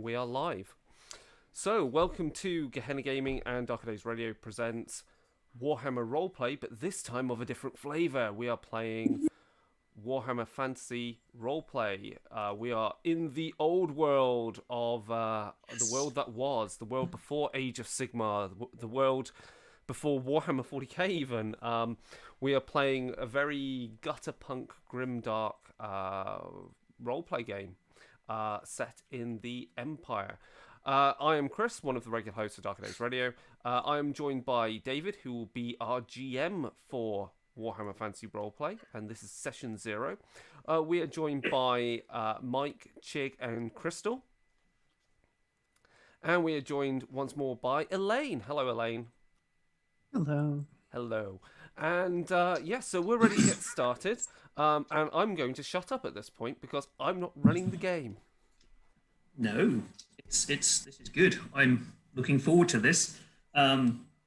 we are live. So, welcome to Gehenna Gaming and Darker Days Radio presents Warhammer Roleplay, but this time of a different flavour. We are playing Warhammer Fantasy Roleplay. We are in the old world of the world that was, the world before Age of Sigmar, the world before Warhammer 40k even. We are playing a very gutter punk, grimdark roleplay game set in the Empire. I am Chris, one of the regular hosts of Darker Days Radio. I am joined by David, who will be our GM for Warhammer Fantasy Roleplay, and this is Session 0. We are joined by Mike, Chigg, and Crystal. And we are joined once more by Elaine. Hello, Elaine. Hello. Hello. And so we're ready to get started. And I'm going to shut up at this point because I'm not running the game. No, this is good. I'm looking forward to this.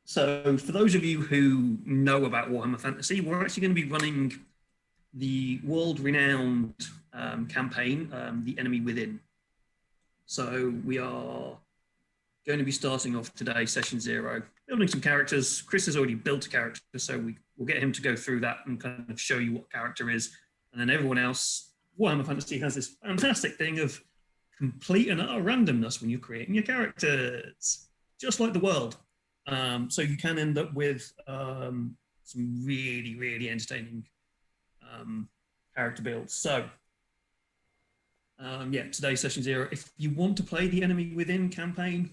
So for those of you who know about Warhammer Fantasy, we're actually going to be running the world-renowned campaign, The Enemy Within. So we are going to be starting off today, Session 0, building some characters. Chris has already built a character, so we'll get him to go through that and kind of show you what character is. And then everyone else, Warhammer Fantasy has this fantastic thing of complete and utter randomness when you're creating your characters, just like the world. So you can end up with some really, really entertaining character builds. So today's Session 0. If you want to play the Enemy Within campaign,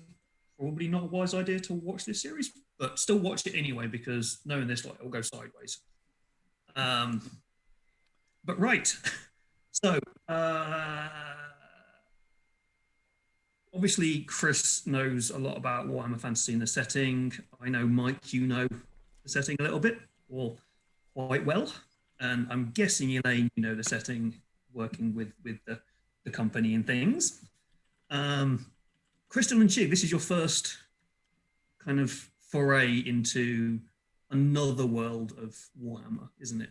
probably not a wise idea to watch this series, but still watch it anyway, because knowing this, it'll go sideways. But right, so obviously Chris knows a lot about Warhammer Fantasy and the setting. I know, Mike, you know the setting a little bit, or quite well, and I'm guessing, Elaine, you know the setting, working with the company and things. Crystal and Chigg, this is your first kind of foray into another world of Warhammer, isn't it?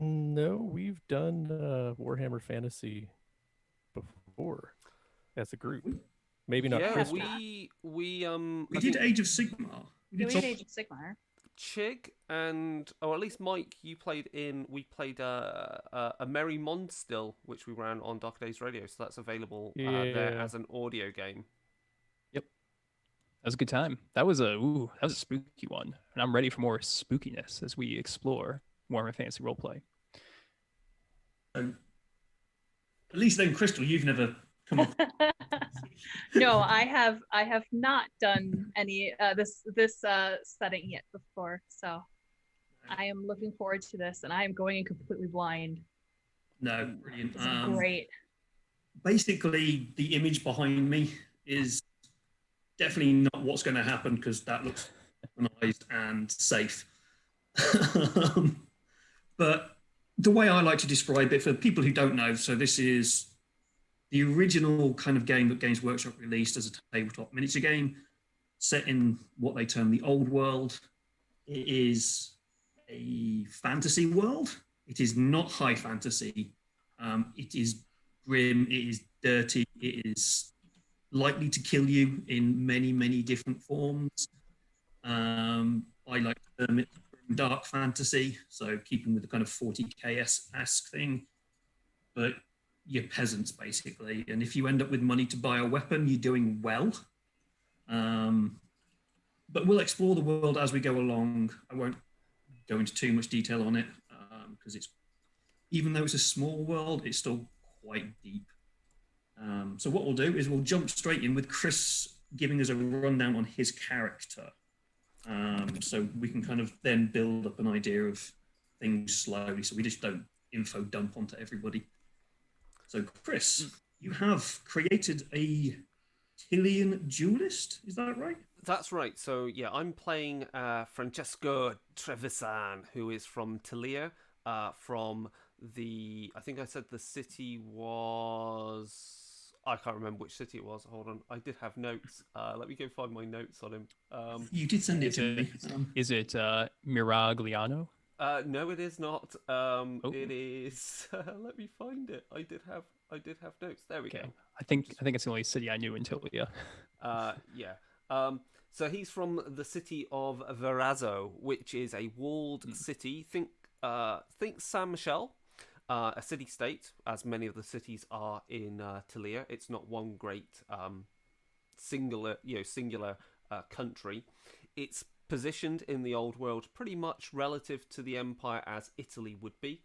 No, we've done Warhammer Fantasy before as a group. Maybe not. Yeah, we did Age of Sigmar. We did Age of Sigmar. Chigg and at least Mike, we played a Merry Mondstill, which we ran on Dark Days Radio, so that's available there as an audio game. Yep, that was a good time. That was a spooky one, and I'm ready for more spookiness as we explore Warhammer Fantasy Roleplay. At least then, Crystal, you've never come up. No, I have not done any this setting yet before, so I am looking forward to this, and I am going in completely blind. No, brilliant. This is great. Basically, the image behind me is definitely not what's going to happen, because that looks organized and safe. But the way I like to describe it for people who don't know, so this is the original kind of game that Games Workshop released as a tabletop miniature game set in what they term the old world. It is a fantasy world. It is not high fantasy. It is grim. It is dirty. It is likely to kill you in many, many different forms. I like to term it dark fantasy, so keeping with the kind of 40k-esque thing, but you're peasants basically, and if you end up with money to buy a weapon, you're doing well. But we'll explore the world as we go along. I won't go into too much detail on it, because even though it's a small world, it's still quite deep. So what we'll do is we'll jump straight in with Chris giving us a rundown on his character. So we can kind of then build up an idea of things slowly, so we just don't info dump onto everybody. So Chris, you have created a Tillian duelist, is that right? That's right. So yeah, I'm playing Francesco Trevisan, who is from Tillia, from I think I said the city was... I can't remember which city it was. Hold on. I did have notes. Let me go find my notes on him. You did send it to me. Is it Miragliano? No, it is not. It is... let me find it. I did have I did have notes. There we Okay. go. I think it's the only city I knew until yeah. Yeah. So he's from the city of Verrazzo, which is a walled city. Think Saint Michel, a city-state, as many of the cities are in Talia. It's not one great singular country. It's positioned in the old world pretty much relative to the empire as Italy would be,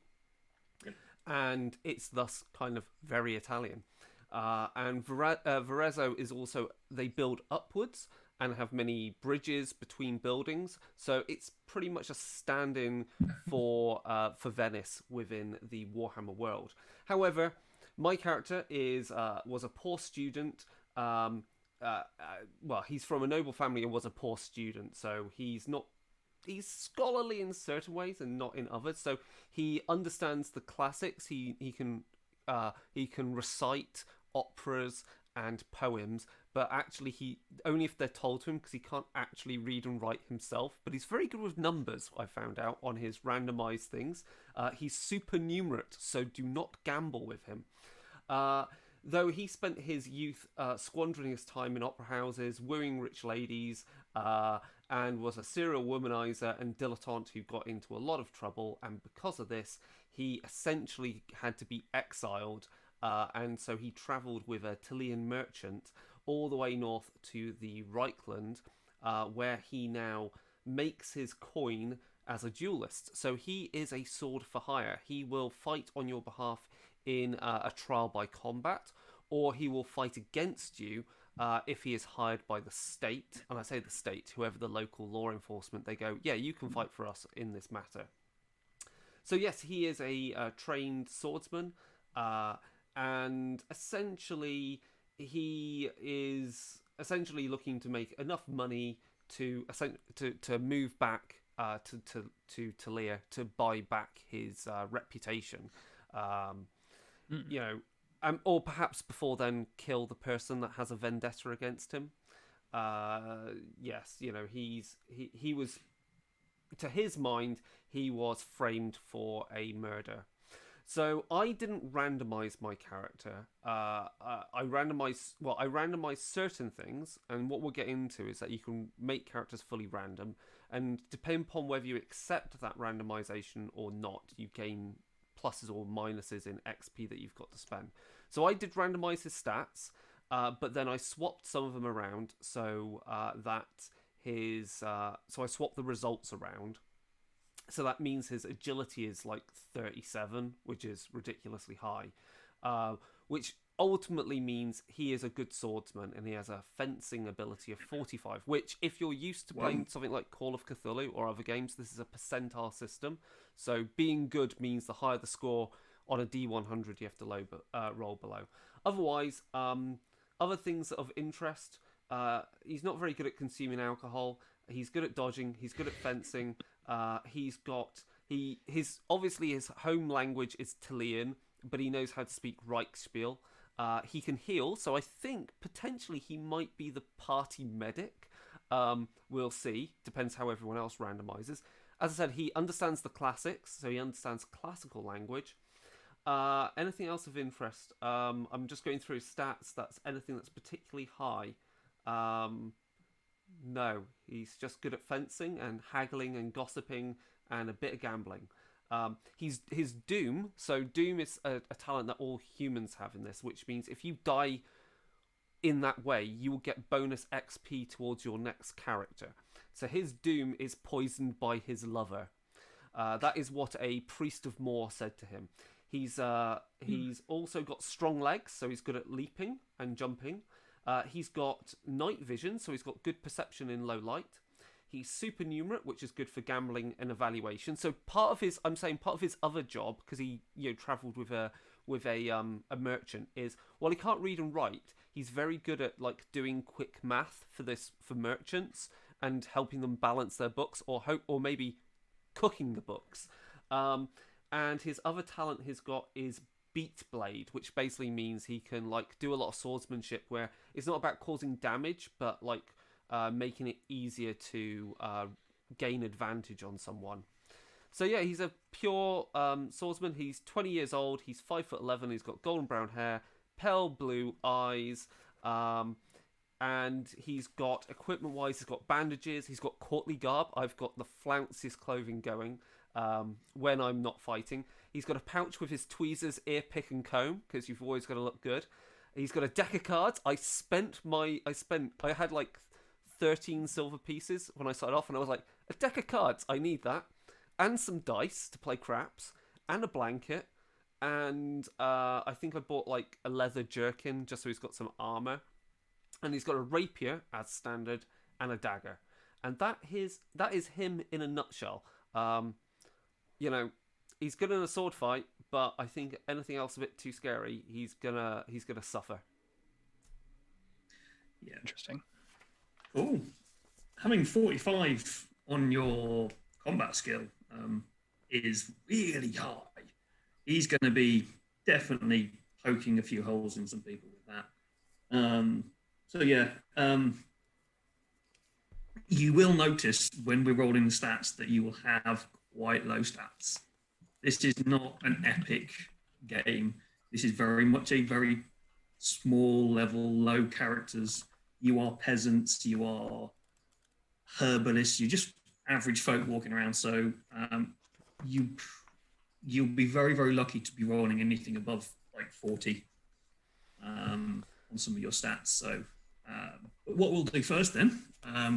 and it's thus kind of very Italian. And Verezzo is also, they build upwards and have many bridges between buildings, so it's pretty much a stand-in for Venice within the Warhammer world. However, my character was a poor student. Well, he's from a noble family and was a poor student, so he's scholarly in certain ways and not in others. So he understands the classics. He can recite operas and poems, but actually he only if they're told to him, because he can't actually read and write himself. But he's very good with numbers, I found out on his randomized things. He's supernumerate, so do not gamble with him. Though he spent his youth squandering his time in opera houses, wooing rich ladies, and was a serial womanizer and dilettante who got into a lot of trouble, and because of this, he essentially had to be exiled, and so he travelled with a Tilian merchant all the way north to the Reichland, where he now makes his coin as a duelist. So he is a sword for hire. He will fight on your behalf in a trial by combat, or he will fight against you if he is hired by the state. And I say the state, whoever the local law enforcement, they go, yeah, you can fight for us in this matter. So yes, he is a trained swordsman, and essentially he is looking to make enough money to move back to Talia to buy back his reputation. Or perhaps before then kill the person that has a vendetta against him. Yes, he was, to his mind, he was framed for a murder. So I didn't randomize my character. I randomized certain things, and what we'll get into is that you can make characters fully random, and depending upon whether you accept that randomization or not, you gain pluses or minuses in XP that you've got to spend. So I did randomize his stats, but then I swapped some of them around so that so I swapped the results around. So that means his agility is like 37, which is ridiculously high, which ultimately means he is a good swordsman and he has a fencing ability of 45, which if you're used to playing something like Call of Cthulhu or other games, this is a percentile system. So being good means the higher the score on a D100, you have to roll below. Otherwise, other things of interest, he's not very good at consuming alcohol. He's good at dodging. He's good at fencing. Obviously his home language is Tilian, but he knows how to speak Reichsspiel. He can heal, so I think potentially he might be the party medic. We'll see. Depends how everyone else randomizes. As I said, he understands the classics, so he understands classical language. Anything else of interest? I'm just going through his stats. That's anything that's particularly high. No, he's just good at fencing and haggling and gossiping and a bit of gambling. His Doom. So Doom is a talent that all humans have in this, which means if you die in that way, you will get bonus XP towards your next character. So his Doom is poisoned by his lover. That is what a priest of Moor said to him. He's also got strong legs, so he's good at leaping and jumping. He's got night vision, so he's got good perception in low light. He's supernumerate, which is good for gambling and evaluation. So part of his other job, because he travelled with a merchant, is while he can't read and write, he's very good at like doing quick math for merchants and helping them balance their books, or maybe cooking the books. And his other talent he's got is Beat Blade, which basically means he can like do a lot of swordsmanship where it's not about causing damage, but like making it easier to gain advantage on someone. So yeah, he's a pure swordsman. He's 20 years old. He's 5'11". He's got golden brown hair, pale blue eyes, and he's got equipment-wise. He's got bandages. He's got courtly garb. I've got the flounciest clothing going when I'm not fighting. He's got a pouch with his tweezers, ear pick, and comb because you've always got to look good. He's got a deck of cards. I had like 13 silver pieces when I started off, and I was like, a deck of cards, I need that, and some dice to play craps, and a blanket, and I think I bought like a leather jerkin just so he's got some armor, and he's got a rapier as standard and a dagger, and that is him in a nutshell. He's good in a sword fight, but I think anything else a bit too scary, he's gonna suffer. Yeah. Interesting. Cool. Having 45 on your combat skill is really high. He's going to be definitely poking a few holes in some people with that. You will notice when we're rolling the stats that you will have quite low stats. This is not an epic game. This is very much a very small level, low characters. You are peasants, you are herbalists, you're just average folk walking around. So you'll be very, very lucky to be rolling anything above like 40 on some of your stats. So but what we'll do first then,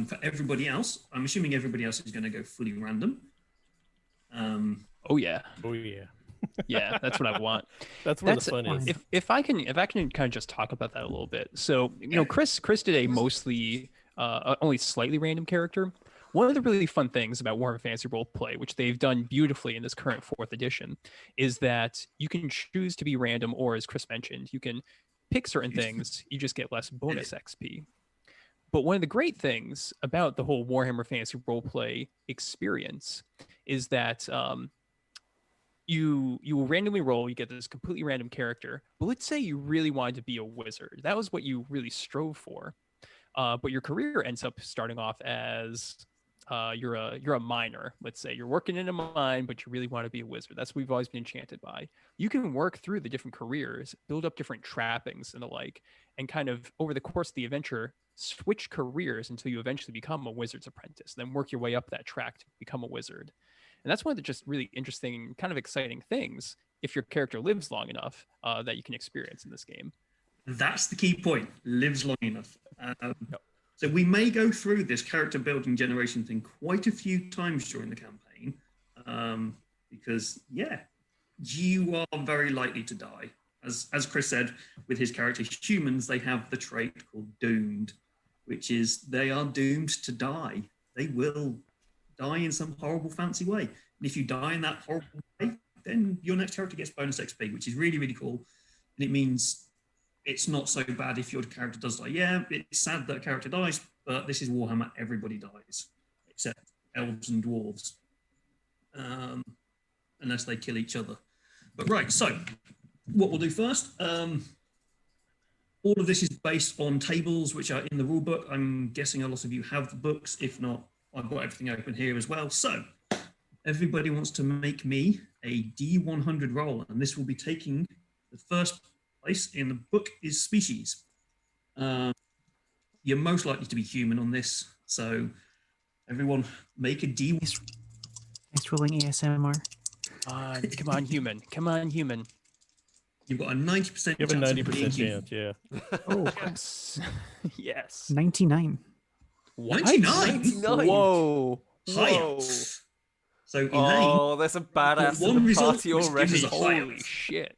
for everybody else, I'm assuming everybody else is going to go fully random. Oh yeah. Oh yeah. Yeah, that's what I want. That's where the fun is. If I can kind of just talk about that a little bit. So Chris did a mostly only slightly random character. One of the really fun things about Warhammer Fantasy Roleplay, which they've done beautifully in this current 4th edition, is that you can choose to be random, or as Chris mentioned, you can pick certain things. You just get less bonus XP. But one of the great things about the whole Warhammer Fantasy Roleplay experience is that you will randomly roll, you get this completely random character, but let's say you really wanted to be a wizard. That was what you really strove for. But your career ends up starting off as you're a miner. Let's say you're working in a mine, but you really want to be a wizard. That's what we've always been enchanted by. You can work through the different careers, build up different trappings and the like, and kind of over the course of the adventure, switch careers until you eventually become a wizard's apprentice, then work your way up that track to become a wizard. And that's one of the just really interesting, kind of exciting things, if your character lives long enough, that you can experience in this game. That's the key point, lives long enough. So we may go through this character building generation thing quite a few times during the campaign, because, you are very likely to die. As Chris said, with his character, humans, they have the trait called doomed, which is they are doomed to die. They will die in some horrible fancy way. And if you die in that horrible way, then your next character gets bonus XP, which is really, really cool. And it means it's not so bad if your character does die. Yeah, it's sad that a character dies, but this is Warhammer. Everybody dies, except elves and dwarves, unless they kill each other. But right, so what we'll do first, all of this is based on tables which are in the rulebook. I'm guessing a lot of you have the books. If not, I've got everything open here as well. So everybody wants to make me a D100 roll, and this will be taking the first place in the book is species. You're most likely to be human on this, so everyone make a D. Nice rolling ASMR. Come on, human. Come on, human. You've got a 90% You have a chance of being 90% human. chance, yeah. Oh, Yes. Yes. 99. What? 99? Whoa. High Whoa. up. So Elaine, Oh, there's a badass one in the result party which already. gives us a high Holy up. shit.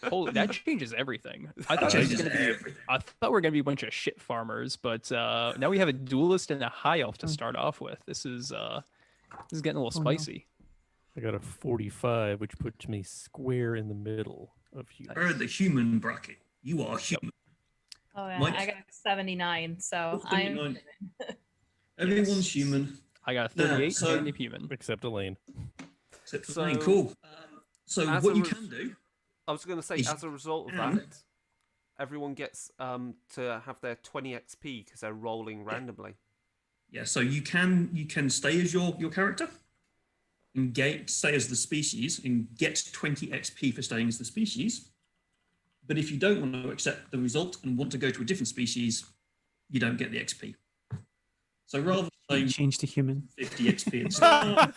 Holy, that changes everything. I thought That it was changes gonna be. everything. I thought we were gonna be a bunch of shit farmers, but now we have a duelist and a high elf to start off with. This is getting a little Oh, no. spicy. I got a 45, which puts me square in the middle of humans. You're in the human bracket. You are human. Oh yeah, Mike? I got 79, so Oh, I'm 79. Everyone's human, I got a No, 38 so- and a human. Except Elaine. except for So- Elaine. Cool. So As what a you res- can do, I was going to say, Is- as a result of that, everyone gets to have their 20 XP because they're rolling randomly. so you can stay as your character, stay as the species and get 20 XP for staying as the species. But if you don't want to accept the result and want to go to a different species, you don't get the XP. So rather than saying Change to human. 50 XP at the start,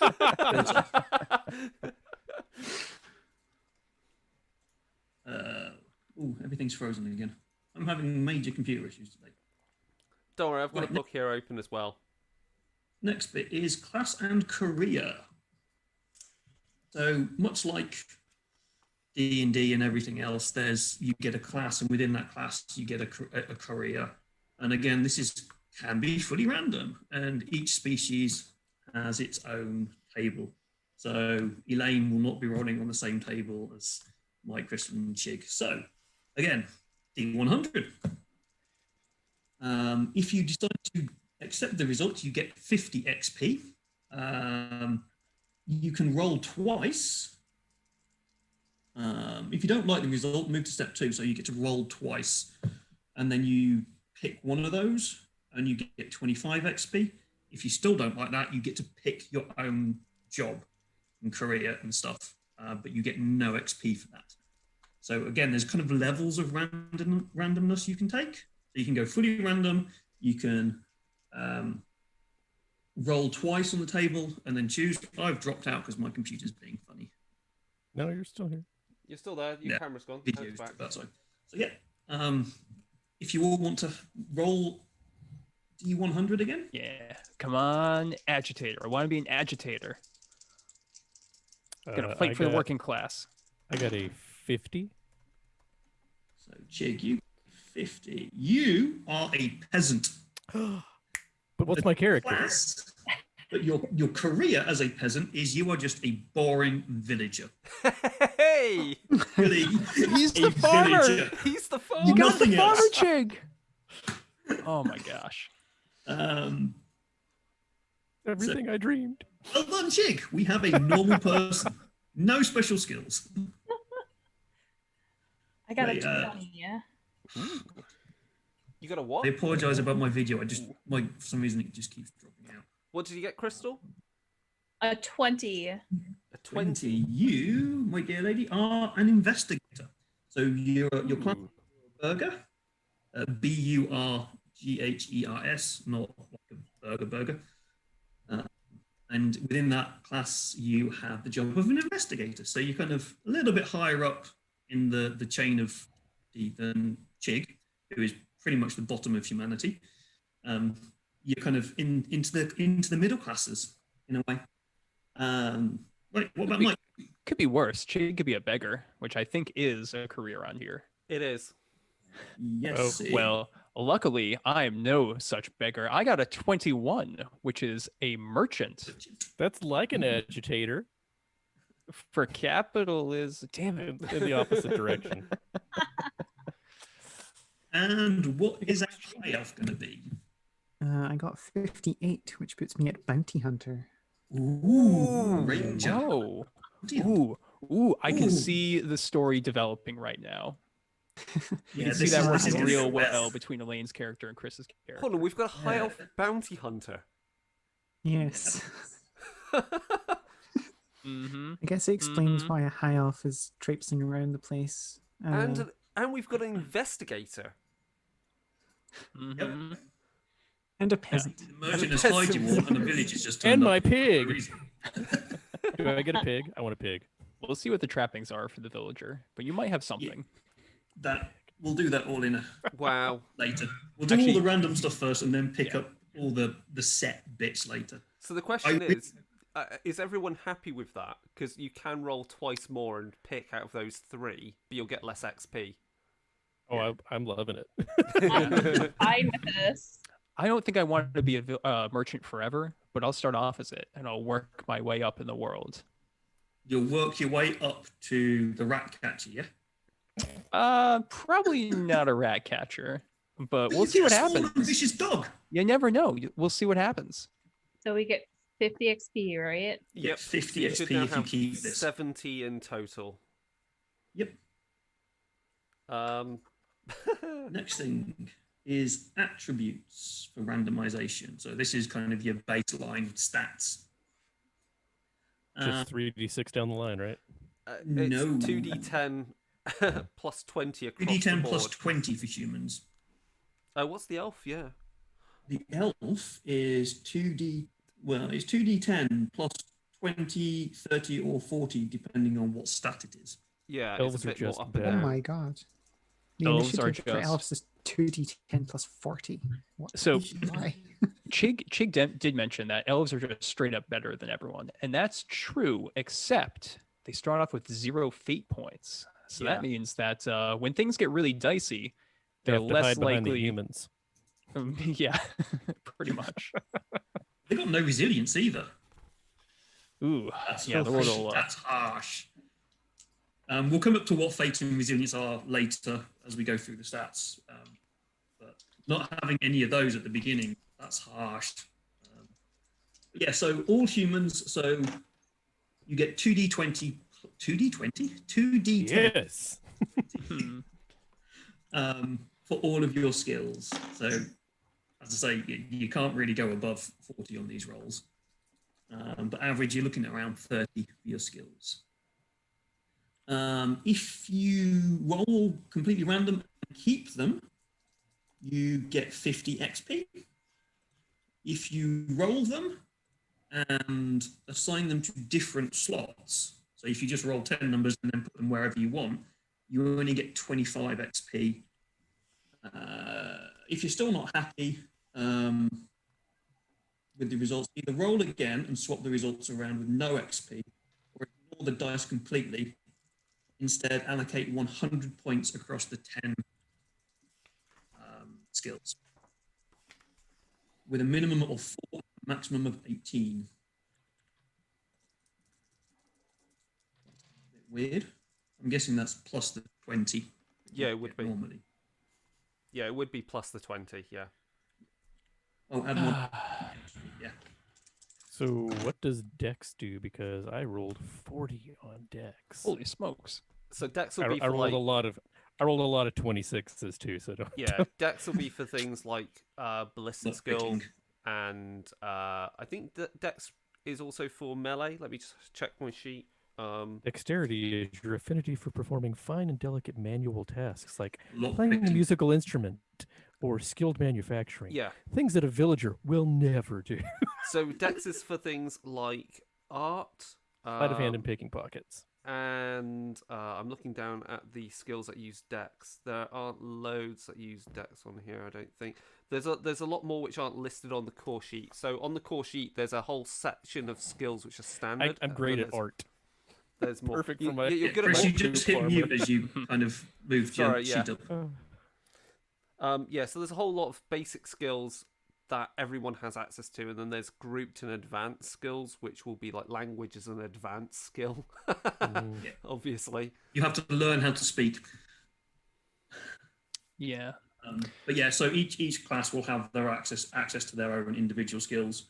everything's frozen again. I'm having major computer issues today. Don't worry, I've got Right, a book here open as well. Next bit is class and career. So much like D&D and everything else, you get a class, and within that class you get a career. And again, can be fully random, and each species has its own table. So Elaine will not be rolling on the same table as Mike, Kristen, and Chigg. So again, D100. If you decide to accept the result, you get 50 XP. You can roll twice. If you don't like the result, move to step 2. So you get to roll twice, and then you pick one of those, and you get 25 XP. If you still don't like that, you get to pick your own job and career and stuff, but you get no XP for that. So again, there's kind of levels of randomness you can take. So you can go fully random. You can roll twice on the table and then choose. I've dropped out because my computer's being funny. No, you're still here. You're still there. Your camera's gone. Videos, Back. that's fine. So yeah, if you all want to roll D100 again. Yeah, come on, agitator. I want to be an agitator. Gonna fight for the working class. I got a 50. So Chigg, you 50. You are a peasant. But what's my character? Class, but your career as a peasant is you are just a boring villager. Hey! Really, He's a the farmer. villager. He's the farmer. You got the Nothing farmer, else. Chigg. Oh my gosh. Everything I dreamed. Well done, Chigg. We have a normal person. No special skills. I got Wait, a 20, yeah. You got a I what? apologise about my video. For some reason it just keeps dropping out. What did you get, Crystal? A 20. A 20. You, my dear lady, are an investigator. So your class is burger, B-U-R-G-H-E-R-S, not like a burger. And within that class, you have the job of an investigator. So you're kind of a little bit higher up in the chain of than Chigg, who is pretty much the bottom of humanity. You're kind of into the middle classes in a way. Right, what about Mike? Could be worse. Chigg could be a beggar, which I think is a career on here. It is. Yes. Well, luckily, I am no such beggar. I got a 21, which is a merchant. That's like an agitator For capital is, damn it. in the opposite direction. And what is our high elf going to be? I got 58, which puts me at bounty hunter. Ooh, ranger. Oh, Dear. ooh, I can Ooh. see the story developing right now. You can see this that is working gonna real be well. well between Elaine's character and Chris's character. Hold on, we've got a high Yeah. elf bounty hunter. Yes. Mm-hmm. I guess it explains Mhm. why a high elf is traipsing around the place. And we've got an investigator. Mm-hmm. and a peasant. The merchant has hired you all, and the village is just turned And up my for no pig. reason. Do I get a pig? I want a pig. We'll see what the trappings are for the villager, but you might have something. That we'll do that all in Wow. later. We'll do Actually- all the random stuff first, and then pick up all the set bits later. So the question I- is everyone happy with that? Because you can roll twice more and pick out of those 3, but you'll get less XP. Oh, I'm loving it. I'm fine with this. I don't think I want to be a merchant forever, but I'll start off as it, and I'll work my way up in the world. You'll work your way up to the rat catcher, yeah? Probably not a rat catcher, but we'll You see get what a small happens. ambitious dog. You never know. We'll see what happens. So we get 50 XP, right? Yep, 50 You should XP now if you have keep this. 70 in total. Yep. Next thing is attributes for randomization. So this is kind of your baseline stats. Just 3d6 down the line, right? It's No. 2d10 plus 20 across the 2d10 board. plus 20 for humans. What's the elf? Yeah. The elf is 2d10 plus 20, 30, or 40, depending on what stat it is. Yeah, Elves it's a are bit more just up and Oh down. my god. The Elves are initiative for just- elves is 2d10 plus 40. What? So- Why? Chigg did mention that elves are just straight up better than everyone, and that's true, except they start off with 0 fate points. So Yeah. that means that when things get really dicey, They they're have to less hide behind the likely. humans. Yeah, pretty much. They got no resilience either. Ooh, That's yeah, the little. That's harsh. We'll come up to what fate and resilience are later as we go through the stats. But not having any of those at the beginning, that's harsh. Yeah, so all humans, so you get 2d20, 2d10 Yes. for all of your skills. So, as I say, you can't really go above 40 on these rolls. But average, you're looking at around 30 for your skills. If you roll completely random and keep them, you get 50 XP. If you roll them and assign them to different slots, so if you just roll 10 numbers and then put them wherever you want, you only get 25 XP. If you're still not happy with the results, either roll again and swap the results around with no XP, or ignore the dice completely. Instead, allocate 100 points across the 10 skills, with a minimum of 4, maximum of 18. Bit weird. I'm guessing that's plus the 20. Yeah, it would be. Normally. Yeah, it would be plus the 20, yeah. Oh, add one. Yeah. So what does Dex do? Because I rolled 40 on Dex. Holy smokes! So Dex will I, be I for rolled like... a lot of 26s too. So don't. Yeah, Dex will be for things like ballistic Not skill, fitting. and I think that Dex is also for melee. Let me just check my sheet. Dexterity is your affinity for performing fine and delicate manual tasks like Lot playing a picking. musical instrument or skilled manufacturing. Yeah, Things that a villager will never do. so Dex is for things like art, Sleight of hand and picking pockets. and I'm looking down at the skills that use Dex. There aren't loads that use Dex on here, I don't think. There's a lot more which aren't listed on the core sheet. So on the core sheet, there's a whole section of skills which are standard. I'm and great then at art. There's more. Perfect for my- You're good at Chris, you more. just hit farmer. mute as you kind of moved your Sorry, yeah. sheet up. Yeah, so there's a whole lot of basic skills that everyone has access to, and then there's grouped and advanced skills, which will be like language as an advanced skill, obviously. You have to learn how to speak. Yeah. But yeah, so each class will have their access to their own individual skills.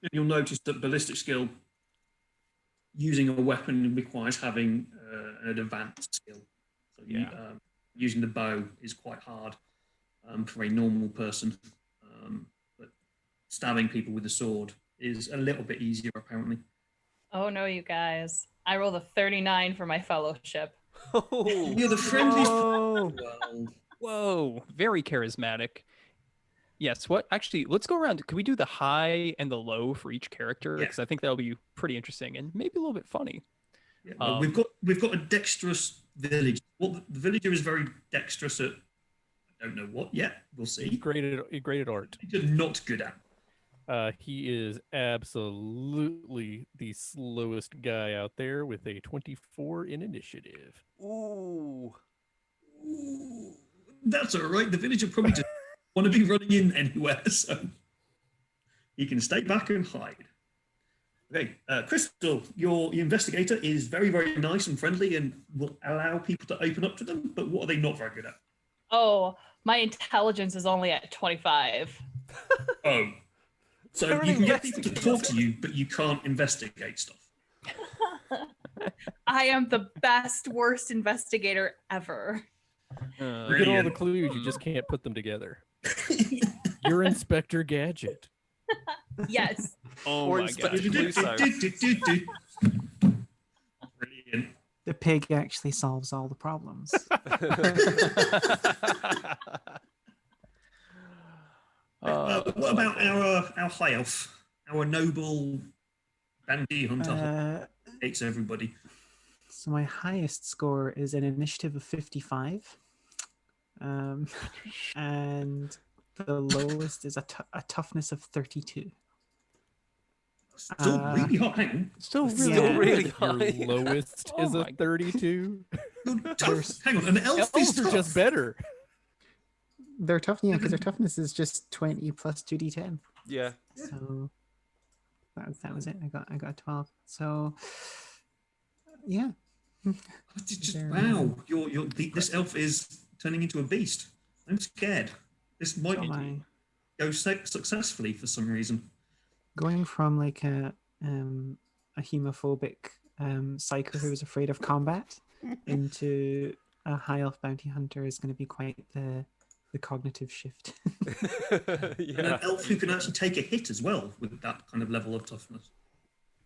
And you'll notice that ballistic skill, using a weapon requires having an advanced skill. So using the bow is quite hard for a normal person, but stabbing people with a sword is a little bit easier apparently. Oh no, you guys! I rolled a 39 for my fellowship. Oh, You're the friendliest Whoa. in the world. Whoa, very charismatic. Yes, what actually, let's go around. Could we do the high and the low for each character? Yeah. Because I think that'll be pretty interesting and maybe a little bit funny. Yeah, well, we've got a dexterous village. Well, the villager is very dexterous at I don't know what yet. We'll He's see. great at art. He's not good at. He is absolutely the slowest guy out there with a 24 in initiative. ooh. Ooh, that's all right. The villager probably just want to be running in anywhere, so he can stay back and hide. Okay, Crystal, your investigator is very, very nice and friendly and will allow people to open up to them, but what are they not very good at? Oh, my intelligence is only at 25. Oh. So They're you can get people to investigators. talk to you, but you can't investigate stuff. I am the best, worst investigator ever. You get all the Brilliant. clues, you just can't put them together. You're Inspector Gadget. Yes. Oh Or my Inspector god. Clouseau. Brilliant. The pig actually solves all the problems. What about our high elf, our noble bandy hunter who hates everybody? So my highest score is an initiative of 55. And the lowest is a toughness of 32. Still really hot. Hang on. Still really, Still Yeah. really Your high. lowest Oh is a my- 32. Good tough. Hang on, an elf is Elves are tough. just better. Their toughness, because their toughness is just 20 plus 2d10. Yeah. So that was it. I got a 12. So yeah. Wow, this elf is turning into a beast. I'm scared. This might So my go successfully for some reason. going from like a hemophobic psycho who was afraid of combat into a high elf bounty hunter is going to be quite the cognitive shift. And Yeah. an elf who can actually take a hit as well with that kind of level of toughness.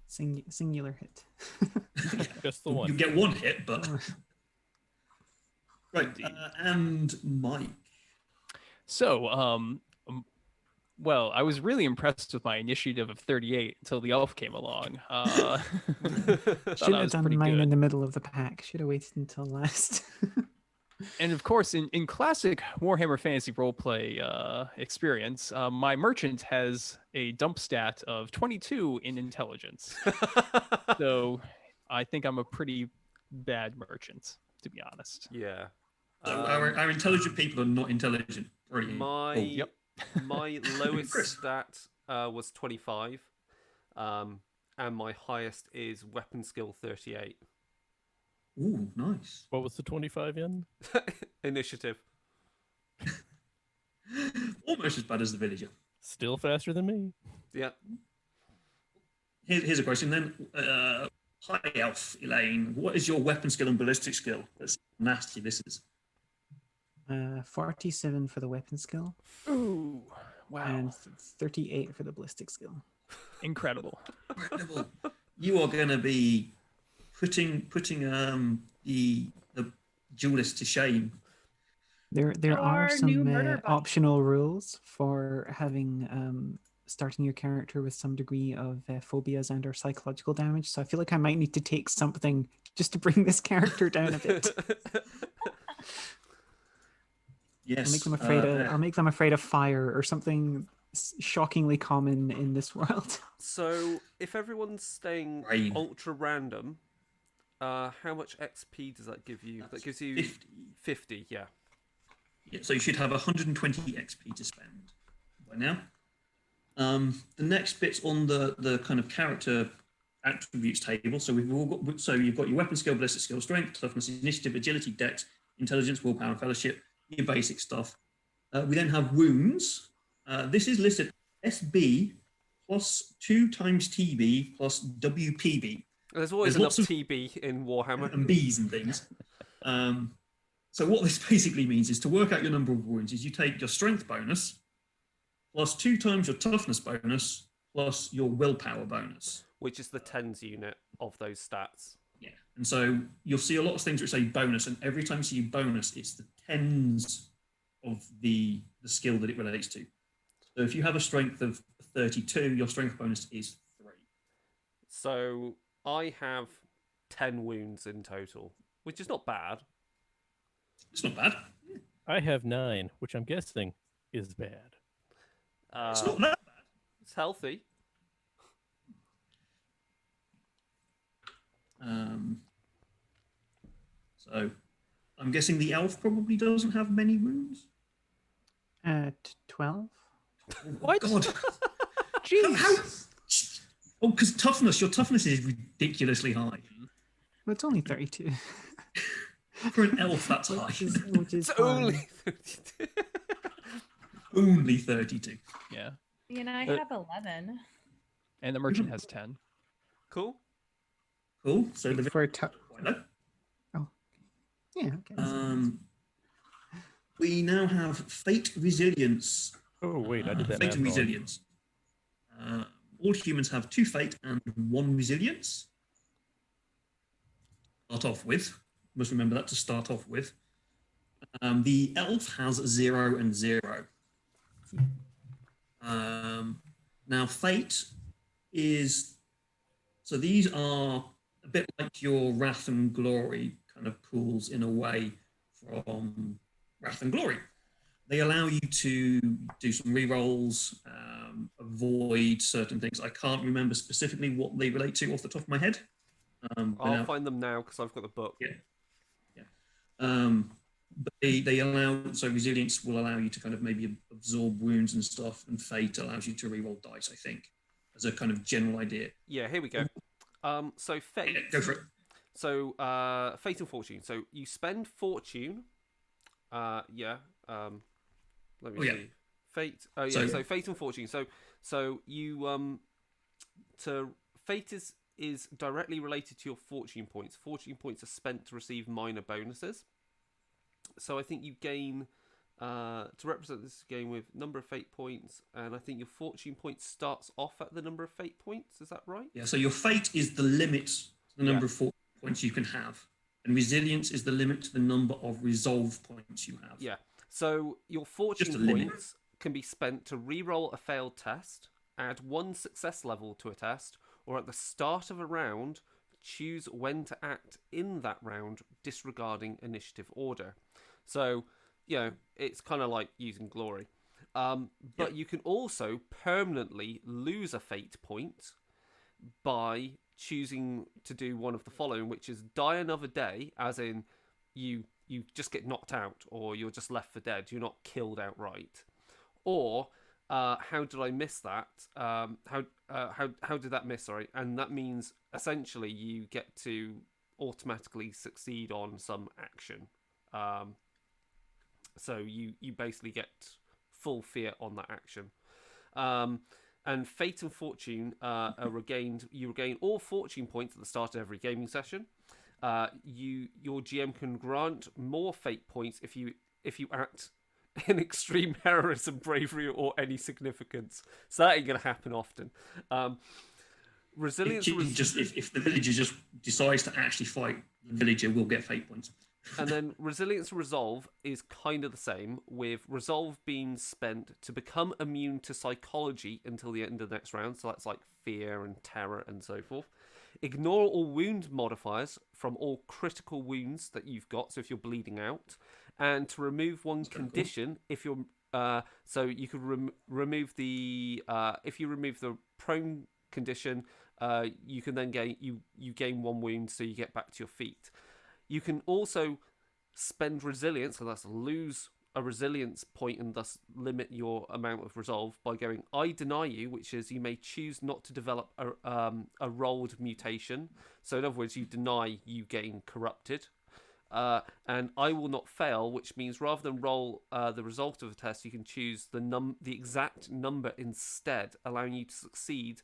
Singular hit. Just the You one. get one hit, but right. And Mike. So, well, I was really impressed with my initiative of 38 until the elf came along. Thought Shouldn't I have was done pretty mine good. in the middle of the pack. Should have waited until last. And of course, in classic Warhammer Fantasy roleplay experience, my merchant has a dump stat of 22 in intelligence. So I think I'm a pretty bad merchant, to be honest. Yeah. So our intelligent people are not intelligent. Brilliant. My Cool. Yep. my lowest Chris. stat was 25, and my highest is weapon skill 38. Ooh, nice. What was the 25 in? Initiative. Almost as bad as the villager. Still faster than me. Yeah. Here's a question then. High elf, Elaine. What is your weapon skill and ballistic skill? That's nasty. This is. 47 for the weapon skill Ooh, wow. and 38 for the ballistic skill. Incredible. Incredible. You are going to be putting the duelist to shame. There are Our new some murder bot. optional rules for having starting your character with some degree of phobias and or psychological damage. So I feel like I might need to take something just to bring this character down a bit. Yes. I'll make them afraid I'll make them afraid of fire or something shockingly common in this world. So if everyone's staying Rain. ultra random, how much XP does that give you? That gives you 50. 50. Yeah. Yeah, so you should have 120 XP to spend by now. The next bit's on the kind of character attributes table. So you've got your weapon skill, ballistic skill, strength, toughness, initiative, agility, dex, intelligence, willpower, and fellowship. Your basic stuff. We then have wounds. This is listed SB plus 2 times TB plus WPB. There's always There's enough lots of- TB in Warhammer. and Bs and things. So what this basically means is to work out your number of wounds is you take your strength bonus plus 2 times your toughness bonus plus your willpower bonus. Which is the tens unit of those stats. Yeah. And so you'll see a lot of things which say bonus, and every time you see bonus, it's the tens of the skill that it relates to. So if you have a strength of 32, your strength bonus is 3. So I have 10 wounds in total, which is not bad. It's not bad. I have 9, which I'm guessing is bad. It's not that bad. It's healthy. So I'm guessing the elf probably doesn't have many wounds. At 12. What? God. Jeez. Oh, because toughness. Your toughness is ridiculously high. Well, it's only 32. For an elf, that's high. Which is It's fine. only 32. Only 32. Yeah. And I have 11. And the merchant has 10. Cool. Cool. So the For quite low. low. Yeah, okay. We now have Fate Resilience. Oh, wait, I did that Fate math and wrong. Resilience. All humans have 2 fate and 1 resilience. Start off with. Must remember that to start off with. The elf has 0 and 0. Now, fate is... So these are a bit like your wrath and glory kind of pools in a way from wrath and glory. They allow you to do some rerolls, avoid certain things. I can't remember specifically what they relate to off the top of my head. I'll find them now because I've got the book. Yeah. But they allow, so resilience will allow you to kind of maybe absorb wounds and stuff, and fate allows you to reroll dice, I think, as a kind of general idea. Yeah, here we go. So fate. Yeah, go for it. So fate and fortune. So you spend fortune. Let me see. Fate. Oh yeah. So fate and fortune. So you fate is directly related to your fortune points. Fortune points are spent to receive minor bonuses. So I think you gain to represent this game with number of fate points, and I think your fortune point starts off at the number of fate points. Is that right? Yeah. So your fate is the limit to the number of fortune points you can have, and resilience is the limit to the number of resolve points you have. Yeah. So your fortune points can be spent to re-roll a failed test, add 1 success level to a test, or at the start of a round, choose when to act in that round, disregarding initiative order. So, it's kind of like using glory. But you can also permanently lose a fate point by choosing to do one of the following, which is die another day, as in you just get knocked out, or you're just left for dead. You're not killed outright. Or how did I miss that? How did that miss? Sorry, and that means essentially you get to automatically succeed on some action. So you basically get full fear on that action. And fate and fortune are regained. You regain all fortune points at the start of every gaming session. Your GM can grant more fate points if you act in extreme heroism, bravery, or any significance. So that ain't gonna happen often. Resilience. If the villager just decides to actually fight, the villager will get fate points. And then resilience and resolve is kind of the same, with resolve being spent to become immune to psychology until the end of the next round. So that's like fear and terror and so forth. Ignore all wound modifiers from all critical wounds that you've got. So if you're bleeding out, and to remove one condition, if you're so you could remove the if you remove the prone condition, you can then gain you gain 1 wound, so you get back to your feet. You can also spend resilience, so that's lose a resilience point and thus limit your amount of resolve by going I deny you, which is you may choose not to develop a rolled mutation. So in other words, you deny you gain corrupted. And I will not fail, which means rather than roll the result of a test, you can choose the exact number instead, allowing you to succeed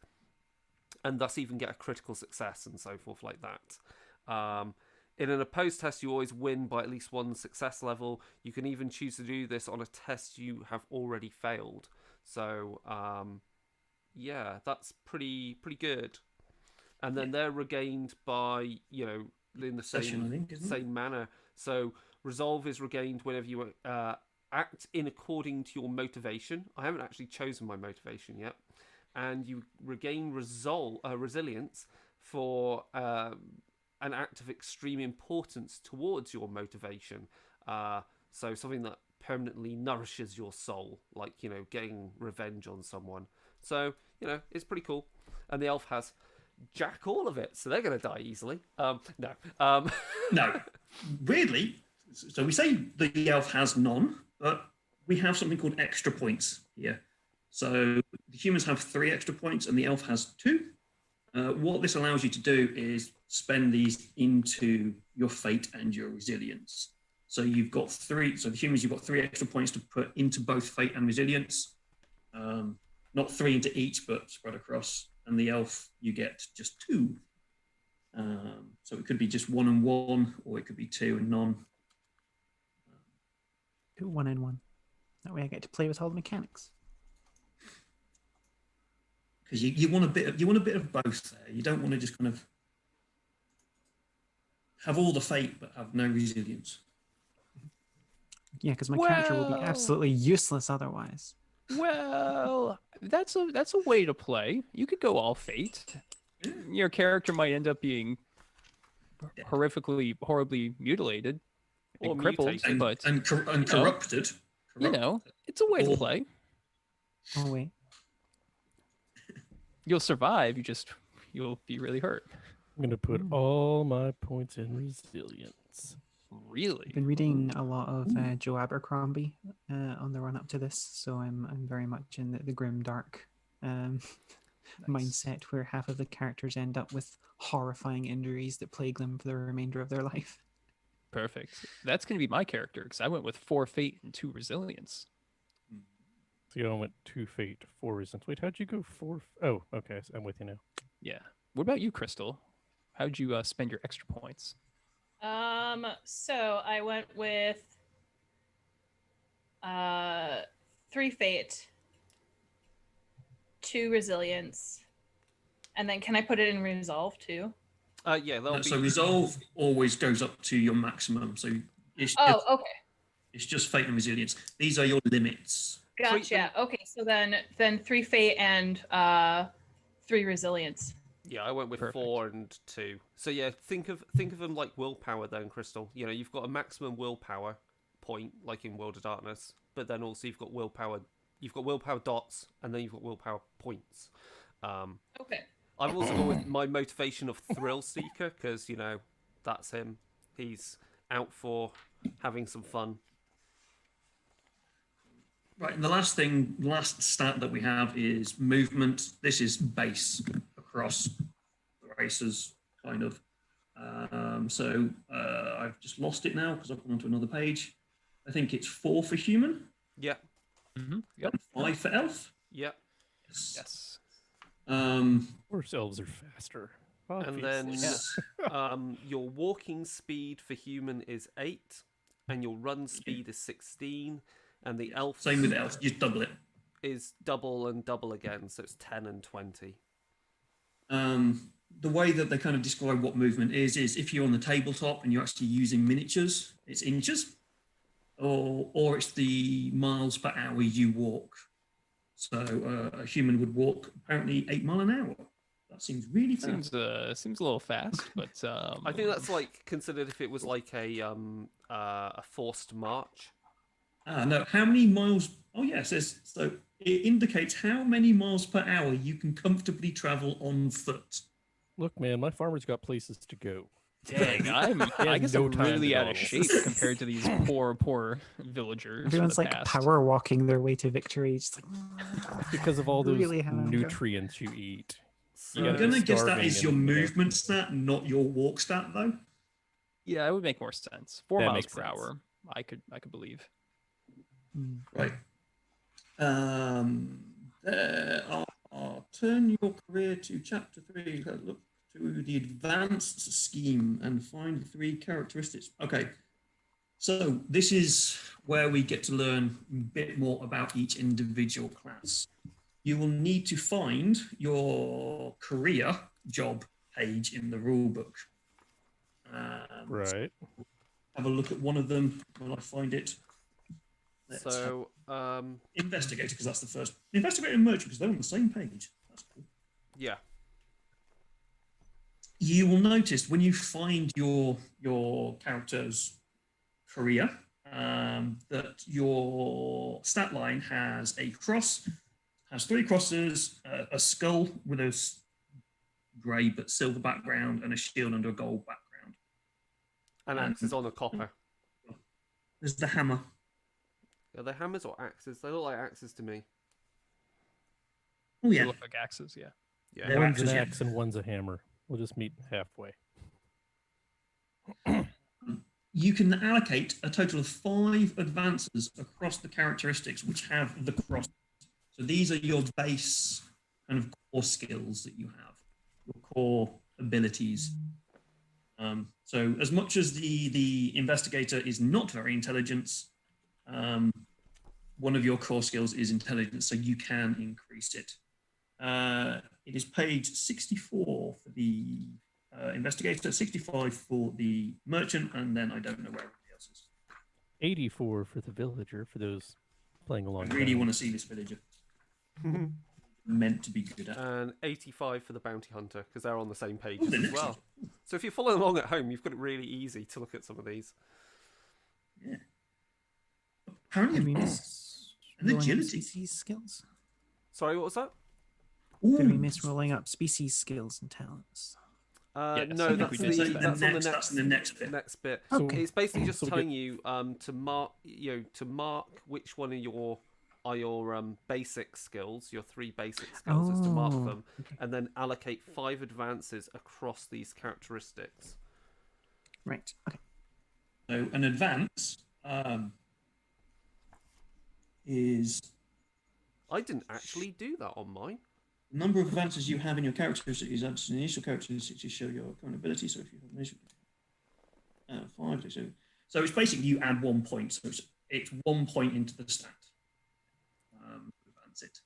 and thus even get a critical success and so forth like that. In an opposed test, you always win by at least 1 success level. You can even choose to do this on a test you have already failed. So, that's pretty good. And then they're regained by, in the same manner. So resolve is regained whenever you act in according to your motivation. I haven't actually chosen my motivation yet. And you regain resilience for an act of extreme importance towards your motivation. So something that permanently nourishes your soul, like, getting revenge on someone. So, it's pretty cool. And the elf has jack all of it, so they're going to die easily. No. No. Weirdly, so we say the elf has none, but we have something called extra points here. So the humans have 3 extra points and the elf has 2. What this allows you to do is spend these into your fate and your resilience. So you've got 3. So the humans, you've got 3 extra points to put into both fate and resilience. Not 3 into each, but spread across. And the elf, you get just 2. So it could be just 1 and 1, or it could be 2 and none. 2, 1 and 1. That way I get to play with all the mechanics. because you want a bit of both there. You don't want to just kind of have all the fate but have no resilience. Yeah, because my character will be Well- absolutely useless otherwise. Well, that's a way to play. You could go all fate. Your character might end up being horribly mutilated and Or crippled, mutated. but Corrupted. you know, it's a way to Or- play. Oh wait. You'll survive. You'll be really hurt. I'm gonna put all my points in resilience. Really? I've been reading a lot of Joe Abercrombie on the run up to this, so I'm very much in the grim dark mindset where half of the characters end up with horrifying injuries that plague them for the remainder of their life. Perfect. That's going to be my character because I went with 4 fate and 2 resilience. So you went 2 fate, 4 resilience. Wait, how'd you go 4? Oh, okay, so I'm with you now. Yeah. What about you, Crystal? How'd you spend your extra points? So I went with 3 fate, 2 resilience, and then can I put it in resolve too? Yeah, that'll So be. resolve always goes up to your maximum. So it's Oh, okay. it's just fate and resilience. These are your limits. Gotcha. Okay, so then 3 fate and 3 resilience. Yeah, I went with Perfect. 4 and 2. So yeah, think of them like willpower then, Crystal. You know, you've got a maximum willpower point, like in World of Darkness, but then also you've got willpower dots, and then you've got willpower points. Okay. I've also gone with my motivation of thrill seeker because you know that's him. He's out for having some fun. Right, and the last stat that we have is movement. This is base across the races, kind of. I've just lost it now because I've gone onto another page. I think it's 4 for human, Yeah, Mm-hmm. Yep. 5 for elf. yeah. Yes. Um, Horse elves are faster. And then obviously. your walking speed for human is 8, and your run speed is 16, and the elf same with elf. You just double it. is double and double again, so it's 10 and 20. The way that they kind of describe what movement is if you're on the tabletop and you're actually using miniatures, it's inches, or it's the miles per hour you walk. So a human would walk apparently 8 miles an hour. That seems really fast. Seems a little fast, but I think that's like considered if it was like a forced march. No, how many miles? Oh, yeah, it says so. It indicates how many miles per hour you can comfortably travel on foot. Look, man, my farmer's got places to go. dang, I guess no I'm time really to out of go. shape compared to these poor villagers. from Everyone's the like past. power walking their way to victory. Just like Because of all those Really have to go. nutrients you eat. So, I'm Yeah, going to guess that starving is your and, movement stat, not your walk stat, though. Yeah, it would make more sense. 4 That miles makes per sense. hour. I could believe. Right. I'll turn your career to chapter 3. Look to the advanced scheme and find the 3 characteristics. Okay. So this is where we get to learn a bit more about each individual class. You will need to find your career job page in the rulebook. Right. Have a look at one of them while I find it. Let's have so investigator, because that's the first. Investigator and merchant, because they're on the same page. That's cool. yeah, You will notice when you find your character's career that your stat line has a cross, has 3 crosses, a skull with a grey but silver background, and a shield under a gold background. and axes on a copper. There's the hammer. Are they hammers or axes? They look like axes to me. Oh They yeah, look like axes, yeah. Yeah. They're One's an axes, yeah. axe and one's a hammer. We'll just meet halfway. You can allocate a total of 5 advances across the characteristics which have the cross. So these are your base kind of core skills that you have, your core abilities. So as much as the investigator is not very intelligent, one of your core skills is intelligence, so you can increase it. It is page 64 for the investigator, 65 for the merchant, and then I don't know where everybody else is. 84 for the villager, for those playing along. I really want to see this villager. Meant to be good at. And 85 for the bounty hunter, because they're on the same page Oh, they're as next well. to So if you're following along at home, you've got it really easy to look at some of these. Yeah. Apparently, Did we miss and rolling up agility. species skills? Sorry, what was that? Did we Ooh. miss rolling up species skills and talents? Yes, No, I think that's, we the, did the that's on the next, that's in the next bit. next bit. Okay. It's basically just So we telling you to mark, to mark which one of your basic skills, your 3 basic skills, is to mark Oh, them, okay. and then allocate 5 advances across these characteristics. Right. Okay. So an advance is I didn't actually do that on mine. the number of advances you have in your characteristic is added to the initial characteristic to show your current ability. So if you have an initial 5, so it's basically you add 1 point. So it's 1 point into the stat. Advance it.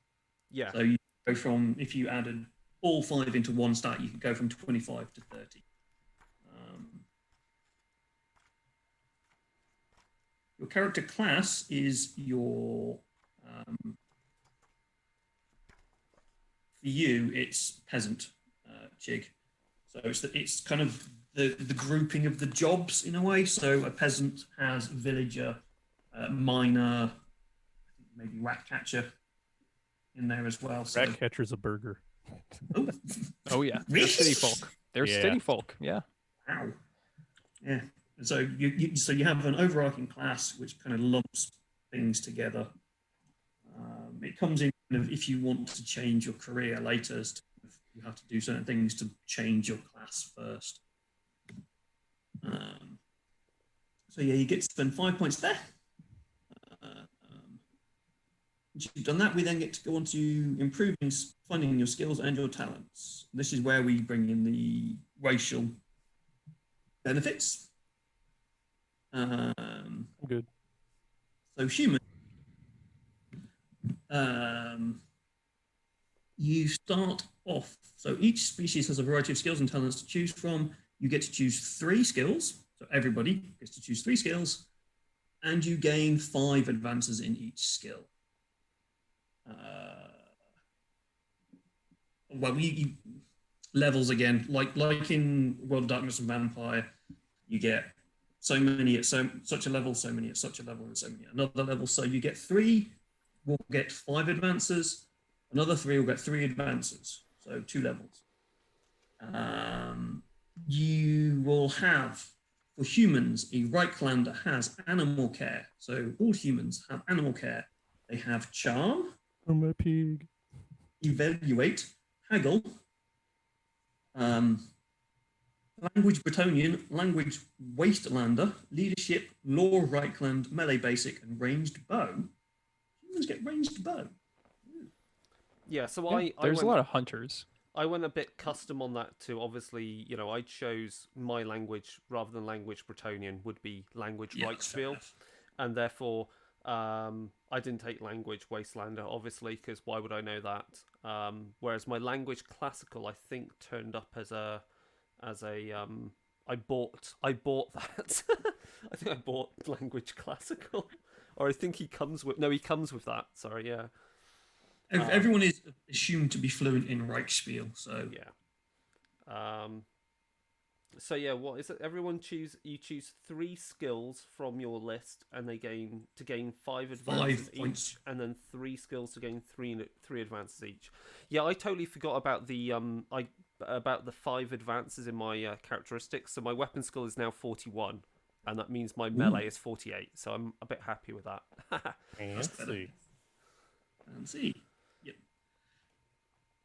Yeah. So you go from, if you added all 5 into one stat, you could go from 25 to 30. Your character class is your, for you, it's peasant, Chigg. So it's kind of the grouping of the jobs in a way. So a peasant has villager, miner, maybe rat catcher in there as well. So, Rat catcher's a burger. oh, Oh yeah, they're Really? city folk. They're Yeah. city folk. Yeah. wow. Yeah. And so you have an overarching class which kind of lumps things together. It comes in kind of if you want to change your career later, you have to do certain things to change your class first. So yeah, you get to spend 5 points there. Once you've done that, we then get to go on to improving, finding your skills and your talents. This is where we bring in the racial benefits. I'm good. So human, you start off. So each species has a variety of skills and talents to choose from. You get to choose 3 skills. So everybody gets to choose 3 skills, and you gain 5 advances in each skill. Well, you levels again, like in World of Darkness and Vampire, you get so many at such a level, so many at such a level, and so many at another level. So you get 3 will get 5 advances, another 3 will get 3 advances, so 2 levels. You will have, for humans, a Reiklander has animal care. So all humans have animal care. They have charm, I'm a pig. evaluate, haggle, language Bretonian, language Wastelander, leadership, law Reichland, melee basic, and ranged bow. Humans get ranged bow. Yeah, so Yeah, I there's went, a lot of hunters. I went a bit custom on that too. Obviously, I chose my language rather than language Bretonian would be language Yeah, that's fair Reichsfeel, enough. and therefore I didn't take language Wastelander, obviously, because why would I know that? Whereas my language classical, I think, turned up as a I bought that. I think I bought language classical, or I think he comes with that. Sorry, yeah. Everyone is assumed to be fluent in Reichsspiel, so Yeah. So yeah, what is it? Everyone choose 3 skills from your list, and they gain 5 advances 5 points. each, and then 3 skills to gain 3 advances each. Yeah, I totally forgot about the about the 5 advances in my characteristics. So my weapon skill is now 41, and that means my melee is 48. So I'm a bit happy with that. Fancy. Fancy. Yep.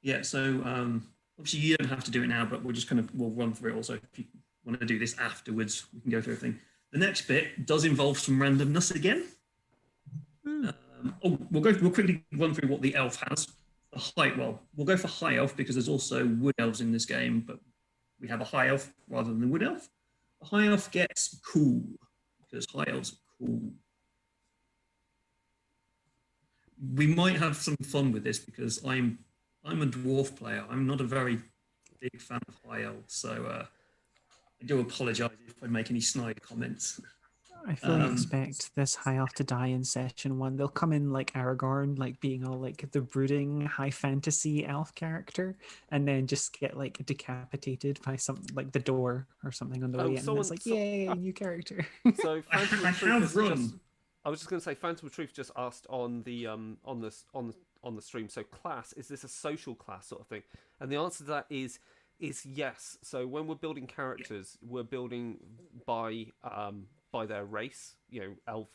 Yeah, so obviously you don't have to do it now, but we'll run through it also. If you want to do this afterwards, we can go through everything. The next bit does involve some randomness again. We'll quickly run through what the elf has. We'll go for high elf because there's also wood elves in this game, but we have a high elf rather than the wood elf. The high elf gets cool because high elves are cool. We might have some fun with this because I'm I'm a dwarf player. I'm not a very big fan of high elves, so I do apologise if I make any snide comments. I fully expect this high elf to die in session 1. They'll come in like Aragorn, like being all like the brooding high fantasy elf character, and then just get like decapitated by something like the door or something on the way in. And it's like, yay, new character. So Phantom I of Truth have has run. just, I was just going to say, Phantom of Truth just asked on the stream. So class, is this a social class sort of thing? And the answer to that is yes. So when we're building characters, we're building by their race. You know, elf,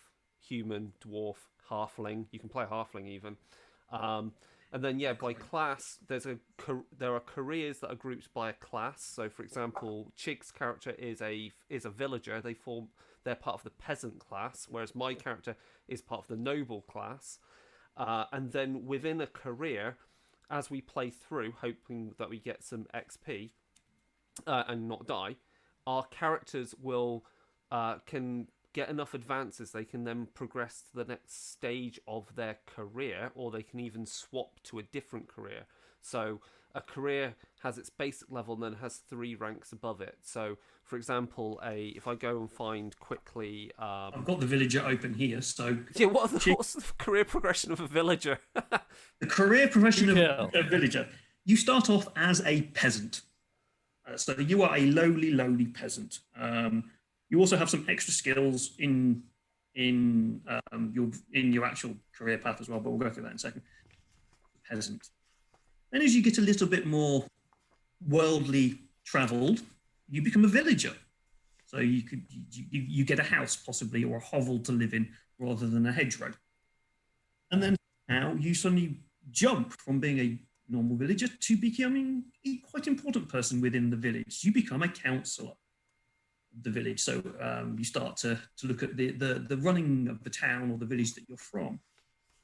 human, dwarf, halfling. You can play halfling even. And then by class, there are careers that are grouped by a class. So for example, Chigg's character is a villager. They're part of the peasant class, whereas my character is part of the noble class. And then within a career, as we play through, hoping that we get some XP and not die, our characters can get enough advances. They can then progress to the next stage of their career, or they can even swap to a different career. So a career has its basic level and then has 3 ranks above it. So, for example, if I go and find quickly... I've got the villager open here, so... Yeah, what's the career progression of a villager? The career progression of a villager. You start off as a peasant. So you are a lowly peasant. You also have some extra skills in your actual career path as well, but we'll go through that in a second. Peasant. Then as you get a little bit more worldly travelled, you become a villager. So you get a house possibly, or a hovel to live in rather than a hedgerow. And then now you suddenly jump from being a normal villager to becoming a quite important person within the village. You become a councillor of the village. So you start to look at the running of the town or the village that you're from.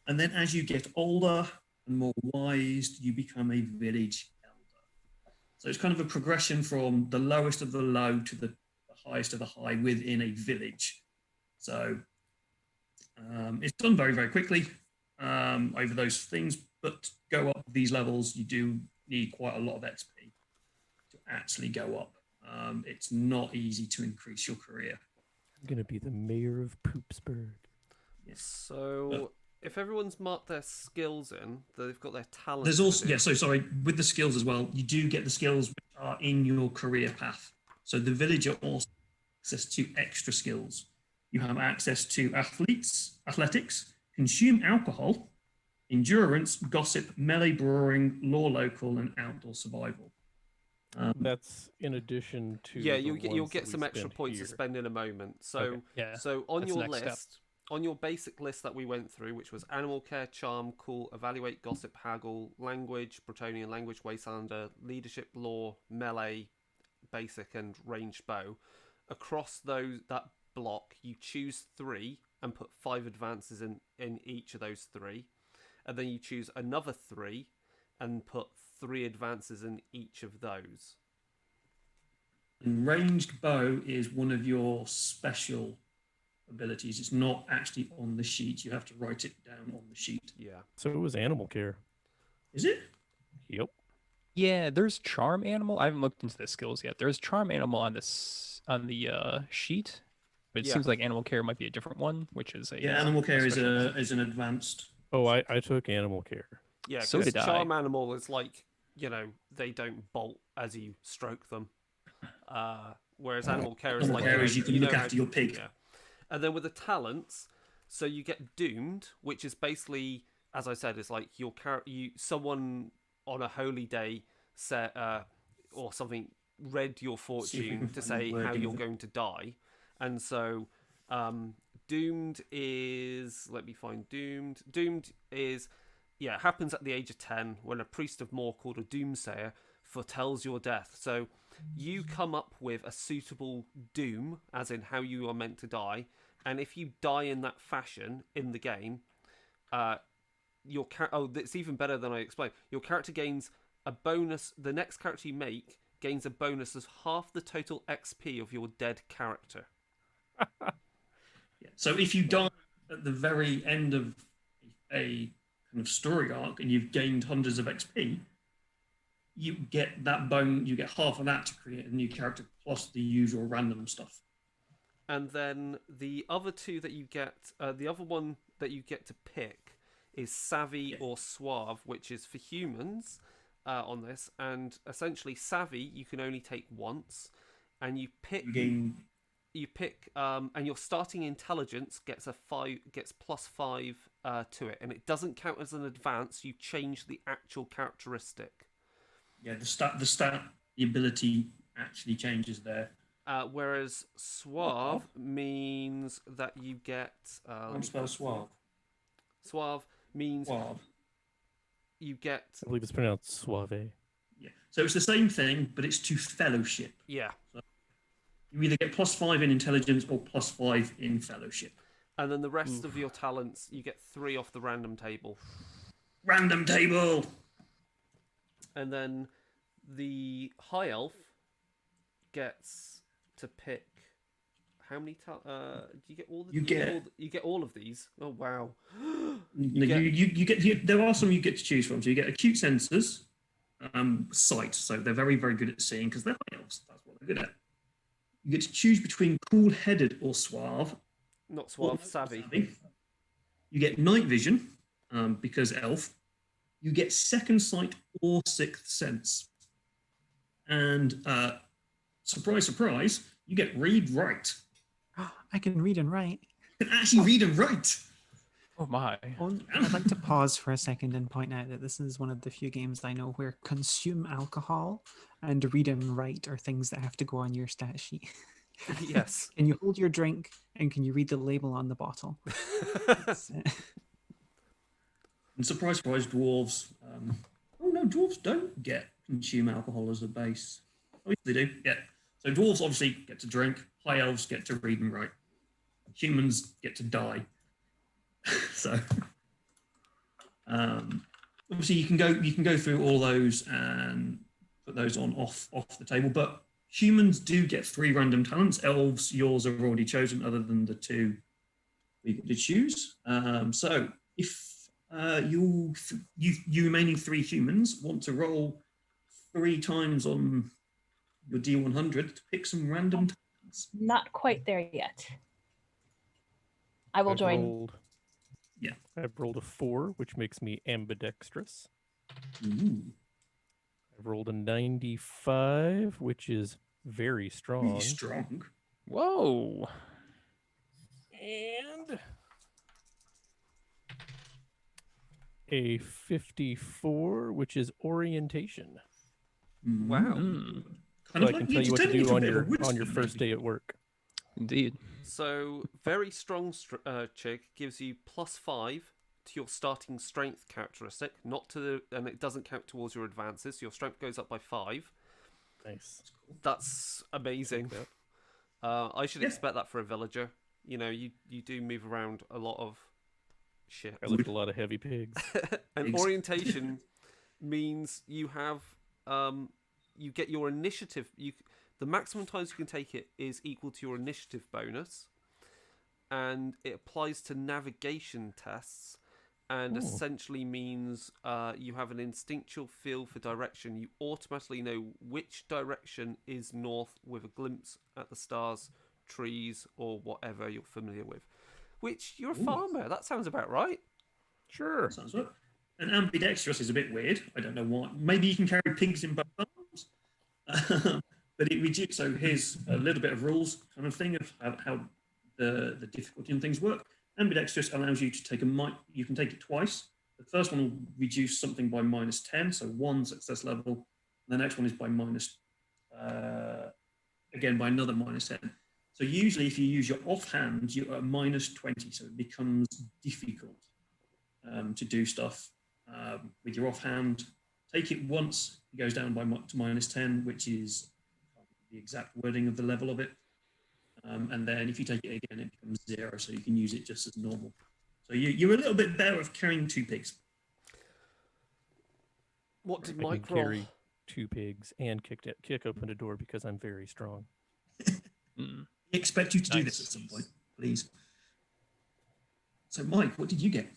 And then as you get older and more wise, you become a village elder. So it's kind of a progression from the lowest of the low to the highest of the high within a village. So it's done very, very quickly over those things, but go up these levels, you do need quite a lot of XP to actually go up. It's not easy to increase your career. I'm going to be the mayor of Poopsburg. Yes. So if everyone's marked their skills in, they've got their talents. There's also, with the skills as well, you do get the skills which are in your career path. So the villager also has access to extra skills. You have access to athletics, consume alcohol, endurance, gossip, melee brewing, law local, and outdoor survival. That's in addition to you'll get some extra points to spend in a moment. So so on your list, on your basic list that we went through, which was animal care, charm, cool, evaluate, gossip, haggle, language, Bretonian language, wastelander, leadership, law, melee, basic, and ranged bow. Across that block, you choose 3 and put 5 advances in each of those 3, and then you choose another 3 and put 3 advances in each of those. And ranged bow is one of your special abilities. It's not actually on the sheet. You have to write it down on the sheet. Yeah. So it was animal care. Is it? Yep. Yeah, there's charm animal. I haven't looked into the skills yet. There's charm animal on the sheet, but it seems like animal care might be a different one, which is animal care is an advanced. Oh, I took animal care. Yeah, so because did charm animal is like, they don't bolt as you stroke them. Whereas animal care is like, you can look after your pig. Yeah. And then with the talents, so you get doomed, which is basically, as I said, is like someone on a holy day said or something read your fortune to say how you're going to die. And so doomed is, let me find doomed. Doomed is, happens at the age of 10 when a priest of Moor called a doomsayer foretells your death. So you come up with a suitable doom, as in how you are meant to die, and if you die in that fashion in the game, it's even better than I explained. Your character gains a bonus. The next character you make gains a bonus of half the total XP of your dead character. So if you die at the very end of a kind of story arc and you've gained hundreds of XP, you get that bone, you get half of that to create a new character, plus the usual random stuff. And then the other two that you get, the other one that you get to pick is Savvy or Suave, which is for humans on this. And essentially, Savvy you can only take once, and you pick. And your starting intelligence gets +5 to it, and it doesn't count as an advance. You change the actual characteristic. Yeah, the ability actually changes there. Whereas Suave means that you get. How spell Suave? Suave means Suave. You get. I believe it's pronounced suave. Yeah, so it's the same thing, but it's to fellowship. Yeah. So you either get +5 in intelligence or +5 in fellowship. And then the rest of your talents, you get 3 off the random table. Random table. And then the high elf gets to pick how many? Do you get all the? You get all of these. Oh wow! You get. There are some you get to choose from. So you get acute sensors, sight. So they're very very good at seeing because they're high elves. That's what they're good at. You get to choose between cool-headed or suave. Not suave, savvy. You get night vision because elf. You get second sight or sixth sense. And surprise, surprise, you get read write. I can read and write. You can actually read and write. Oh my. I'd like to pause for a second and point out that this is one of the few games I know where consume alcohol and read and write are things that have to go on your stat sheet. Yes. Can you hold your drink and can you read the label on the bottle? And surprise, surprise, dwarves. Oh no, dwarves don't get consume alcohol as a base. Oh, yes, they do. Yeah. So dwarves obviously get to drink. High elves get to read and write. Humans get to die. So obviously you can go through all those and put those on off the table. But humans do get 3 random talents. Elves, yours are already chosen, other than the 2 we get to choose. So if you remaining 3 humans want to roll 3 times on your D100 to pick some random talents. Not quite there yet. I will join. I've rolled a 4, which makes me ambidextrous. Ooh. I've rolled a 95, which is very strong. Really strong. Whoa. And a 54, which is orientation. Wow. Kind So of I like can tell you what to turning do into a on bit of a your wizard, first maybe. day at work. Indeed. So very strong Chigg gives you +5 to your starting strength characteristic, and it doesn't count towards your advances. Your strength goes up by 5. Nice. That's amazing. I should expect that for a villager. You know, you do move around a lot of shit. I looked a lot of heavy pigs. And orientation means you have you get your initiative. The maximum times you can take it is equal to your initiative bonus, and it applies to navigation tests, and essentially means you have an instinctual feel for direction. You automatically know which direction is north with a glimpse at the stars, trees, or whatever you're familiar with. Which, you're a farmer. That sounds about right. Sure. Sounds right. And ambidextrous is a bit weird. I don't know why. Maybe you can carry pigs in both arms. But it reduces. So here's a little bit of rules kind of thing of how the difficulty and things work. Ambidextrous allows you to take you can take it twice. The first one will reduce something by -10, so 1 success level. The next one is by again by another -10. So usually if you use your offhand, you're at -20, so it becomes difficult to do stuff with your offhand. Take it once, it goes down to -10, which is the exact wording of the level of it. And then if you take it again, it becomes 0, so you can use it just as normal. So you're a little bit better of carrying 2 pigs. What did I Mike can roll? carry 2 pigs and kick open a door because I'm very strong. We expect you to do this at some point, please. So Mike, what did you get?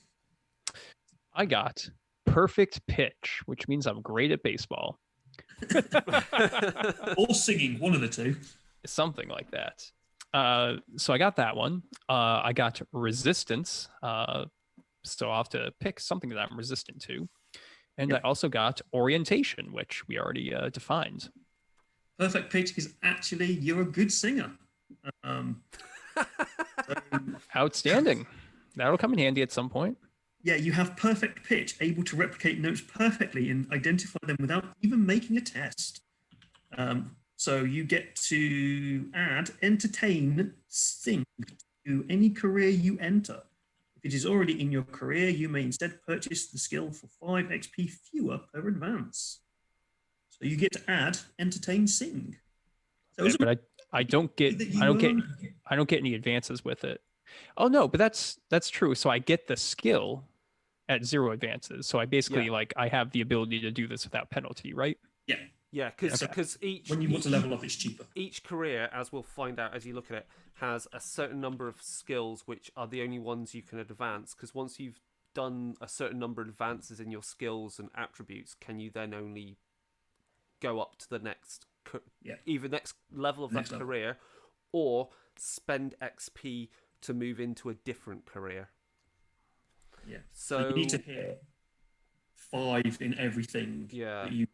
I got perfect pitch, which means I'm great at baseball. Or singing, one of the two. Something like that. So I got that one. I got resistance. So I'll have to pick something that I'm resistant to. And I also got orientation, which we already defined. Perfect pitch is actually you're a good singer. Outstanding. That'll come in handy at some point. Yeah, you have perfect pitch, able to replicate notes perfectly and identify them without even making a test. So you get to add entertain, sing to any career you enter. If it is already in your career, you may instead purchase the skill for 5 XP fewer per advance. So you get to add entertain, sing. So Yeah, but I don't get any advances with it. Oh no, but that's true. So I get the skill at 0 advances. So I basically I have the ability to do this without penalty, right? Yeah. Yeah, because each when you want to level up, it's cheaper. Each career, as we'll find out as you look at it, has a certain number of skills which are the only ones you can advance. Because once you've done a certain number of advances in your skills and attributes, can you then only go up to the next, either next level of that career, or spend XP to move into a different career. Yeah. So you need to hit 5 in everything. Yeah. That you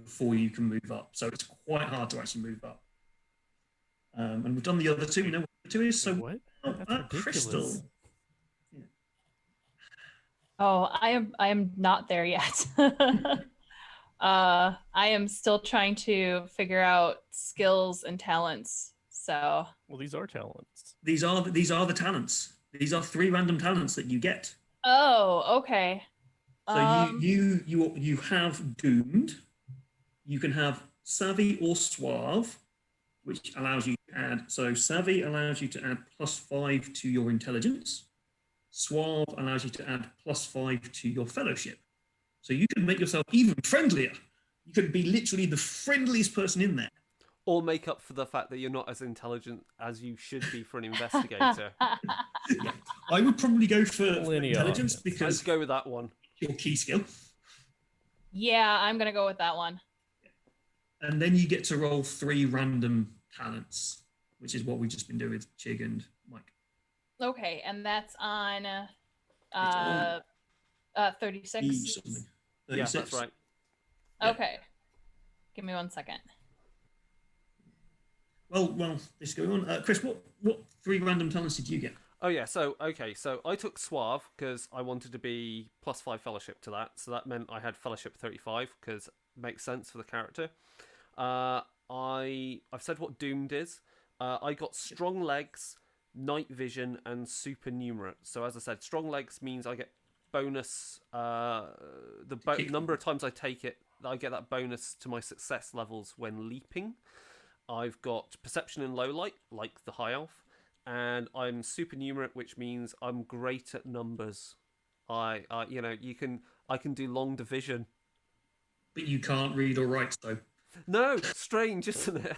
before you can move up. So it's quite hard to actually move up. And we've done the other 2. You know what the 2 is? So what? That's Crystal. ridiculous. Yeah. Oh, I am not there yet. I am still trying to figure out skills and talents. So Well, these are talents. These are the talents. These are 3 random talents that you get. Oh, okay. So you have doomed. You can have savvy or suave, which allows you to add. So savvy allows you to add +5 to your intelligence. Suave allows you to add +5 to your fellowship. So you can make yourself even friendlier. You could be literally the friendliest person in there. Or make up for the fact that you're not as intelligent as you should be for an investigator. Yeah. I would probably go for Plenty of intelligence offense. because Let's go with that one. your key skill. Yeah, I'm gonna go with that one. And then you get to roll 3 random talents, which is what we've just been doing with Chigg and Mike. Okay, and that's on on 36. something. Yeah, 36. that's right. Yeah. Okay. Give me 1 second. Well, this is going on. Chris, what 3 random talents did you get? Oh yeah, so I took Suave because I wanted to be +5 fellowship to that, so that meant I had fellowship 35 because it makes sense for the character. I've said what doomed is. I got strong legs, night vision, and supernumerate. So as I said, strong legs means I get bonus. Number of times I take it, I get that bonus to my success levels when leaping. I've got perception in low light, like the high elf, and I'm supernumerate, which means I'm great at numbers. I can do long division. But you can't read or write, so. No, strange, isn't it?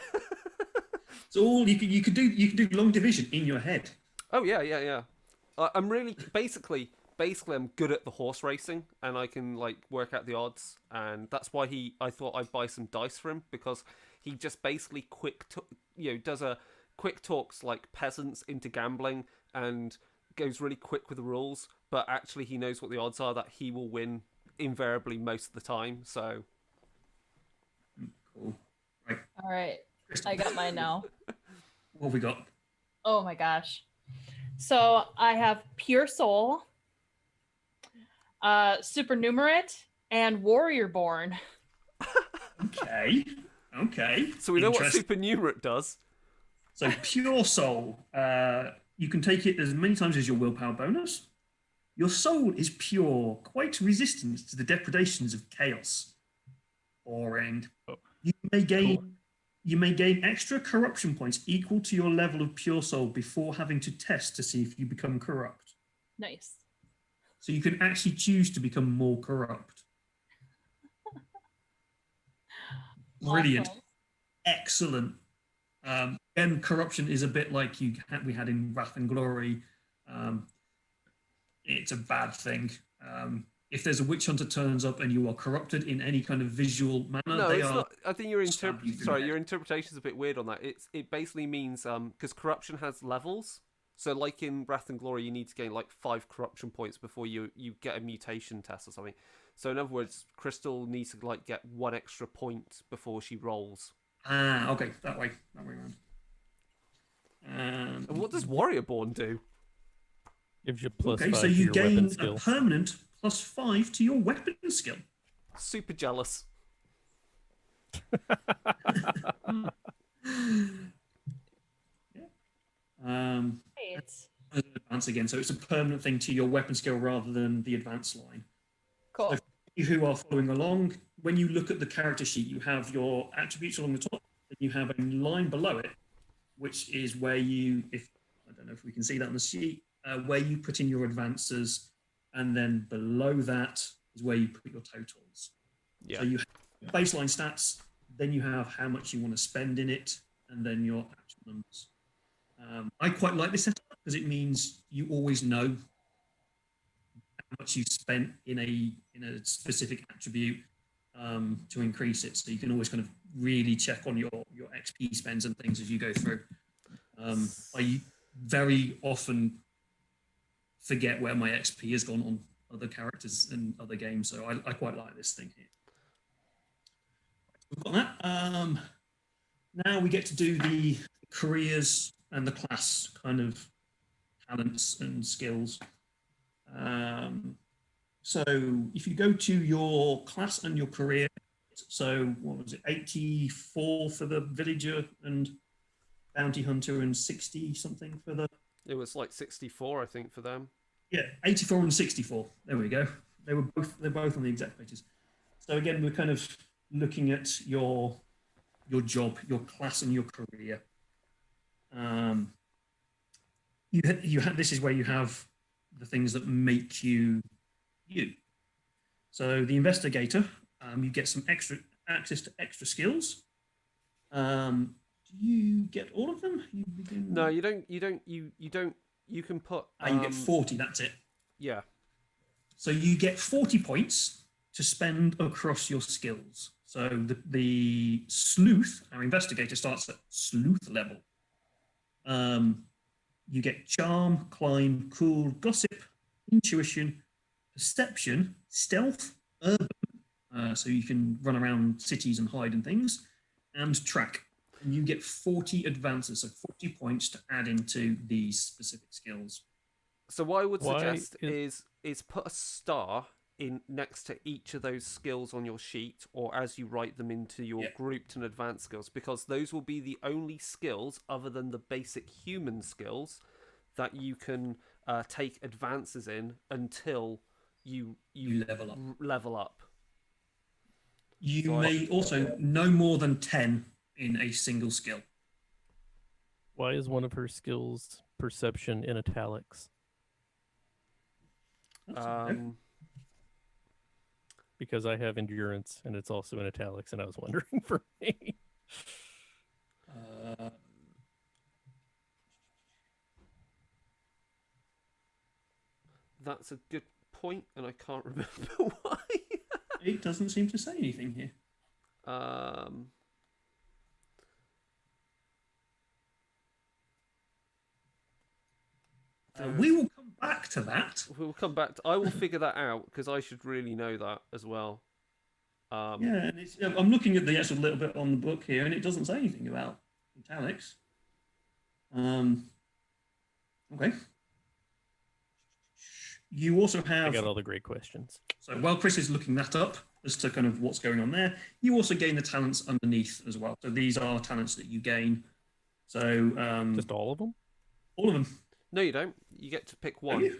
So all you can do long division in your head. Oh yeah. I'm really basically I'm good at the horse racing, and I can work out the odds, and that's why I thought I'd buy some dice for him, because he just basically does a quick talks like peasants into gambling and goes really quick with the rules, but actually he knows what the odds are that he will win invariably most of the time. So Cool. Right. All right. I got mine now. What have we got? Oh my gosh. So I have Pure Soul, Supernumerate, and Warrior Born. Okay. so we know what Interesting. supernumerate does. So pure soul. You can take it as many times as your willpower bonus. Your soul is pure, quite resistant to the depredations of chaos. Boring. You may gain extra corruption points equal to your level of pure soul before having to test to see if you become corrupt. Nice. So you can actually choose to become more corrupt. Brilliant. Awesome. Excellent. And corruption is a bit like we had in Wrath and Glory. It's a bad thing. if there's a witch hunter turns up and you are corrupted in any kind of visual manner, No, they it's are. not. I think your stab you through the sorry, head. your interpretation is a bit weird on that. It basically means because corruption has levels. So like in Wrath and Glory, you need to gain like 5 corruption points before you get a mutation test or something. So in other words, Crystal needs to like get 1 extra point before she rolls. Ah, okay, that way around. And what does Warriorborn do? Gives you plus Okay, 5 so to you your gain weapon a skill. permanent +5 to your weapon skill. Super jealous. It's Advance again, so it's a permanent thing to your weapon skill rather than the advanced line. cool. So for you who are following along, when you look at the character sheet, you have your attributes along the top, and you have a line below it, which is where you, if I don't know if we can see that on the sheet, where you put in your advances, and then below that is where you put your totals. Yeah. So you have baseline stats, then you have how much you want to spend in it, and then your actual numbers. I quite like this setup because it means you always know how much you spent in a specific attribute to increase it. So you can always kind of really check on your XP spends and things as you go through. I very often forget where my XP has gone on other characters and other games, so I quite like this thing here. We've got that. Now we get to do the careers and the class kind of talents and skills. So if you go to your class and your career, so what was it, 84 for the villager and bounty hunter and 60 something for the... It was like 64, I think, for them. Yeah, 84 and 64. There we go. They're both on the exact pages. So again, we're kind of looking at your job, your class, and your career. This is where you have the things that make you you. So the investigator, you get some extra access to extra skills. Do you get all of them? You begin... No, you don't. You can put. you get 40. That's it. Yeah. So you get 40 points to spend across your skills. So the sleuth, our investigator, starts at sleuth level. You get charm, climb, cool, gossip, intuition, perception, stealth, urban, so you can run around cities and hide and things, and track. And you get 40 advances, so 40 points to add into these specific skills. So what I would Why suggest is put a star in next to each of those skills on your sheet, or as you write them into your grouped and advanced skills, because those will be the only skills other than the basic human skills that you can take advances in until you level up. You may also no more than 10 in a single skill. Why is one of her skills perception in italics? Because I have endurance and it's also in italics, and I was wondering for me. That's a good point, and I can't remember why. It doesn't seem to say anything here. We will come back to that. We'll come back. I will figure that out because I should really know that as well. Yeah, and I'm looking at the actual little bit on the book here, and it doesn't say anything about italics. Okay. You also have... I got all the great questions. So while Chris is looking that up as to kind of what's going on there, you also gain the talents underneath as well. So these are talents that you gain. So just all of them? All of them. No, you don't. You get to pick one. You?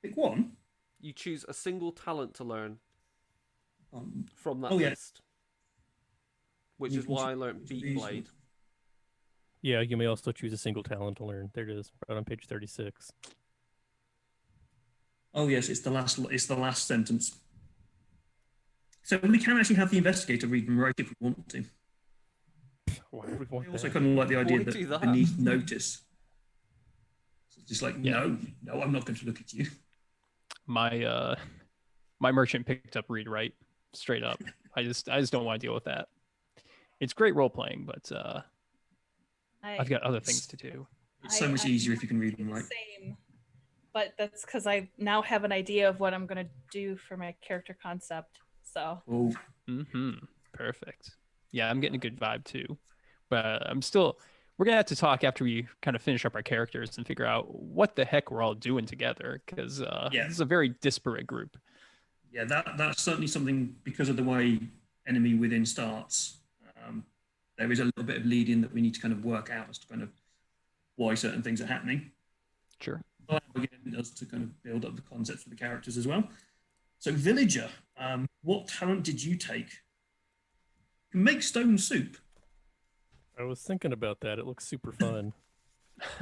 Pick one? You choose a single talent to learn from that yeah. list. Which is why I learned Beat Blade. Yeah, you may also choose a single talent to learn. There it is, right on page 36. Oh yes, it's the last sentence. So we can actually have the investigator read and write if we want to. Why would we want I also that? kind of like the idea do that? beneath notice. So it's just like, no, I'm not going to look at you. My my merchant picked up read write straight up. I just don't want to deal with that. It's great role playing, but I've got other things to do. It's so much easier if you can read them. Like, same, but that's because I now have an idea of what I'm gonna do for my character concept. So. oh, Perfect. Yeah, I'm getting a good vibe too, but we're gonna have to talk after we kind of finish up our characters and figure out what the heck we're all doing together, because this is a very disparate group. yeah, that's certainly something because of the way Enemy Within starts. There is a little bit of lead-in that we need to kind of work out as to kind of why certain things are happening. Sure. But again, us to kind of build up the concepts for the characters as well. So, Villager, what talent did you take? You can make stone soup. I was thinking about that. It looks super fun. That's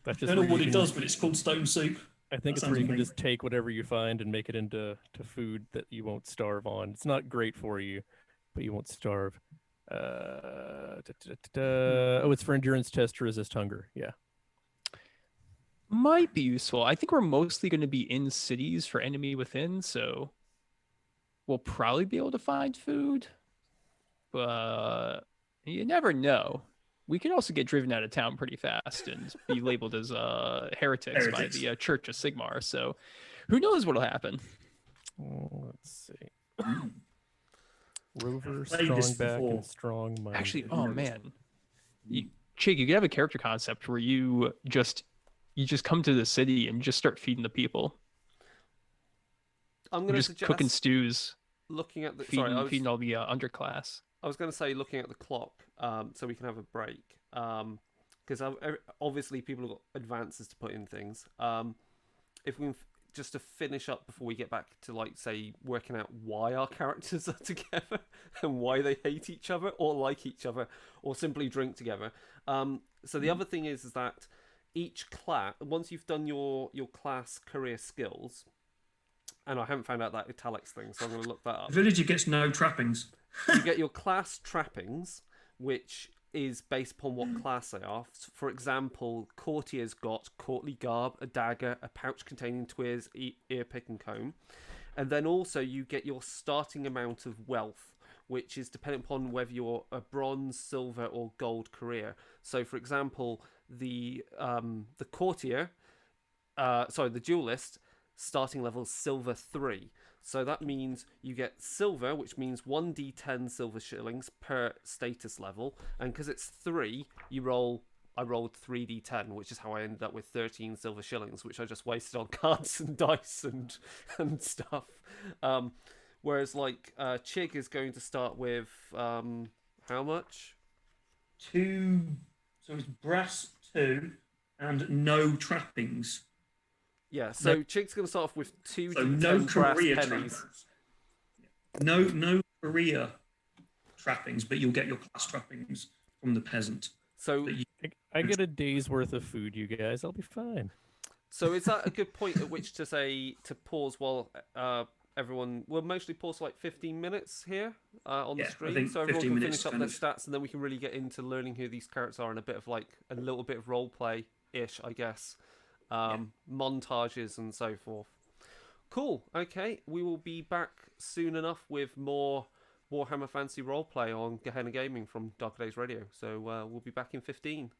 I just don't know where what you it can- does, but it's called stone soup. I think That it's where you sounds can just take whatever you find and make it into food that you won't starve on. It's not great for you, but you won't starve. Oh, it's for endurance test to resist hunger. Yeah. Might be useful. I think we're mostly going to be in cities for Enemy Within, so we'll probably be able to find food. But you never know. We could also get driven out of town pretty fast and be labeled as heretics by the Church of Sigmar. So who knows what'll happen? Let's see. Rover, played strong this back, before. and strong mind. Actually, oh man, Chigg, you could have a character concept where you just come to the city and just start feeding the people. I'm You're going to just suggest cooking stews, looking at the feeding all the underclass. I was going to say looking at the clock, so we can have a break, because obviously people have got advances to put in things. If we can just to finish up before we get back to, like, say, working out why our characters are together and why they hate each other or like each other or simply drink together. So the other thing is that each class, once you've done your class career skills, and I haven't found out that italics thing, so I'm going to look that up. Villager gets no trappings. You get your class trappings, which is based upon what class they are. For example, Courtier's got courtly garb, a dagger, a pouch containing twirs, ear pick and comb. And then also you get your starting amount of wealth, which is dependent upon whether you're a bronze, silver or gold career. So for example, the courtier, the duelist, starting level is silver 3. So that means you get silver, which means 1d10 silver shillings per status level. And because it's 3, I rolled 3d10, which is how I ended up with 13 silver shillings, which I just wasted on cards and dice and stuff. Whereas, like, Chigg is going to start with, how much? 2, so it's brass 2 and no trappings. Yeah, so Chigg's going to start off with 2 So d10 no brass career pennies. trappings. No career trappings, but you'll get your class trappings from the peasant. So, I get a day's worth of food, you guys. I'll be fine. so is that a good point at which to say to pause while everyone will mostly pause for like 15 minutes here on the Yeah, I stream, think so everyone 15 can minutes finish up kind their of- stats, and then we can really get into learning who these characters are and a little bit of role play ish, I guess. Montages and so forth. Cool. Okay, we will be back soon enough with more Warhammer Fantasy roleplay on Gehenna Gaming from Dark Days Radio. So we'll be back in 15.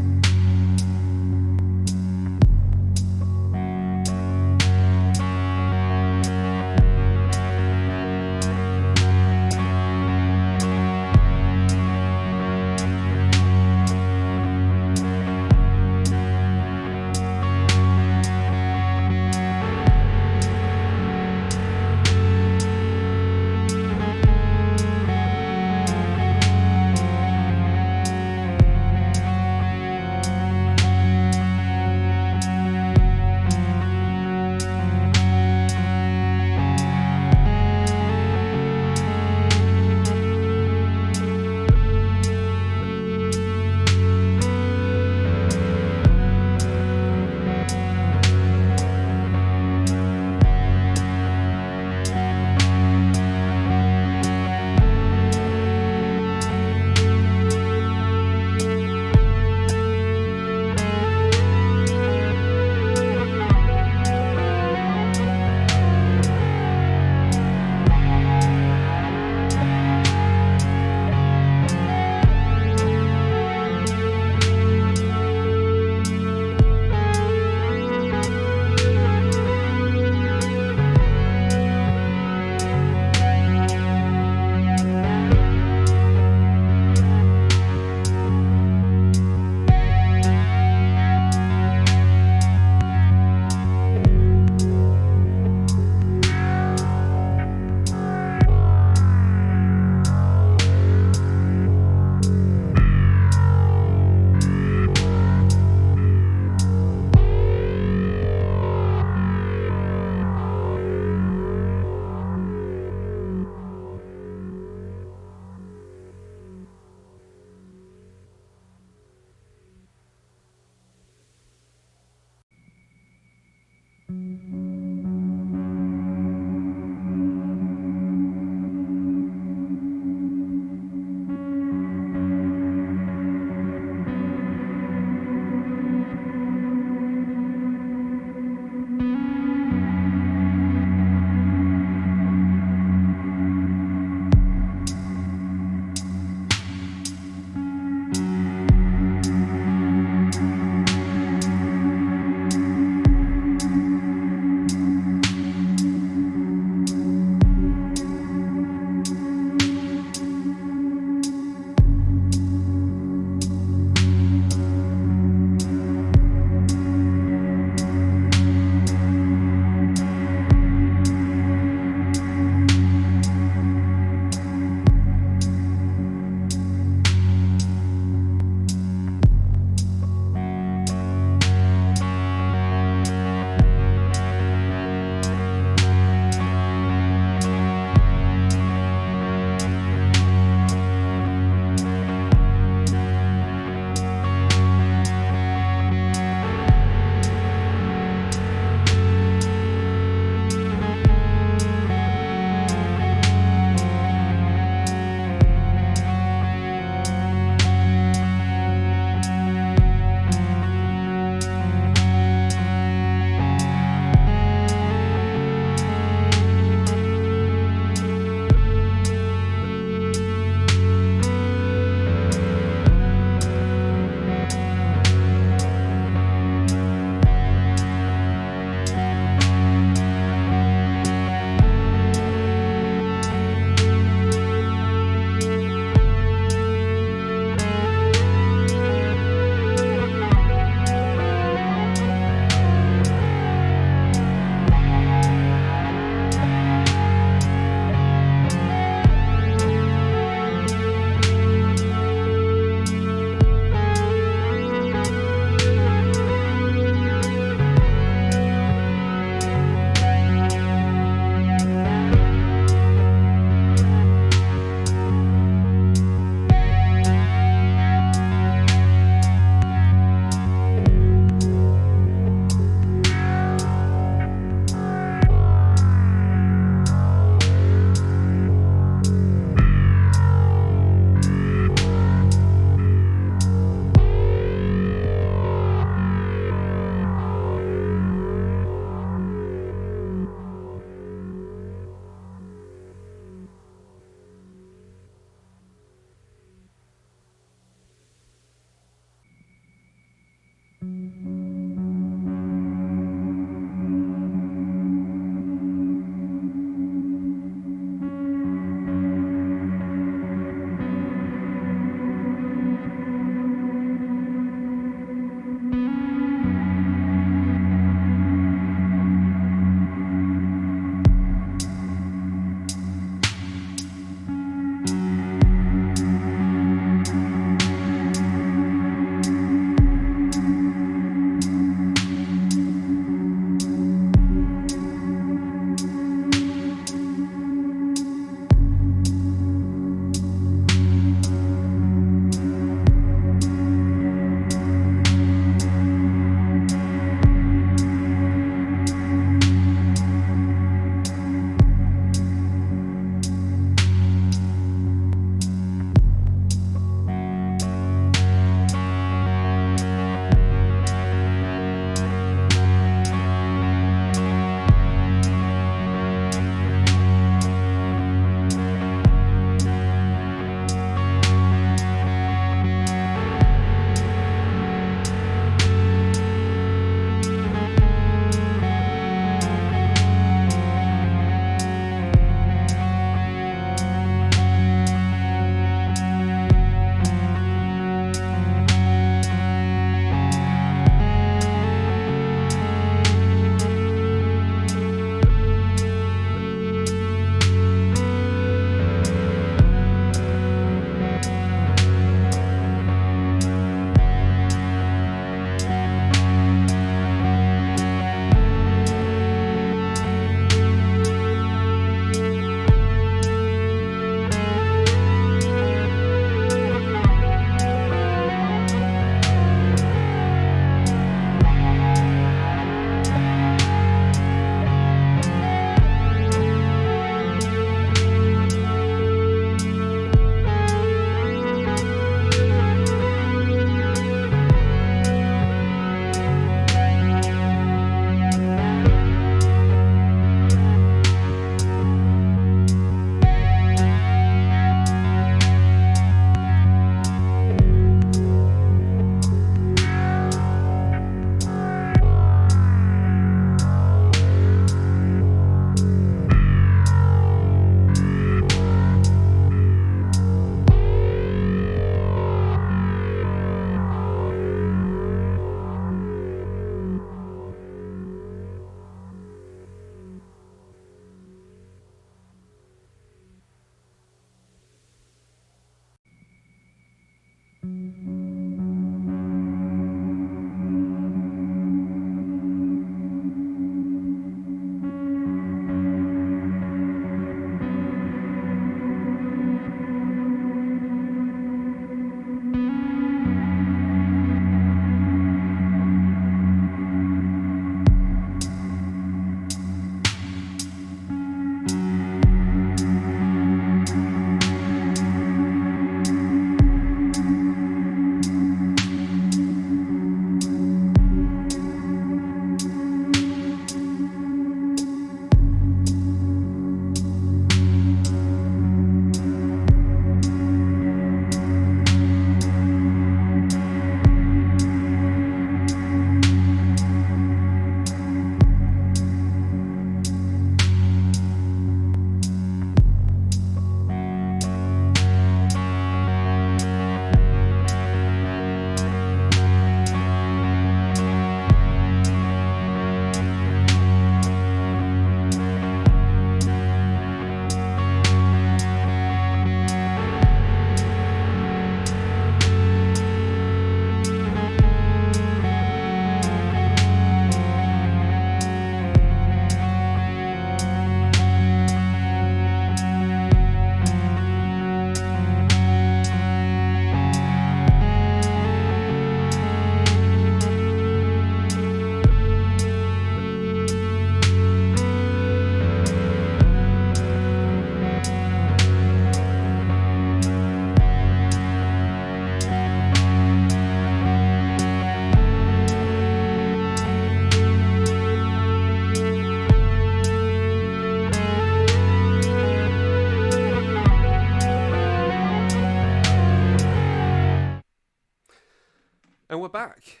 And we're back.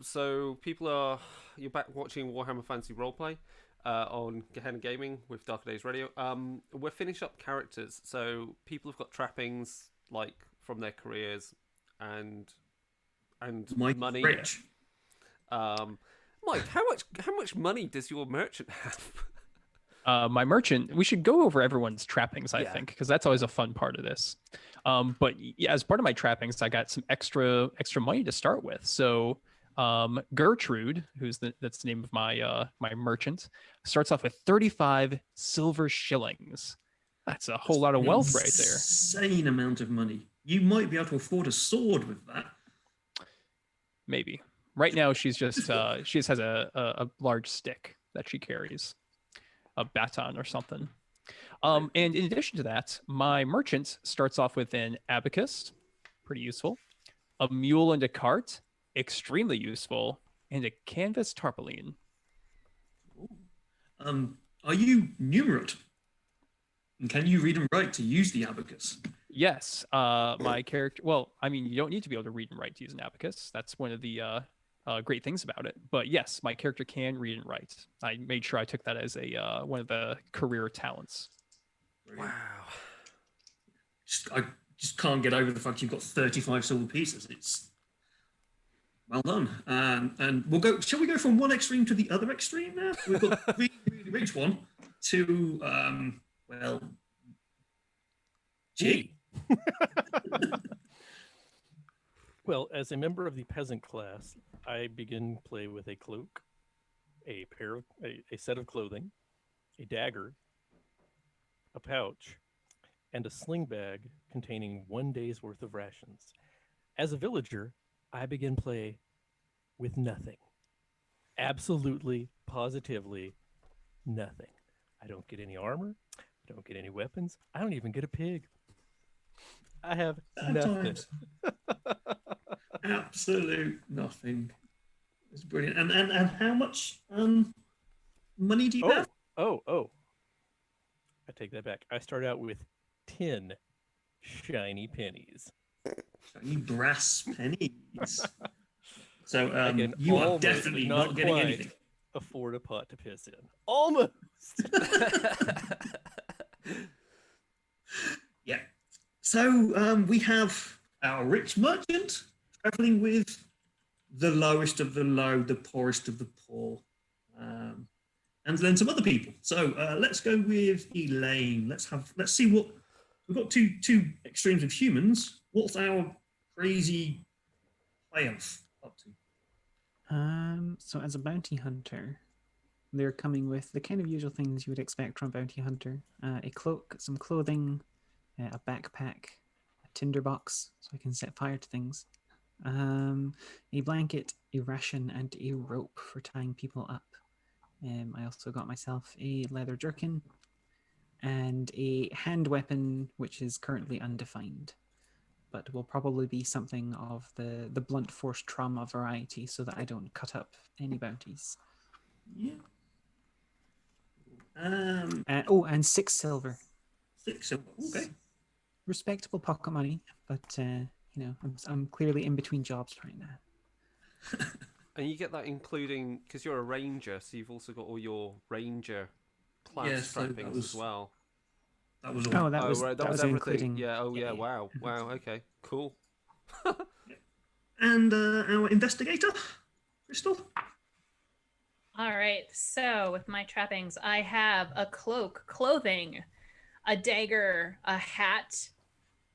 So you're back watching Warhammer Fantasy Roleplay on Gehenna Gaming with Darker Days Radio. We're finished up characters, so people have got trappings like from their careers and Mike money. Rich. Mike, how much money does your merchant have? My merchant, we should go over everyone's trappings, I Yeah. think, because that's always a fun part of this. But yeah, as part of my trappings, I got some extra money to start with. So Gertrude, that's the name of my my merchant, starts off with 35 silver shillings. That's a whole lot of wealth right there. Insane amount of money. You might be able to afford a sword with that. Maybe. Right now, she's just she just has a large stick that she carries, a baton or something. And in addition to that, my merchant starts off with an abacus, pretty useful, a mule and a cart, extremely useful, and a canvas tarpaulin. Are you numerate? And can you read and write to use the abacus? Yes, my character. Well, I mean, you don't need to be able to read and write to use an abacus. That's one of the great things about it. But yes, my character can read and write. I made sure I took that as a one of the career talents. Wow. I just can't get over the fact you've got 35 silver pieces. It's well done. And we'll go. Shall we go from one extreme to the other extreme now? We've got the really, really rich one to well, gee. Well, as a member of the peasant class, I begin play with a cloak, a set of clothing, a dagger, a pouch, and a sling bag containing 1 day's worth of rations. As a villager, I begin play with nothing. Absolutely, positively nothing. I don't get any armor. I don't get any weapons. I don't even get a pig. I have nothing. Absolute nothing. It's brilliant. And how much money do you have? Oh. I take that back. I start out with 10 shiny pennies. Shiny brass pennies. So I can you are almost, definitely not getting quite, anything. afford a pot to piss in. Almost. Yeah. So we have our rich merchant traveling with the lowest of the low, the poorest of the poor, and then some other people. So let's go with Elaine. Let's see what we've got. Two extremes of humans. What's our crazy playoff up to? So as a bounty hunter, they're coming with the kind of usual things you would expect from a bounty hunter: a cloak, some clothing, a backpack, a tinderbox so I can set fire to things, a blanket, a ration, and a rope for tying people up. I also got myself a leather jerkin and a hand weapon, which is currently undefined, but will probably be something of the blunt force trauma variety so that I don't cut up any bounties. Yeah. And 6 silver. 6 silver. Okay. Respectable pocket money, but I'm clearly in between jobs right now. And you get that including, because you're a ranger, so you've also got all your ranger class Yeah, so that trappings was- as well. That was all. Oh, that was right, that was everything. including. Yeah. Oh, yeah. yeah. Wow. Wow. Okay. Cool. And our investigator, Crystal. All right. So with my trappings, I have a cloak, clothing, a dagger, a hat,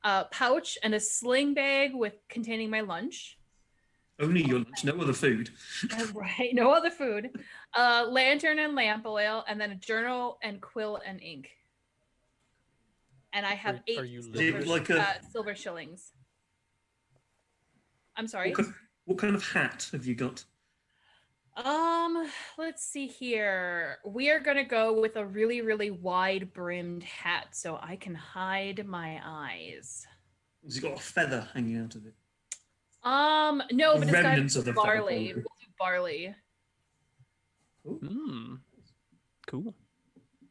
a pouch, and a sling bag containing my lunch. Only your lunch, no other food. Right. No other food. A lantern and lamp oil, and then a journal and quill and ink. And I have Are 8 you silver, like a- silver shillings. I'm sorry. What kind of hat have you got? Let's see here. We are gonna go with a really, really wide brimmed hat so I can hide my eyes. Has it got a feather hanging out of it? No, The but it's got remnants of the feather barley. colour. We'll do barley. Cool.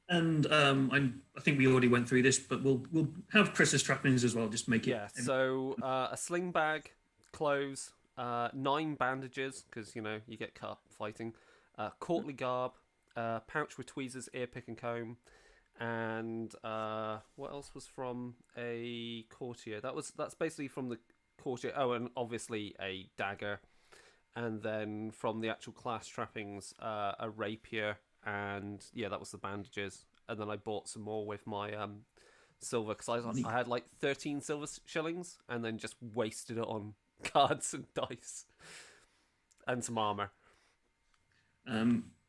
And I think we already went through this, but we'll have Chris's trappings as well. Just make it. Yeah. So a sling bag, clothes, 9 bandages, because, you get cut fighting. Courtly garb, pouch with tweezers, ear pick and comb, and what else was from a courtier? That's basically from the courtier. Oh, and obviously a dagger, and then from the actual class trappings, a rapier, and that was the bandages. And then I bought some more with my silver, because I had like 13 silver shillings, and then just wasted it on cards and dice and some armor.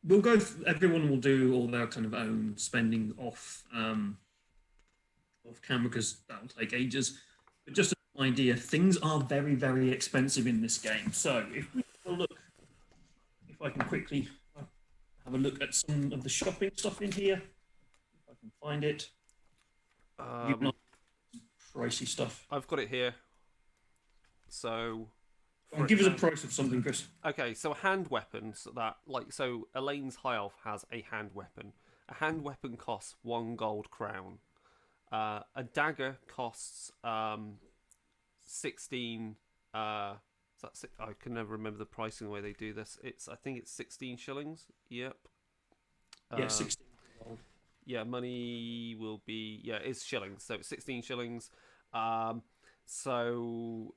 We'll go. Everyone will do all their kind of own spending off camera, because that will take ages. But just an idea, things are very, very expensive in this game. So if we have a look, if I can quickly have a look at some of the shopping stuff in here, if I can find it. Pricey stuff. I've got it here. So, give us a price of something, Chris. Okay, so hand weapons so Elaine's high elf has a hand weapon. A hand weapon costs 1 gold crown. A dagger costs 16. I can never remember the pricing the way they do this. I think it's 16 shillings. Yep. 16. Yeah, money will be it's shillings. So it's 16 shillings. So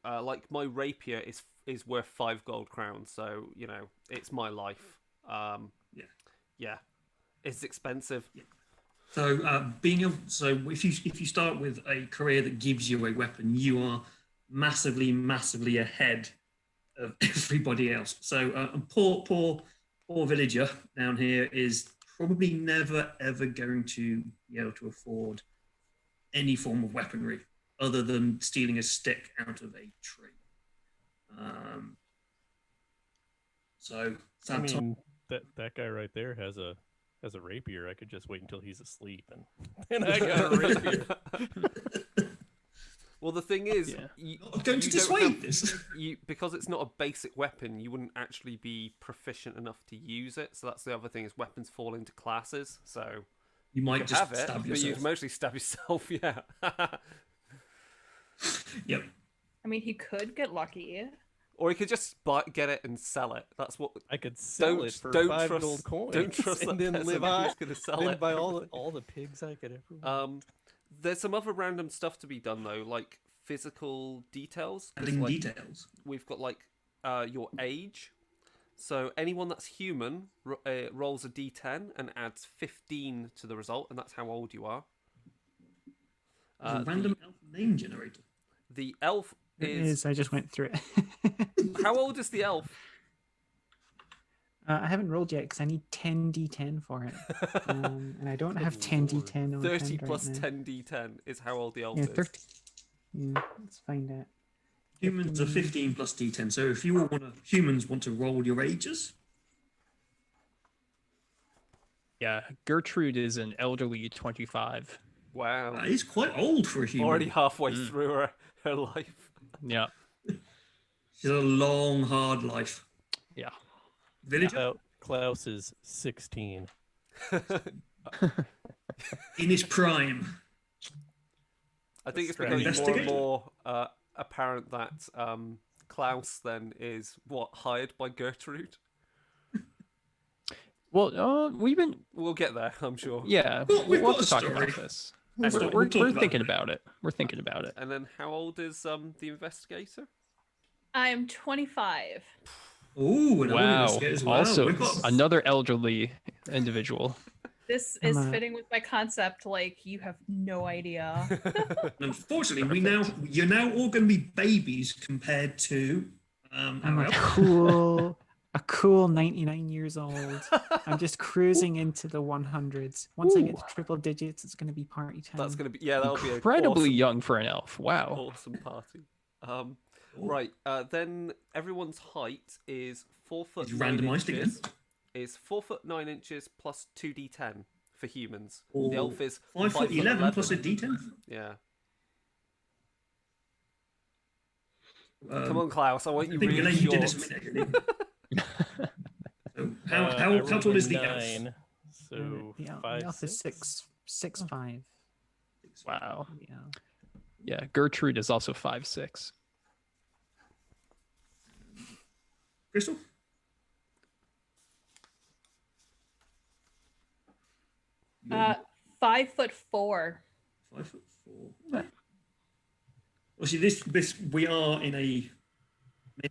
my rapier is worth 5 gold crowns. So it's my life. Yeah, it's expensive. Yeah. So if you start with a career that gives you a weapon, you are massively, massively ahead of everybody else. So a poor villager down here is probably never ever going to be able to afford any form of weaponry other than stealing a stick out of a tree. I mean, that guy right there has a rapier. I could just wait until he's asleep and I got a rapier. Well, the thing is, I'm going to dissuade this. Because it's not a basic weapon, you wouldn't actually be proficient enough to use it. So that's the other thing, is weapons fall into classes. So you might just have it, stab but yourself. you'd mostly stab yourself. Yeah. Yep. I mean, he could get lucky. Or he could just get it and sell it. That's what I could sell it for 5 gold coins. Don't trust and that then peasant who's going to sell then it. buy all the pigs I could ever want. There's some other random stuff to be done though, like physical details. Adding details. We've got your age. So anyone that's human rolls a d10 and adds 15 to the result, and that's how old you are. A random elf name generator. The elf It is. I just went through it. How old is the elf? I haven't rolled yet because I need 10d10 for it. And I don't have 10d10 on 30 hand plus right now. 10d10 is how old the elf Yeah, is. 30. Yeah, let's find out. Humans are 15 plus d10. So if you humans want to roll your ages. Yeah, Gertrude is an elderly 25. Wow. That is quite old for a human. Already halfway through her life. Yeah. She's had a long, hard life. Yeah. Villager? Klaus is 16. In his prime. I think it's becoming more and more apparent that Klaus then is hired by Gertrude. Well, We'll get there, I'm sure. Yeah, we've we'll got have to a talk story. about this. We'll We're talk thinking about it. We're thinking about it. And then how old is the investigator? I'm 25. Ooh, Wow. As well. Also, We've got another elderly individual. This is fitting with my concept. You have no idea. Unfortunately, you're now all going to be babies compared to. I'm a cool 99 years old. I'm just cruising into the 100s. Once I get to triple digits, it's going to be party time. That's going to be that'll be Incredibly an young for an elf. Wow. awesome party. Right. Then everyone's height is 4 foot. It's 9 randomised inches. again. Is 4 foot 9 inches plus 2d10 for humans. Or The elf is 5 foot 11 plus a d10. Yeah. Come on, Klaus. I want you really Elaine, you did short. this a minute, actually. So how tall is the elf? 9, so the 5, elf is 6? 6'5". Wow. Yeah. Yeah, Gertrude is also 5'6". Crystal? You're 5'4". 5'4". Well, see, this we are in a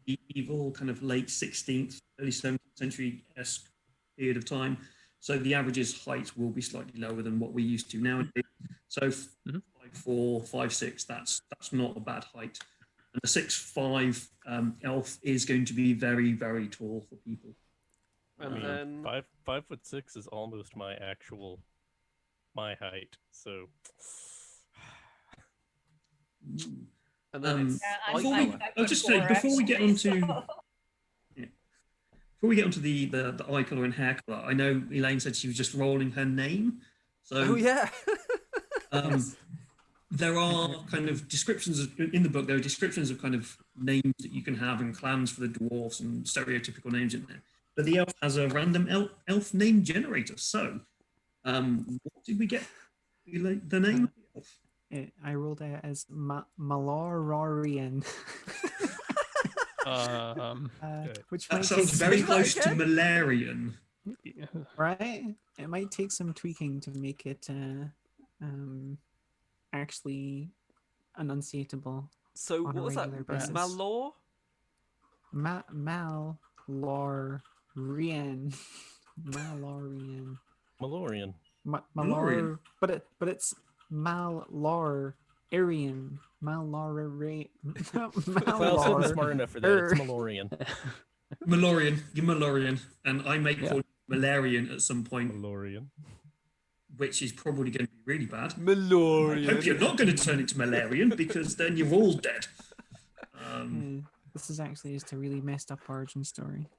medieval kind of late 16th, early 17th century-esque period of time. So the average's height will be slightly lower than what we're used to nowadays. So 5'4", 5'6", that's not a bad height. And the 6'5" elf is going to be very, very tall for people. And then 5'6" is almost my height. So. And then it's Yeah, Before eye we- colour. I'll just 5'4", say, before we get actually, onto- so- Before we get onto the eye colour and hair colour, I know Elaine said she was just rolling her name. So Oh yeah. there are kind of descriptions in the book. There are descriptions of kind of names that you can have and clans for the dwarves and stereotypical names in there. But the elf has a random elf name generator. So, what did we get? The name of the elf? I rolled it as Malororian, Good. which That might sounds take very Say that close to again? Malarian. right. It might take some tweaking to make it actually enunciatable. So On a what was that? regular basis. Malor? Malorian. Malorian. Malorian. Malor, Malorian. but it's Malorian. Malor. Klaus isn't smart enough for that. It's Malorian. Malorian, you're Malorian, and I may Yeah. call you Malarian at some point, Malorian. which is probably going to be really bad. I Malorian. hope you're not going to turn into Malarian because then you're all dead. This is actually just a really messed up origin story.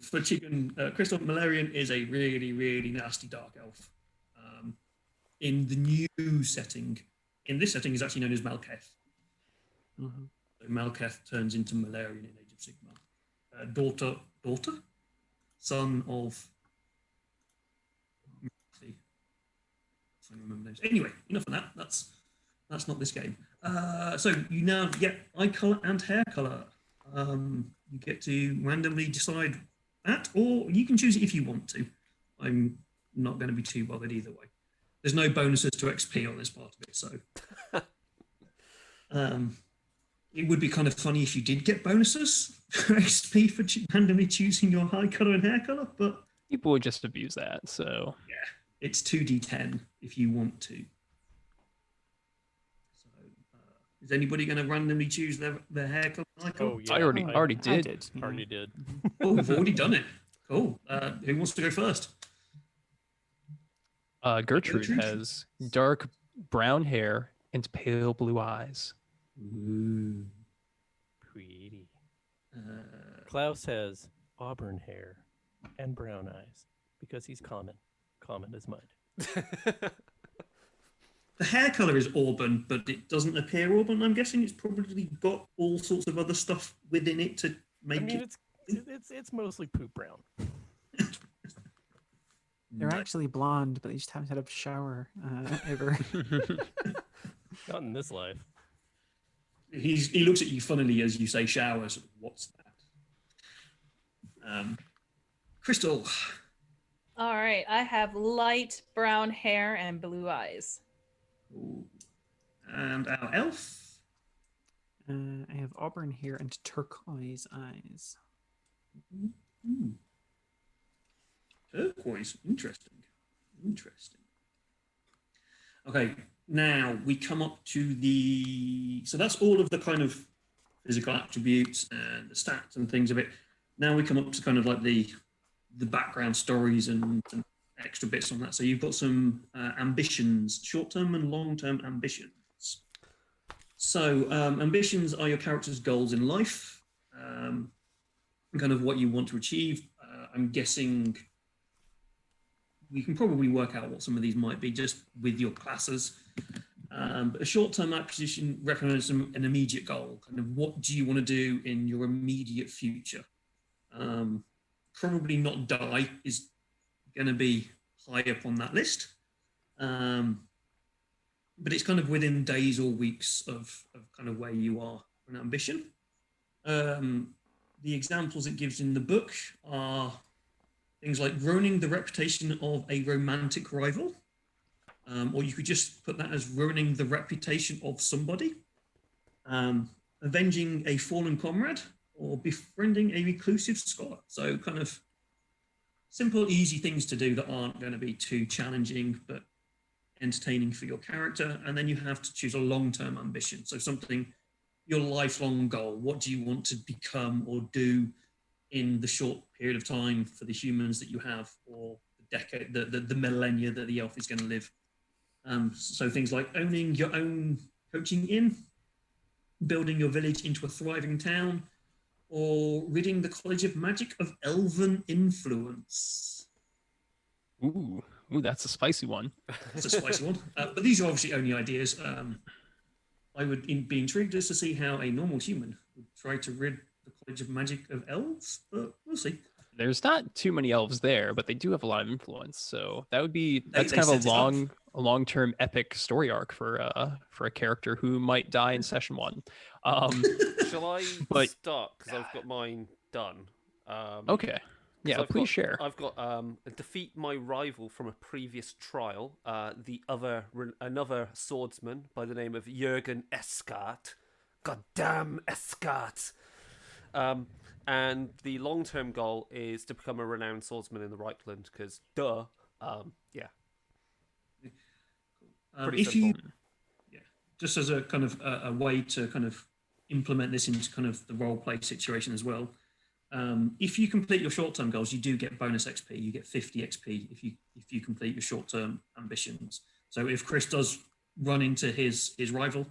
For Chicken, Crystal, Malarian is a really, really nasty dark elf. In the new setting, in this setting, is actually known as Malketh. Mhm. So Malketh turns into Malarian in Age of Sigmar. Daughter, son of. I can't remember names. Anyway, enough of that. That's not this game. So you now get eye color and hair color. You get to randomly decide that, or you can choose it if you want to. I'm not going to be too bothered either way. There's no bonuses to XP on this part of it, so it would be kind of funny if you did get bonuses for XP for randomly choosing your eye color and hair color, but People would just abuse that. So it's 2d10 if you want to. So, is anybody going to randomly choose their hair color and eye color? Oh yeah. I already I did. did. Yeah. Already did. Oh, we've already done it. Cool. Who wants to go first? Gertrude Gertrude? has dark brown hair and pale blue eyes. Ooh. Pretty. Uh, Klaus has auburn hair and brown eyes because he's common as mud. the hair color is auburn, but it doesn't appear auburn. I'm guessing it's probably got all sorts of other stuff within it to make I mean, it. it's mostly poop brown. They're actually blonde, but they just haven't had a shower ever. Not in this life. He looks at you funnily as you say showers. What's that? Crystal. All right, I have light brown hair and blue eyes. Ooh. And our elf. I have auburn hair and turquoise eyes. Ooh. Turquoise. Interesting. Okay, now we come up to the. So that's all of the kind of physical attributes and the stats and things of it. Now we come up to kind of like the background stories and extra bits on that. So you've got some ambitions, short-term and long-term ambitions. So ambitions are your character's goals in life, kind of what you want to achieve. I'm guessing we can probably work out what some of these might be just with your classes. But a short-term acquisition represents an immediate goal. Kind of what do you want to do in your immediate future? Probably not die is going to be high up on that list. but it's kind of within days or weeks of kind of where you are on ambition. The examples it gives in the book are things like ruining the reputation of a romantic rival, or you could just put that as ruining the reputation of somebody, avenging a fallen comrade, or befriending a reclusive scholar. So kind of simple, easy things to do that aren't going to be too challenging, but entertaining for your character. And then you have to choose a long-term ambition. So something, your lifelong goal. What do you want to become or do in the short period of time for the humans that you have, or the decade, the millennia that the elf is going to live? So things like owning your own coaching inn, building your village into a thriving town, or ridding the College of Magic of elven influence. Ooh, that's a spicy one. That's a spicy one. But these are obviously only ideas. I would be intrigued just to see how a normal human would try to rid the College of Magic of elves, but we'll see. There's not too many elves there, but they do have a lot of influence. So that's they kind of set it up. a long-term epic story arc for a character who might die in session 1. Shall I start? Because I've got mine done. Okay. Yeah, please share. I've got defeat my rival from a previous trial, another swordsman by the name of Jürgen Eskart. Goddamn Eskart! And the long-term goal is to become a renowned swordsman in the Reichland, because yeah. Pretty simple. Just as a kind of a way to kind of implement this into kind of the role play situation as well. If you complete your short-term goals, you do get bonus XP. You get 50 XP if you complete your short-term ambitions. So if Chris does run into his rival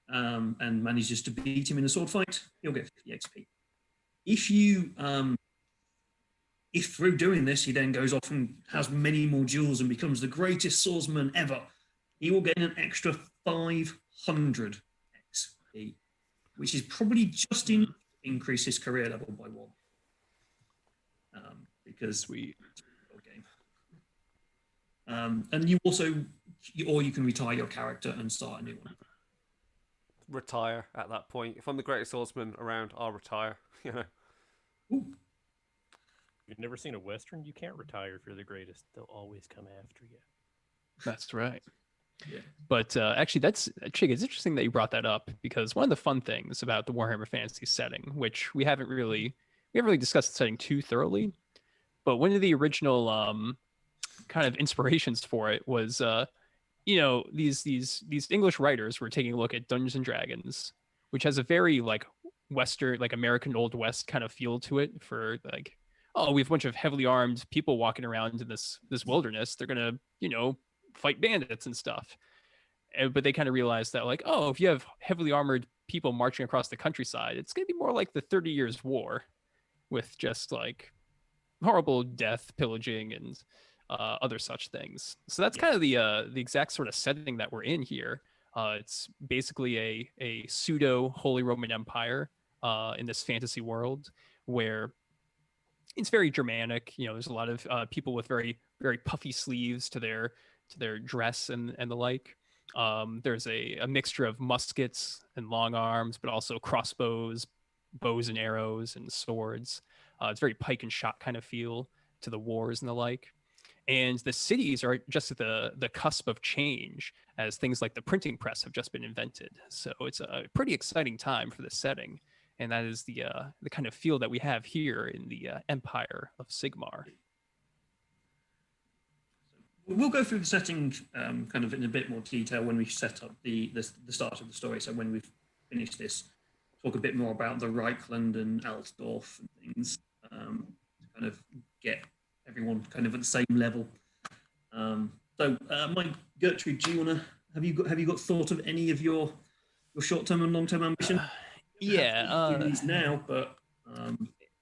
and manages to beat him in a sword fight, he'll get 50 XP. If through doing this he then goes off and has many more duels and becomes the greatest swordsman ever, he will gain an extra 500 XP, which is probably just enough to increase his career level by 1. Because Sweet. And you also, or you can retire your character and start a new one. Retire at that point. If I'm the greatest swordsman around, I'll retire. You know. Ooh. You've never seen a Western? You can't retire if you're the greatest. They'll always come after you. That's right. Yeah. But actually, Chigg, it's interesting that you brought that up, because one of the fun things about the Warhammer Fantasy setting, which we haven't really discussed the setting too thoroughly, but one of the original kind of inspirations for it was these English writers were taking a look at Dungeons and Dragons, which has a very like Western, like American Old West kind of feel to it, for like, oh, we have a bunch of heavily armed people walking around in this wilderness. They're gonna, fight bandits and stuff. But they kind of realized that, like, oh, if you have heavily armored people marching across the countryside, it's gonna be more like the 30 Years' War, with just like horrible death, pillaging, and other such things. So that's kind of the exact sort of setting that we're in here. It's basically a pseudo Holy Roman Empire in this fantasy world, where it's very Germanic. There's a lot of people with very, very puffy sleeves to their dress and the like. There's a mixture of muskets and long arms, but also crossbows, bows and arrows, and swords. It's very pike and shot kind of feel to the wars and the like. And the cities are just at the cusp of change, as things like the printing press have just been invented. So it's a pretty exciting time for this setting. And that is the kind of feel that we have here in the Empire of Sigmar. We'll go through the setting kind of in a bit more detail when we set up the start of the story. So when we've finished this, talk a bit more about the Reichland and Altdorf and things, to kind of get everyone kind of at the same level. So, Mike, Gertrude, do you want to have you got thought of any of your short-term and long-term ambition? These now, but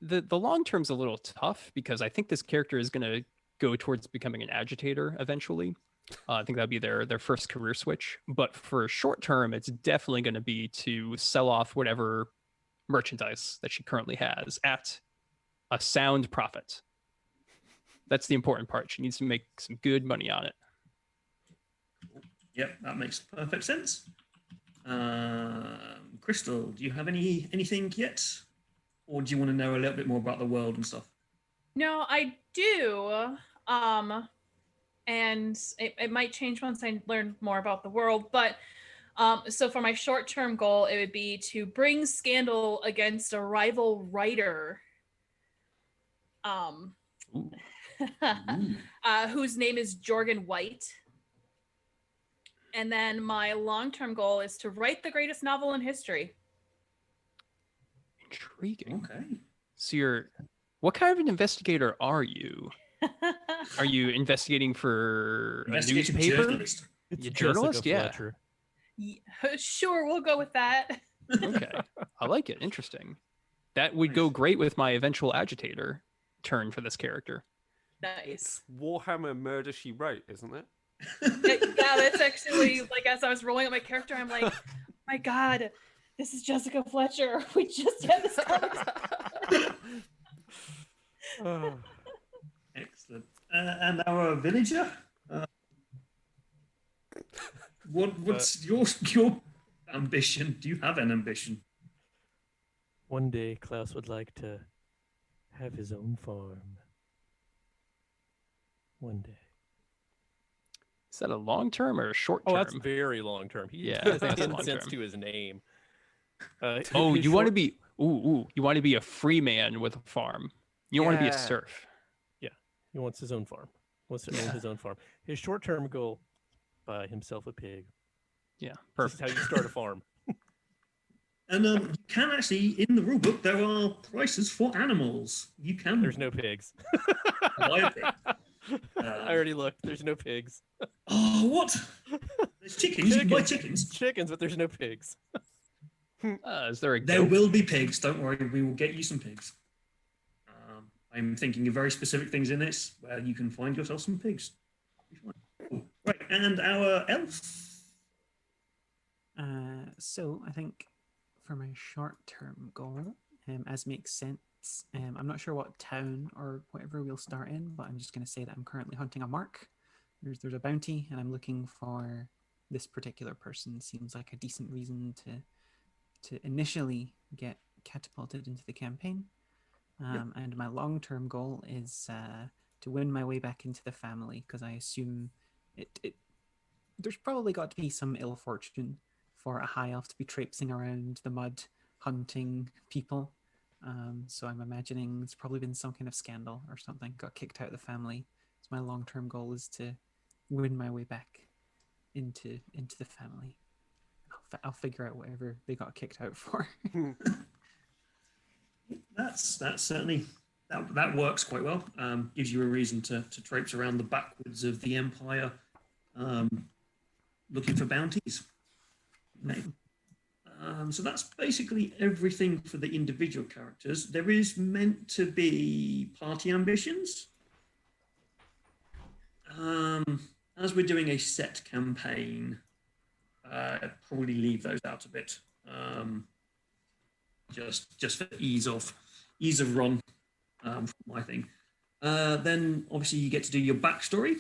the long term's a little tough, because I think this character is going to go towards becoming an agitator eventually. I think that'd be their first career switch. But for short term, it's definitely going to be to sell off whatever merchandise that she currently has at a sound profit. That's the important part. She needs to make some good money on it. Yep, that makes perfect sense. Crystal, do you have anything yet? Or do you want to know a little bit more about the world and stuff? No, I do. And it might change once I learn more about the world. But so for my short-term goal, it would be to bring scandal against a rival writer. Ooh. Whose name is Jorgen White. And then my long-term goal is to write the greatest novel in history. Intriguing. Okay. So what kind of an investigator are you? Are you investigating for a Investigative newspaper? journalist. It's You journalist? Jessica Yeah. Fletcher. Sure, we'll go with that. Okay. I like it. Interesting. That would go great with my eventual agitator turn for this character. Nice. It's Warhammer Murder She Wrote, isn't it? Yeah, that's actually, like, as I was rolling up my character, I'm like, my God, this is Jessica Fletcher. We just had this conversation. Oh. Excellent. And our villager? What's your ambition? Do you have an ambition? One day, Klaus would like to have his own farm. One day. Is that a long term or a short term? Oh, that's very long term. He Yeah, has that's 10 long cents term. to his name. Oh, his you want to short- be you want to be a free man with a farm. You don't want to be a Yeah. serf. He wants his own farm. Wants to own his own farm. His short-term goal: buy himself a pig. Yeah, Perfect. perfect. How you start a farm. And you can actually, in the rulebook, there are prices for animals. You can There's no pigs. buy a pig. I already looked. There's no pigs. Oh, what? There's chickens. You can buy chickens. Chickens, but there's no pigs. Is there a There goat? will be pigs. Don't worry. We will get you some pigs. I'm thinking of very specific things in this where you can find yourself some pigs. Cool. Right, and our elf. So I think for my short-term goal, as makes sense, I'm not sure what town or whatever we'll start in, but I'm just going to say that I'm currently hunting a mark. There's a bounty, and I'm looking for this particular person. Seems like a decent reason to initially get catapulted into the campaign. And my long-term goal is to win my way back into the family, because I assume there's probably got to be some ill fortune for a high elf to be traipsing around the mud hunting people. So I'm imagining it's probably been some kind of scandal or something, got kicked out of the family. So my long-term goal is to win my way back into the family. I'll figure out whatever they got kicked out for. That's certainly that works quite well. Gives you a reason to traipse around the backwoods of the empire, looking for bounties. Okay. So that's basically everything for the individual characters. There is meant to be party ambitions. As we're doing a set campaign, probably leave those out a bit. Just for ease of run, my thing. Then obviously you get to do your backstory,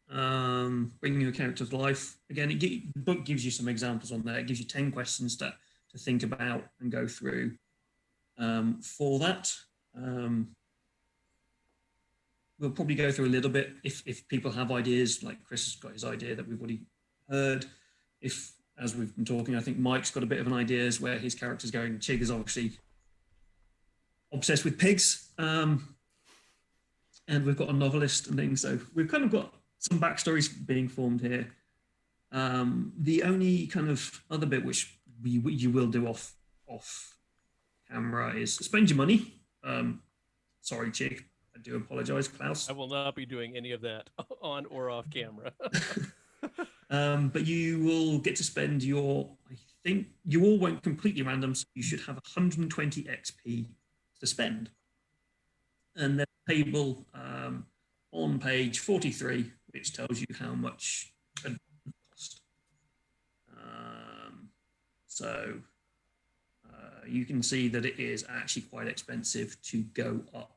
bringing your character to life. Again, the book gives you some examples on there. It gives you 10 questions to think about and go through. For that, we'll probably go through a little bit if people have ideas, like Chris has got his idea that we've already heard. If, as we've been talking, I think Mike's got a bit of an idea as where his character's going. Chigg is obviously obsessed with pigs. And we've got a novelist and things. So we've kind of got some backstories being formed here. The only kind of other bit which you will do off camera is spend your money. Sorry, Chigg. I do apologize, Klaus. I will not be doing any of that on or off camera. But you will get to spend your, I think, you all went completely random, so you should have 120 XP to spend. And then a table on page 43, which tells you how much it cost. So you can see that it is actually quite expensive to go up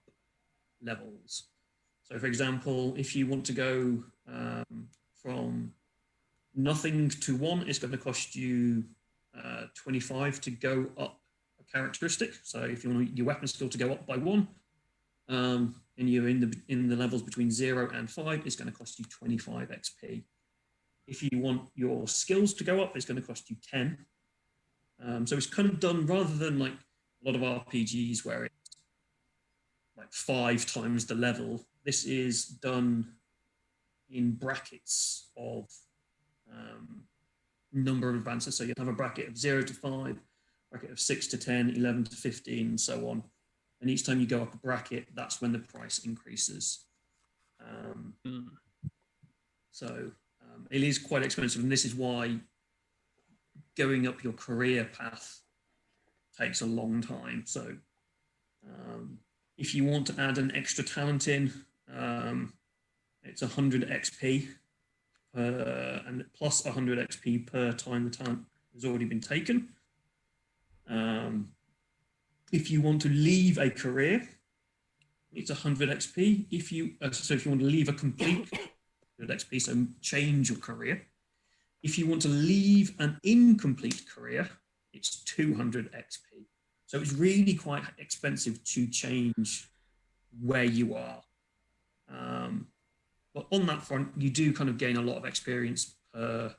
levels. So for example, if you want to go from Nothing to 1 is going to cost you 25 to go up a characteristic. So if you want your weapon skill to go up by 1, and you're in the levels between 0 and 5, it's going to cost you 25 XP. If you want your skills to go up, it's going to cost you 10. So it's kind of done rather than like a lot of RPGs where it's like 5 times the level. This is done in brackets of number of advances. So you have a bracket of 0 to 5, bracket of 6 to 10, 11 to 15, and so on. And each time you go up a bracket, that's when the price increases. So it is quite expensive, and this is why going up your career path takes a long time. So if you want to add an extra talent in, it's 100 XP and plus 100 XP per time the talent has already been taken. If you want to leave a career, it's 100 XP. If you want to leave a complete 100 XP, so change your career. If you want to leave an incomplete career, it's 200 XP. So it's really quite expensive to change where you are. But on that front, you do kind of gain a lot of experience per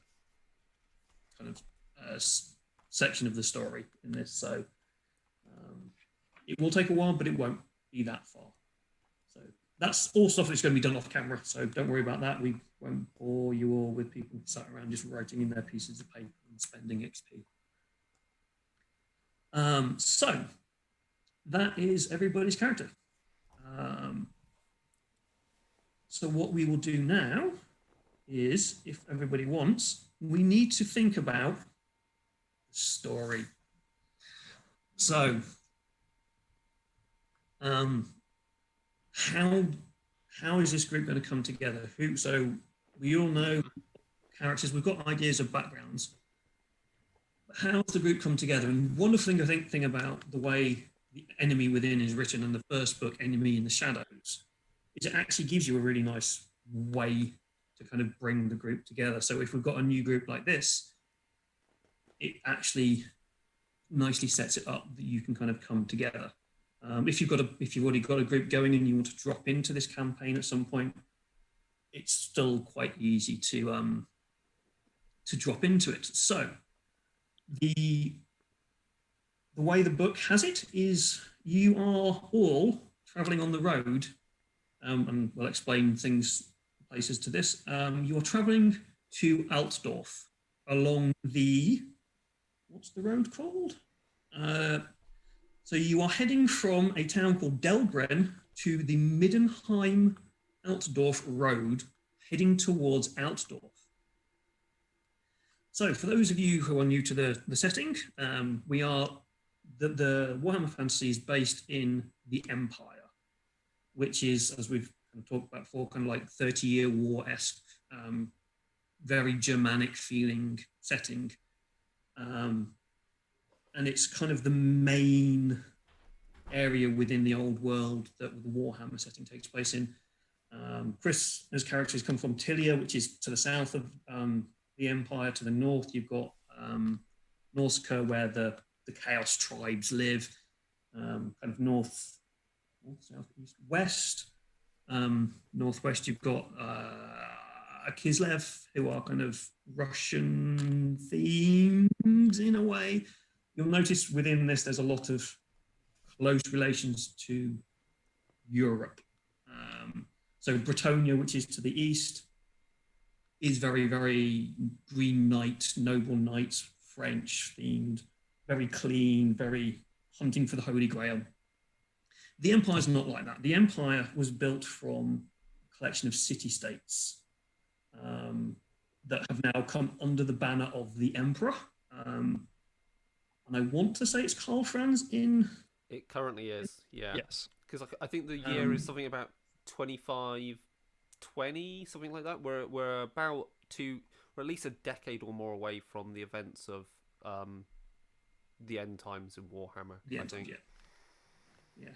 kind of section of the story in this. So it will take a while, but it won't be that far. So that's all stuff that's going to be done off camera. So don't worry about that. We won't bore you all with people sat around just writing in their pieces of paper and spending XP. So that is everybody's character. So what we will do now is, if everybody wants, we need to think about the story. So, how is this group going to come together? So we all know characters, we've got ideas of backgrounds. But how does the group come together? And wonderful thing about the way the Enemy Within is written in the first book, Enemy in the Shadows, is it actually gives you a really nice way to kind of bring the group together. So if we've got a new group like this, it actually nicely sets it up that you can kind of come together. If you've already got a group going and you want to drop into this campaign at some point, it's still quite easy to drop into it. So the way the book has it is you are all traveling on the road, and we'll explain places to this. You're traveling to Altdorf along what's the road called? So you are heading from a town called Delbren to the Middenheim-Altdorf road, heading towards Altdorf. So for those of you who are new to the setting, the Warhammer Fantasy is based in the Empire, which is, as we've kind of talked about before, kind of like 30-year war-esque, very Germanic feeling setting. And it's kind of the main area within the old world that the Warhammer setting takes place in. Chris's characters come from Tilia, which is to the south of the Empire. To the north, you've got Norsca, where the Chaos tribes live. Kind of north, south, east, west. Northwest, you've got Kislev, who are kind of Russian themed in a way. You'll notice within this, there's a lot of close relations to Europe. So Bretonia, which is to the east, is very, very Green Knight, Noble Knight, French themed, very clean, very hunting for the Holy Grail. The Empire's not like that. The Empire was built from a collection of city-states that have now come under the banner of the Emperor. And I want to say it's Karl Franz in... It currently is, yeah. Yes. Because I think the year is something about 2520, something like that. We're about we're at least a decade or more away from the events of the end times in Warhammer, I think. Yeah.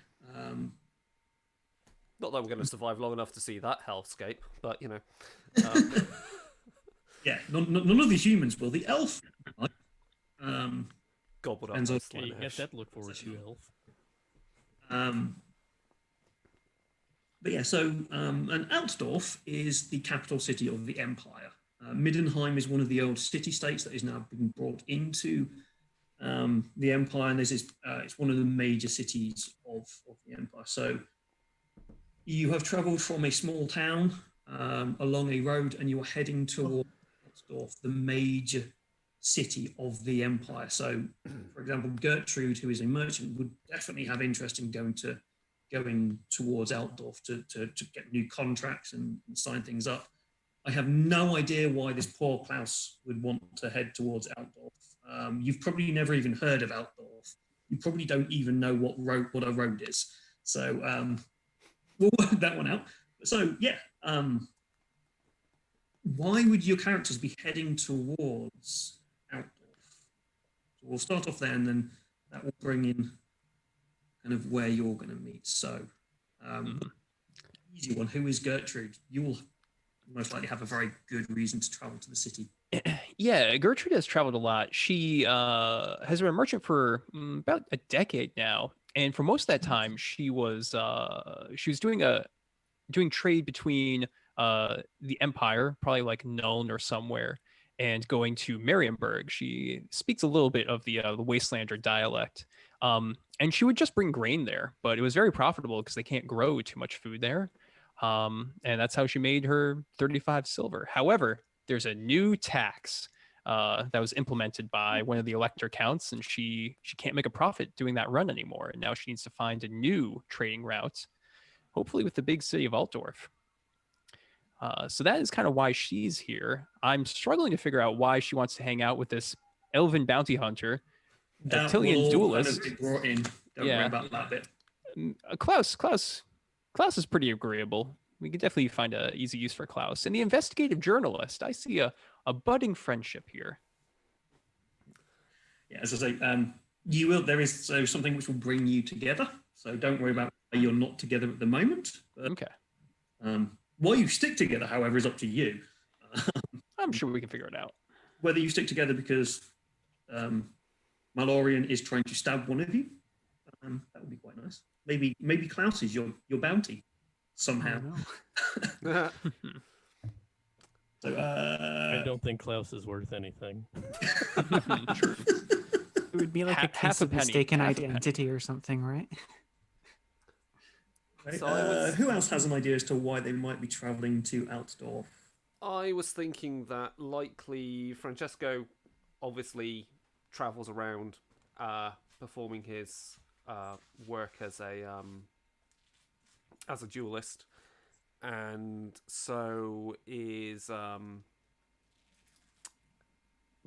Not that we're going to survive long enough to see that hellscape, but, you know. Yeah, none of the humans will. The elf, Gobbled up Depends by on- Okay, you got Slaanesh. that to look forward to, Elf. But yeah, so and Altdorf is the capital city of the empire. Middenheim is one of the old city-states that is now being brought into the empire, and it's one of the major cities of the empire. So you have travelled from a small town along a road, and you're heading towards Altdorf, the major city of the empire. So, for example, Gertrude, who is a merchant, would definitely have interest in going towards Altdorf to get new contracts and sign things up. I have no idea why this poor Klaus would want to head towards Altdorf. You've probably never even heard of Altdorf. You probably don't even know what a road is. So we'll work that one out. So yeah, why would your characters be heading towards Altdorf? So we'll start off there, and then that will bring in kind of where you're going to meet. So, easy one. Who is Gertrude? You will most likely have a very good reason to travel to the city. Yeah, Gertrude has traveled a lot. She has been a merchant for about a decade now, and for most of that time, she was doing trade between the Empire, probably like Nuln or somewhere, and going to Marienburg. She speaks a little bit of the Wastelander dialect, and she would just bring grain there, but it was very profitable because they can't grow too much food there, and that's how she made her 35 silver. However, there's a new tax that was implemented by one of the elector counts, and she can't make a profit doing that run anymore, and now she needs to find a new trading route, hopefully with the big city of Altdorf. So that is kind of why she's here. I'm struggling to figure out why she wants to hang out with this elven bounty hunter, a That Tillian will duelist. kind of be brought in. Don't worry about that bit. Klaus is pretty agreeable. We could definitely find a easy use for Klaus. And the investigative journalist, I see a budding friendship here. Yeah, as I say, you will. There is something which will bring you together. So don't worry about why you're not together at the moment. But, Okay. why you stick together, however, is up to you. I'm sure we can figure it out. Whether you stick together because Malorian is trying to stab one of you, that would be quite nice. Maybe Klaus is your bounty somehow. Oh, So I don't think Klaus is worth anything. True. it would be like a Half case a of penny, mistaken half a penny. identity or something, right? right, So I was- who else has an idea as to why they might be travelling to Altdorf? I was thinking that likely Francesco obviously travels around performing his work as a duelist, and so is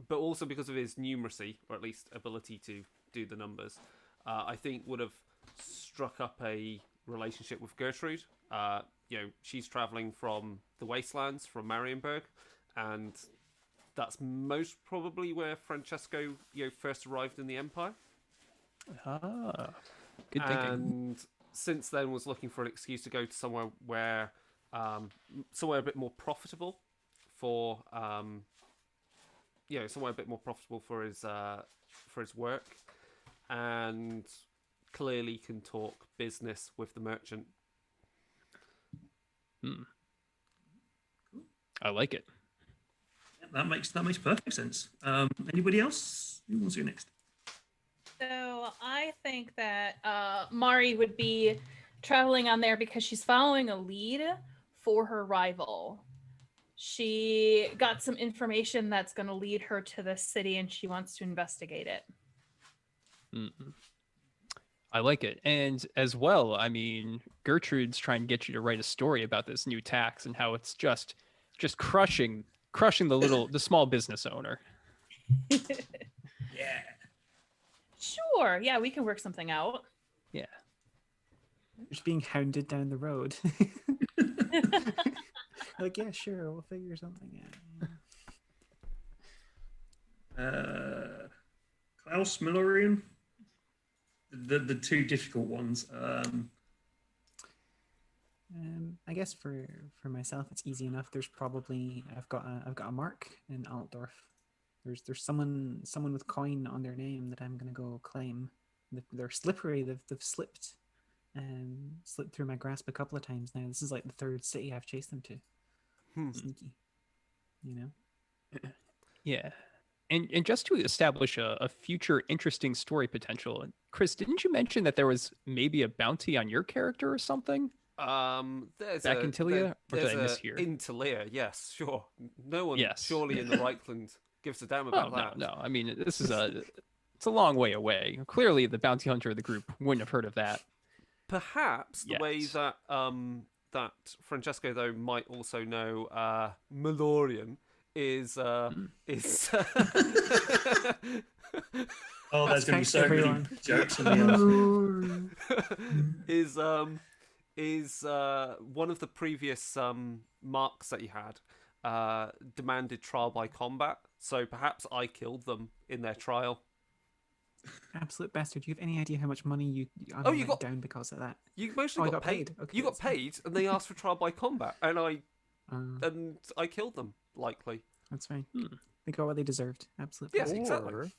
but also because of his numeracy, or at least ability to do the numbers, I think would have struck up a relationship with Gertrude. She's traveling from the wastelands, from Marienburg, and that's most probably where Francesco first arrived in the Empire. Good thinking. And since then was looking for an excuse to go to somewhere where somewhere a bit more profitable for somewhere a bit more profitable for his work, and clearly can talk business with the merchant. I like it. Yeah, that makes perfect sense. Anybody else? Who wants to go next? So I think that Mari would be traveling on there because she's following a lead for her rival. She got some information that's going to lead her to the city, and she wants to investigate it. I like it. And as well, I mean, Gertrude's trying to get you to write a story about this new tax and how it's just crushing the small business owner. Yeah. Sure. Yeah, we can work something out. Yeah. Just being hounded down the road. Like, yeah, sure, we'll figure something out. Klaus, Malorian, the two difficult ones. I guess for myself, it's easy enough. There's probably I've got a mark in Altdorf. There's someone with coin on their name that I'm gonna go claim. They're slippery. They've slipped through my grasp a couple of times now. This is like the third city I've chased them to. Sneaky, you know. Yeah. And just to establish a future interesting story potential, Chris, didn't you mention that there was maybe a bounty on your character or something? There's Back in Tilia? Or did I there's miss here? in Tilia, yes, sure. No one Yes. surely in the Reichland gives a damn Oh, about no, that. no. I mean, this is it's a long way away. Clearly, the bounty hunter of the group wouldn't have heard of that. Perhaps the way Yes. that that Francesco though might also know Malorian is Oh, there's going to be Thanks, so many everyone. jokes on the end. is one of the previous marks that you had demanded trial by combat, so perhaps I killed them in their trial. Absolute bastard. Do you have any idea how much money you Oh, you went got- down because of that? You mostly I got paid. Okay, You got that's fine. paid, and they asked for trial by combat, and I killed them likely. That's fine. They got what they deserved. Absolutely. Yes, exactly. Or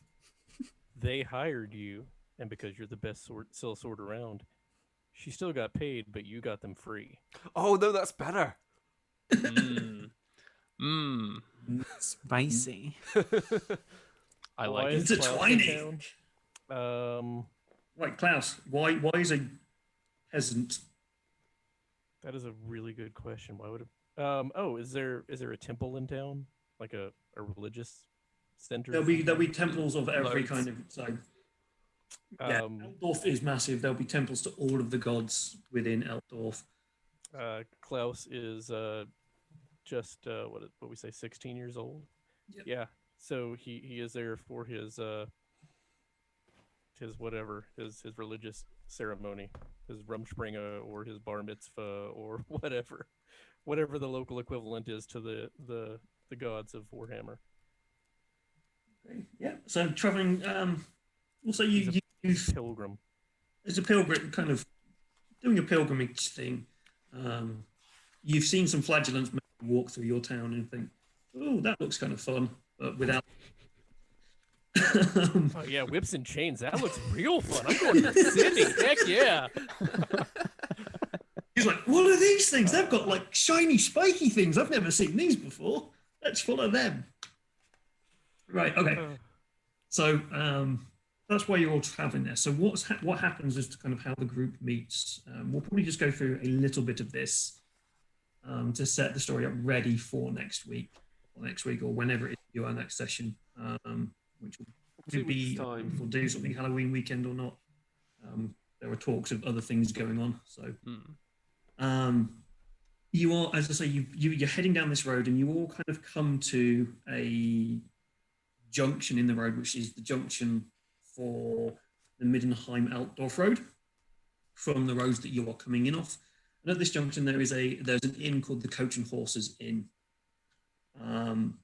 they hired you, and because you're the best sellsword around, she still got paid, but you got them free. Oh no, that's better. Spicy. I Why like is it. Klaus Intertwining. in town? Right, Klaus, why is a peasant? That is a really good question. Why would it? Is there a temple in town, like a religious center? There'll be temples of every Loads. kind of so. Yeah, Altdorf is massive. There'll be temples to all of the gods within Altdorf. Klaus is just what we say, 16 years old. Yep. Yeah, so he is there for his religious ceremony, his Rumspringa or his bar mitzvah or whatever the local equivalent is to the gods of Warhammer. Okay, yeah. So traveling. Also, you've Pilgrim. as a pilgrim, kind of doing a pilgrimage thing. You've seen some flagellants walk through your town and think, "Oh, that looks kind of fun," but without. Oh yeah, whips and chains. That looks real fun. I'm going to the city. Heck yeah. He's like, "What are these things? They've got like shiny, spiky things. I've never seen these before. Let's follow them." Right. Okay. So that's why you're all traveling there. So what happens is to kind of how the group meets. We'll probably just go through a little bit of this to set the story up ready for next week or whenever it is your next session, which will 2 be weeks' time. if we'll do something Halloween weekend or not. There are talks of other things going on. So you are, as I say, you're heading down this road and you all kind of come to a junction in the road, which is the junction for the Middenheim Altdorf road from the roads that you are coming in off. And at this junction, there's an inn called the Coach and Horses Inn. And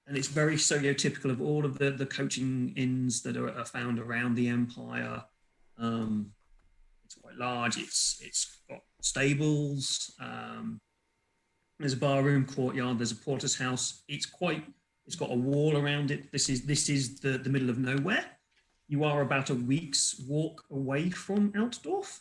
it's very stereotypical of all of the coaching inns that are found around the empire. It's quite large. It's got stables. There's a bar room, courtyard. There's a porter's house. It's got a wall around it. This is the middle of nowhere. You are about a week's walk away from Altdorf.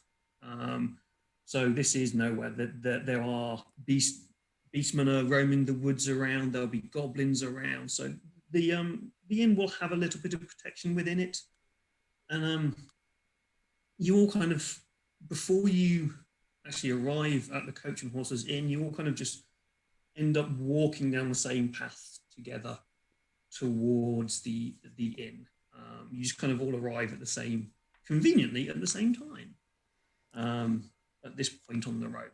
So this is nowhere. There are beastmen are roaming the woods around. There'll be goblins around. So the inn will have a little bit of protection within it. And you all kind of, before you actually arrive at the Coach and Horses Inn, you all kind of just end up walking down the same path together towards the inn. You just kind of all arrive conveniently at the same time at this point on the road.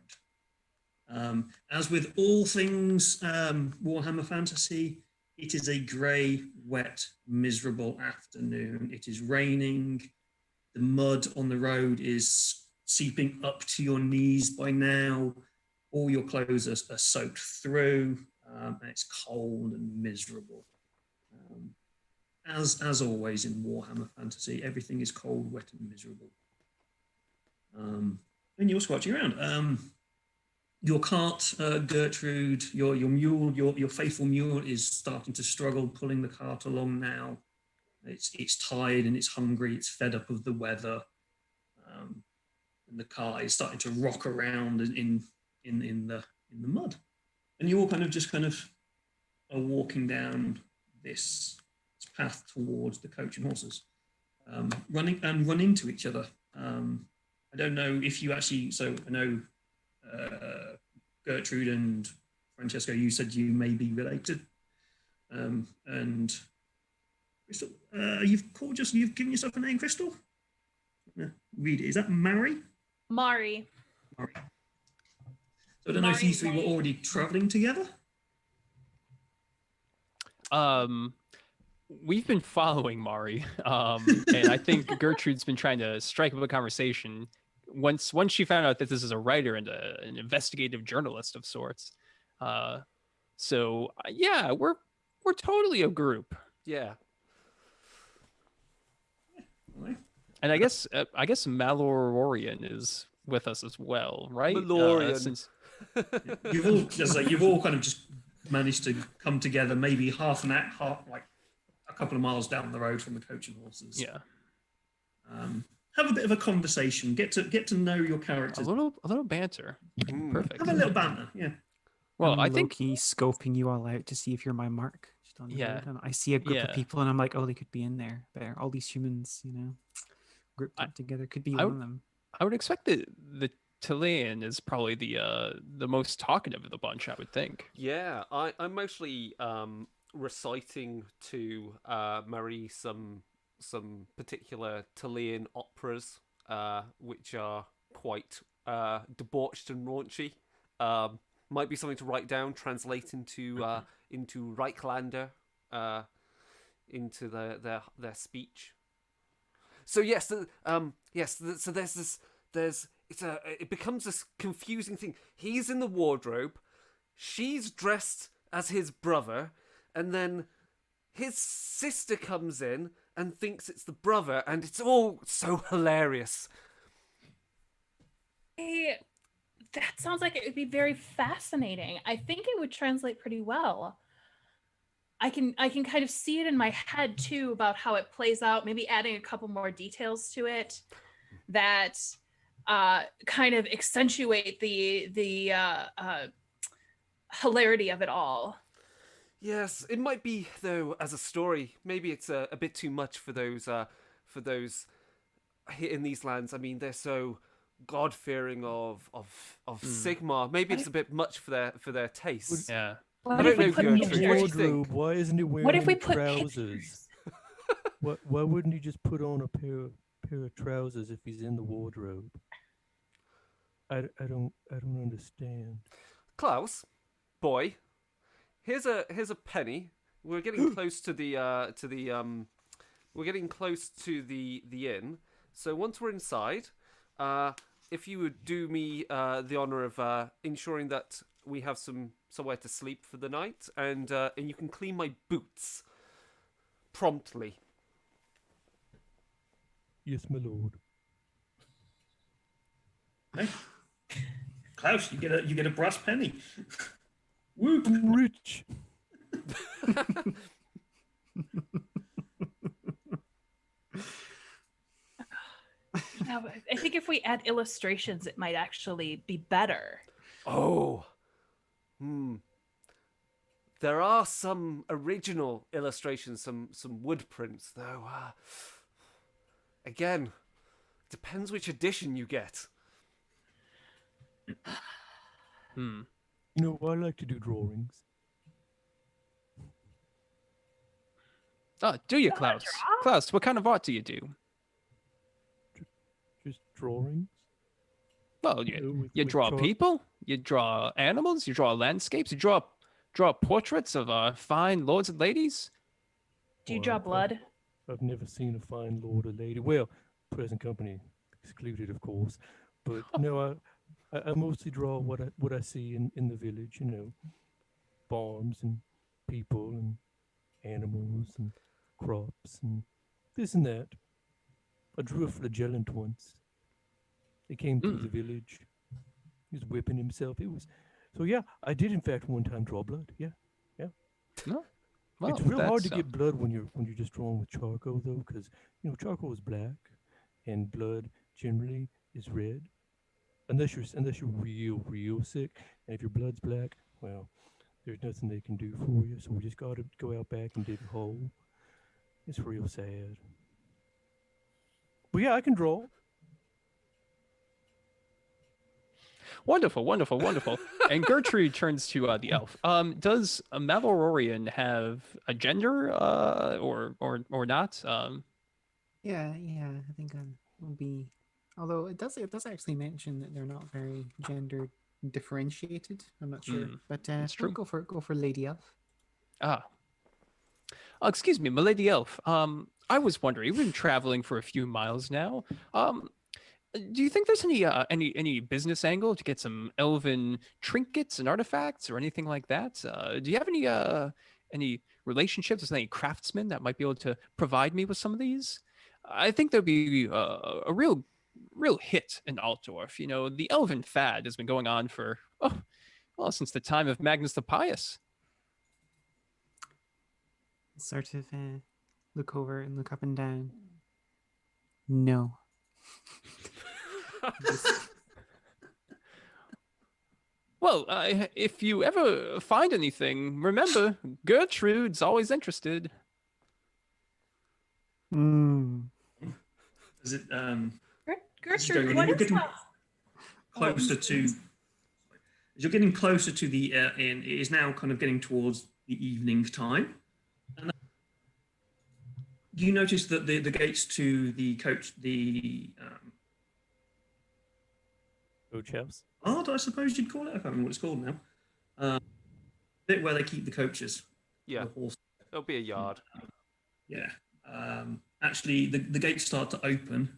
As with all things Warhammer Fantasy, it is a grey, wet, miserable afternoon. It is raining. The mud on the road is seeping up to your knees by now. All your clothes are soaked through. And it's cold and miserable. As always in Warhammer Fantasy, everything is cold, wet, and miserable. And you're squatching around. Your cart, Gertrude, your mule, your faithful mule is starting to struggle pulling the cart along now. It's tired and it's hungry. It's fed up of the weather, and the cart is starting to rock around in the mud. And you all kind of are walking down this path towards the coach and horses, running and run into each other. I don't know if you actually. So I know. Gertrude and Francesco, you said you may be related, and Crystal, you've given yourself a name, Crystal. Read it. Is that Mari? Mari. So I don't know if you three were already traveling together. We've been following Mari, and I think Gertrude's been trying to strike up a conversation. Once she found out that this is a writer and an investigative journalist of sorts, yeah, we're totally a group. Yeah. And I guess Malorian is with us as well, right? Malorian. You've all kind of just managed to come together, maybe half like a couple of miles down the road from the coach and horses. Yeah. Have a bit of a conversation. Get to know your characters. A little banter. Perfect. Have a little banter. Yeah. Well, I'm I think low-key scoping you all out to see if you're my mark. Just on the road. And I see a group of people, and I'm like, oh, they could be in there. They're all these humans, grouped up together. Could be one of them. I would expect that the Chilean is probably the most talkative of the bunch. I would think. Yeah, I'm mostly reciting to Marie some particular Chilean operas, which are quite debauched and raunchy. Might be something to write down, translate into Reiklander, into their speech. So yes, so it becomes this confusing thing. He's in the wardrobe, she's dressed as his brother, and then his sister comes in and thinks it's the brother, and it's all so hilarious. That sounds like it would be very fascinating. I think it would translate pretty well. I can kind of see it in my head too about how it plays out, maybe adding a couple more details to it that kind of accentuate the hilarity of it all. Yes, it might be though as a story. Maybe it's a bit too much for those in these lands. I mean, they're so God-fearing of Sigmar. Maybe it's a bit much for their taste. Yeah. I don't know, Gertrude. What do you think? Wardrobe. Why isn't he wearing What if we put trousers? Why wouldn't he just put on a pair of trousers if he's in the wardrobe? I don't understand. Klaus, boy, here's a penny. We're getting close to the inn. So once we're inside, if you would do me the honor of ensuring that we have somewhere to sleep for the night, and you can clean my boots promptly. Yes, my lord. Hey, Klaus, you get a brass penny. Whoop! I'm rich. I think if we add illustrations, it might actually be better. Oh. There are some original illustrations, some wood prints, though. Again, depends which edition you get. You know, I like to do drawings. Oh, do you, Klaus? Klaus, what kind of art do you do? Just drawings. Well, you draw people, you draw animals, you draw landscapes, you draw portraits of fine lords and ladies. Do you draw blood? I've never seen a fine lord or lady. Well, present company excluded, of course. But no, I mostly draw what I see in the village. You know, farms and people and animals and crops and this and that. I drew a flagellant once. They came through the village. He was whipping himself. It was so yeah. I did in fact one time draw blood. Yeah. No. Well, It's real hard that's, to get blood when you're just drawing with charcoal though, because charcoal is black, and blood generally is red, unless you're real sick, and if your blood's black, well, there's nothing they can do for you. So we just gotta go out back and dig a hole. It's real sad. But yeah, I can draw. Wonderful, wonderful, wonderful. And Gertrude turns to the elf. Does a Mavalorian have a gender, or not? Yeah, I think will be. Although it does actually mention that they're not very gender differentiated. I'm not sure, but that's true. Go for Lady Elf. Excuse me, milady elf. I was wondering. We've been traveling for a few miles now. Do you think there's any business angle to get some elven trinkets and artifacts or anything like that? Do you have any relationships with any craftsmen that might be able to provide me with some of these? I think there'd be a real hit in Altdorf. The elven fad has been going on for since the time of Magnus the Pious. Sort of look over and look up and down. No. Well, if you ever find anything, remember, Gertrude's always interested. Is it Gertrude, what is that? closer to? As you're getting closer to the inn, it is now kind of getting towards the evening time. And you notice that the gates to the coach, the Coach house. yard, I suppose you'd call it. I can't remember what it's called now. Bit where they keep the coaches. Yeah, The horse. it'll be a yard. Yeah. Actually, the gates start to open,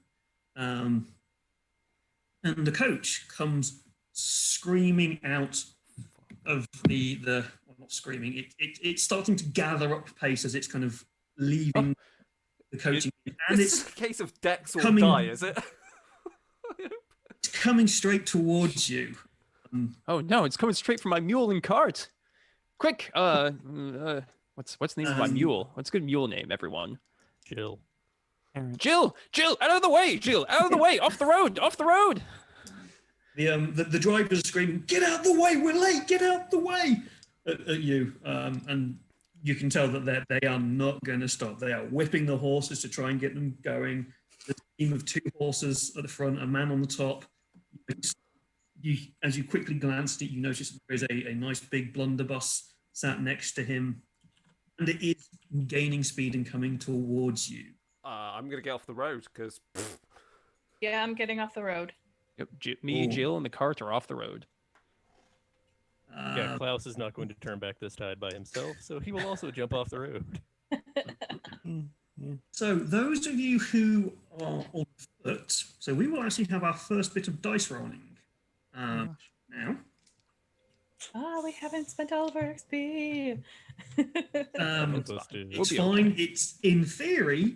and the coach comes screaming out of the well, not screaming. It's starting to gather up pace as it's kind of leaving the coaching, and It's a case of Dex or coming- die, is it? it's coming straight towards you. Oh no, it's coming straight from my mule and cart. Quick, what's the name of my mule? What's a good mule name, everyone? Jill. Jill, out of the way, Jill, out of the way, off the road. The drivers are screaming, "Get out the way! We're late! Get out the way!" at you, and you can tell that they are not going to stop. They are whipping the horses to try and get them going. The team of 2 horses at the front, a man on the top. As you quickly glance at it, you notice there is a nice big blunderbuss sat next to him, and it is gaining speed and coming towards you. I'm gonna get off the road because. Yeah, I'm getting off the road. Yep, me, Jill, and the cart are off the road. Yeah, Klaus is not going to turn back this tide by himself, so he will also jump off the road. So those of you who are on foot, so we will actually have our first bit of dice rolling now. We haven't spent all of our XP. It's fine. It's in theory.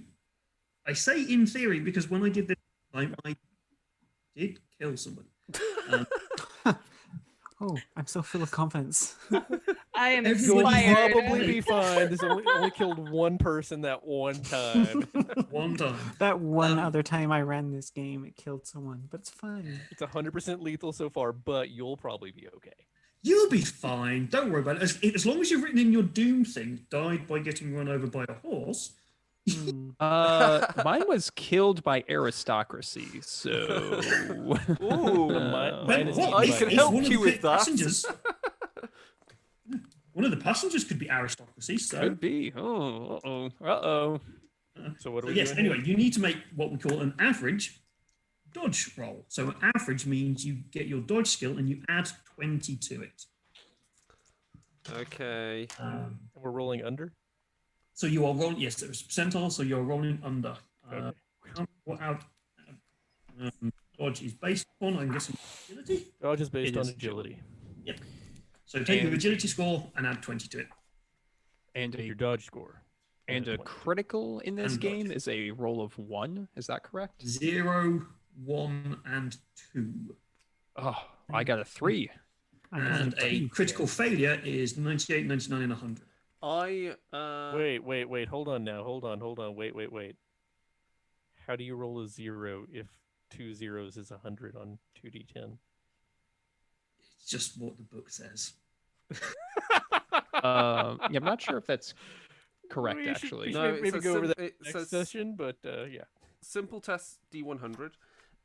I say in theory because when I did this time, I did kill somebody. Oh, I'm so full of confidence. I am You'll inspired. probably be fine. There's only killed one person that one time. One time. That one other time I ran this game, it killed someone, but it's fine. It's 100% lethal so far, but you'll probably be okay. You'll be fine. Don't worry about it. As long as you've written in your doom thing, died by getting run over by a horse. Mine was killed by aristocracy, so. Ooh, mine is I can help one of you the with that. passengers. One of the passengers could be aristocracy. So Could be. Uh-oh. So what do we yes. do? Anyway, you need to make what we call an average dodge roll. So average means you get your dodge skill and you add 20 to it. Okay. We're rolling under? So you are rolling. Yes, there's percentile. So you're rolling under. Okay. What out? Dodge is based on, I'm guessing, agility. Dodge is based It on is agility. Yep. So take your And- agility score and add 20 to it. And Take your a, dodge score. and a 20. critical in this And game is a roll of 1. Is that correct? 0, 1, and 2. Oh, I got a 3. And a critical failure is 98, 99, and 100. Wait. Hold on now. Hold on. Wait. How do you roll a 0 if 2 zeros is 100 on 2d10? It's just what the book says. Yeah, I'm not sure if that's correct, We should- actually. we No, should maybe it go over says- that it next says- session, but yeah. Simple test D100.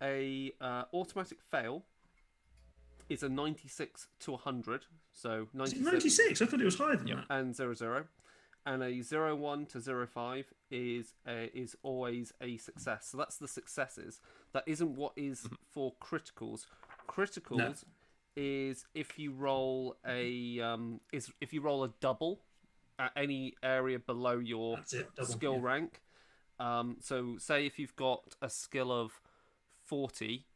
A automatic fail is a 96 to 100. So Is it 96 96? I thought it was higher than that. and 00. And a 01 to 05 is always a success. So that's the successes. That isn't what is for criticals. Criticals is if you roll a double at any area below your That's it, double, skill yeah. rank. So say if you've got a skill of 40,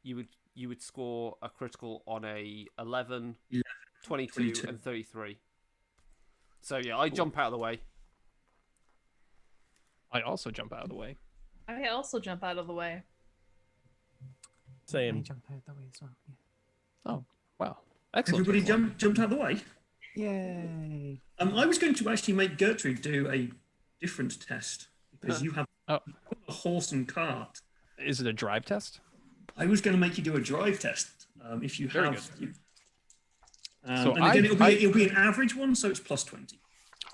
you would score a critical on a 11, 22, and 33. So yeah, I jump out of the way. I also jump out of the way. I also jump out of the way. I Same. jump out the way as well. Oh, wow. Excellent. Everybody jumped out of the way. Yeah. Yay! I was going to actually make Gertrude do a different test because you have Oh. a horse and cart. Is it a drive test? I was going to make you do a drive test if you Very have. So and again, I- it'll be an average one, so it's plus 20.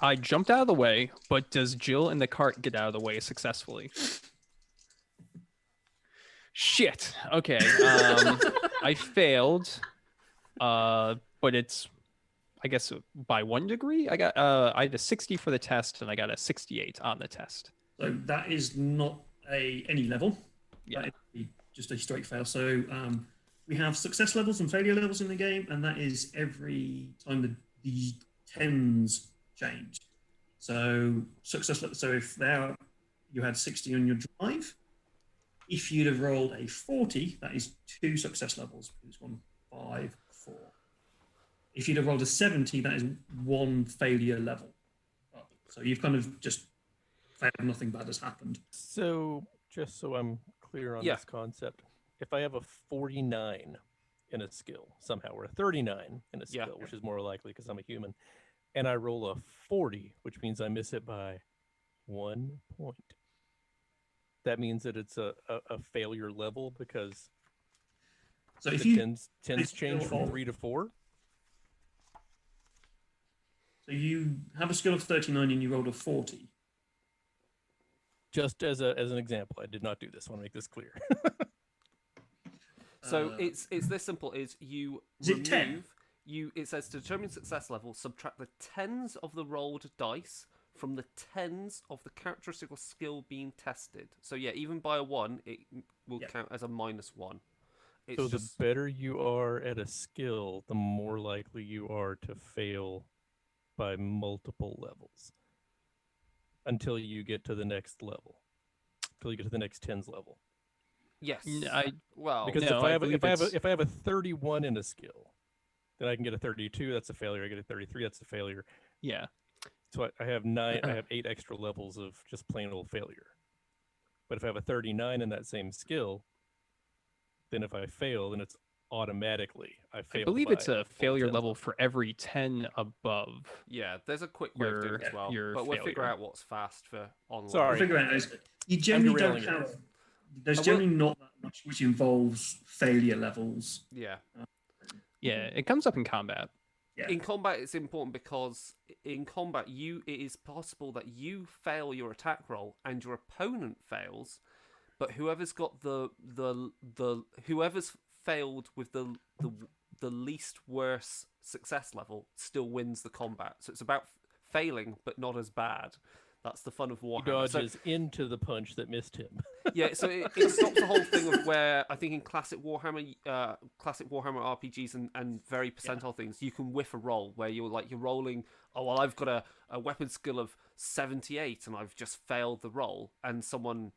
I jumped out of the way, but does Jill in the cart get out of the way successfully? Shit. Okay. I failed. But it's, I guess, by 1 degree. I had a 60 for the test, and I got a 68 on the test. So that is not any level. Yeah. That is just a straight fail. So we have success levels and failure levels in the game, and that is every time the tens change. So success level. So if you had 60 on your drive, if you'd have rolled a 40, that is 2 success levels. It's 1, 5, 4. If you'd have rolled a 70, that is 1 failure level. So you've kind of just failed. Nothing bad has happened. So just so I'm clear on Yeah. this concept, if I have a 49 in a skill somehow, or a 39 in a Yeah. skill, which is more likely because I'm a human, and I roll a 40, which means I miss it by 1 point. That means that it's a failure level because So if the you tens change from roll- 3 to 4. So you have a skill of 39 and you rolled a 40. Just as an example, I did not do this. I want to make this clear. So it's this simple: is you Is it 10? remove it says to determine success level, subtract the tens of the rolled dice from the tens of the characteristic or skill being tested. So yeah, even by a 1, it will Yeah. count as a -1. It's So just the better you are at a skill, the more likely you are to fail by multiple levels until you get to the next level, until you get to the next tens level. yes. Well, Because no, if I believe it's- if I have a 31 in a skill, then I can get a 32. That's a failure. I get a 33. That's a failure. yeah. So I have 8 extra levels of just plain old failure. But if I have a 39 in that same skill, then if I fail, then it's automatically I failed. I believe by it's a full failure 10 level for every 10 above. Yeah, there's a quick way of doing it as well, your but we'll figure failure. out what's fast for online. Sorry. Figure out is you generally don't derailing it. have. There's I will- generally not that much which involves failure levels. Yeah. Yeah, it comes up in combat. Yeah. In combat, it's important because in combat, it is possible that you fail your attack roll and your opponent fails, but whoever's got whoever's failed with the least worst success level still wins the combat. So it's about failing, but not as bad. That's the fun of He Warhammer. So, dodges into the punch that missed him. yeah, so it stops the whole thing of where I think in classic Warhammer RPGs and very percentile things, you can whiff a roll where you're rolling. Oh well, I've got a weapon skill of 78 and I've just failed the roll, and someone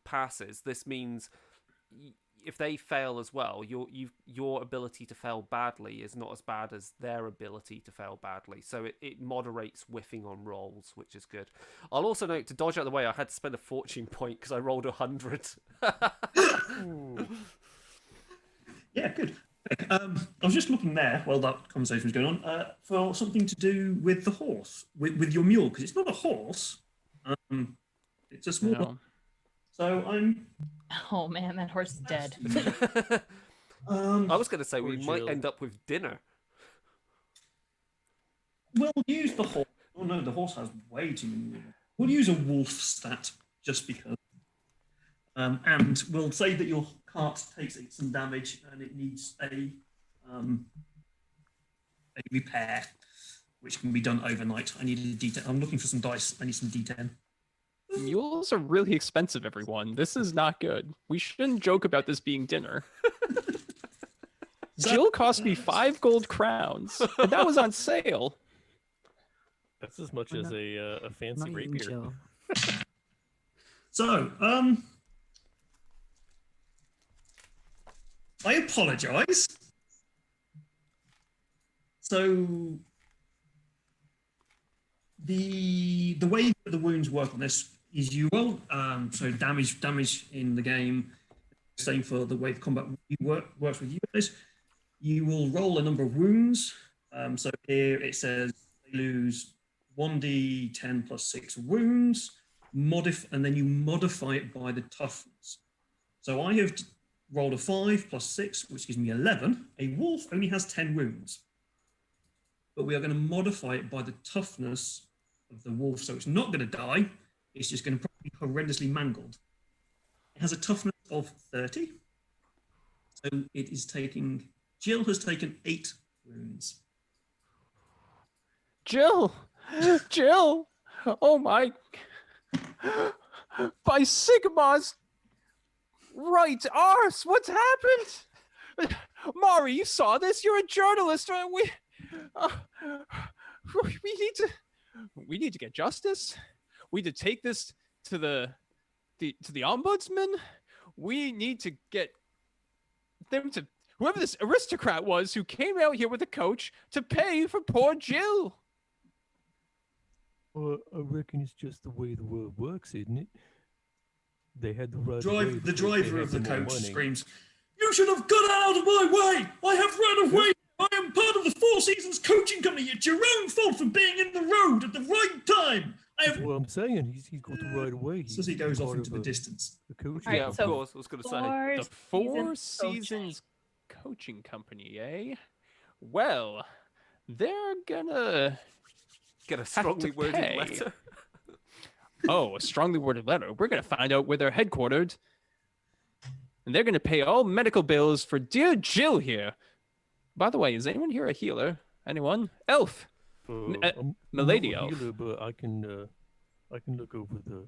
passes. This means if they fail as well, your ability to fail badly is not as bad as their ability to fail badly. So it moderates whiffing on rolls, which is good. I'll also note, to dodge out of the way, I had to spend a fortune point because I rolled 100. Yeah, good. Okay, I was just looking there while that conversation was going on for something to do with the horse, with your mule, because it's not a horse. It's a small. No. So I'm. Oh man, that horse is dead. I was going to say Poor we might Jill. end up with dinner. We'll use the horse. Oh no, the horse has way too many women. We'll use a wolf stat just because. And we'll say that your cart takes some damage and it needs a repair, which can be done overnight. I need a D10. I'm looking for some dice. I need some D10. Mules are really expensive, everyone. This is not good. We shouldn't joke about this being dinner. Jill cost me 5 gold crowns, and that was on sale. That's as much Why as not- a fancy Not eating rapier. Jill. So, I apologise. So, the way that the wounds work on this is you roll. So damage in the game. Same for the way the combat works with you guys. You will roll a number of wounds. So here it says they lose 1d10 plus 6 wounds. And then you modify it by the toughness. So I have rolled a 5 plus 6, which gives me 11. A wolf only has 10 wounds. But we are going to modify it by the toughness of the wolf. So it's not going to die. It's just going to probably be horrendously mangled. It has a toughness of 30. So it is taking... Jill has taken 8 wounds. Jill! Jill! Oh my... By Sigmar's right arse, what's happened? Mari, you saw this? You're a journalist. We need to get justice. We need to take this to the ombudsman. We need to get them to whoever this aristocrat was who came out here with a coach to pay for poor Jill. Well, I reckon it's just the way the world works, isn't it? They had the right of way The because they driver had of the some more coach money. screams, "You should have got out of my way! I have run away! I am part of the Four Seasons coaching company. It's your own fault for being in the road at the right time! I have..." That's what I'm saying. He's got the right of way. So he goes off into the distance. The coach. All right, Yeah, of so course. I was going to say. The Four Seasons Seasons coaching company, eh? Well, they're gonna Get a strongly worded pay. letter. Oh, a strongly worded letter. We're going to find out where they're headquartered. And they're going to pay all medical bills for dear Jill here. By the way, is anyone here a healer? Anyone? Elf? I'm Milady not a elf. healer, but I can look over the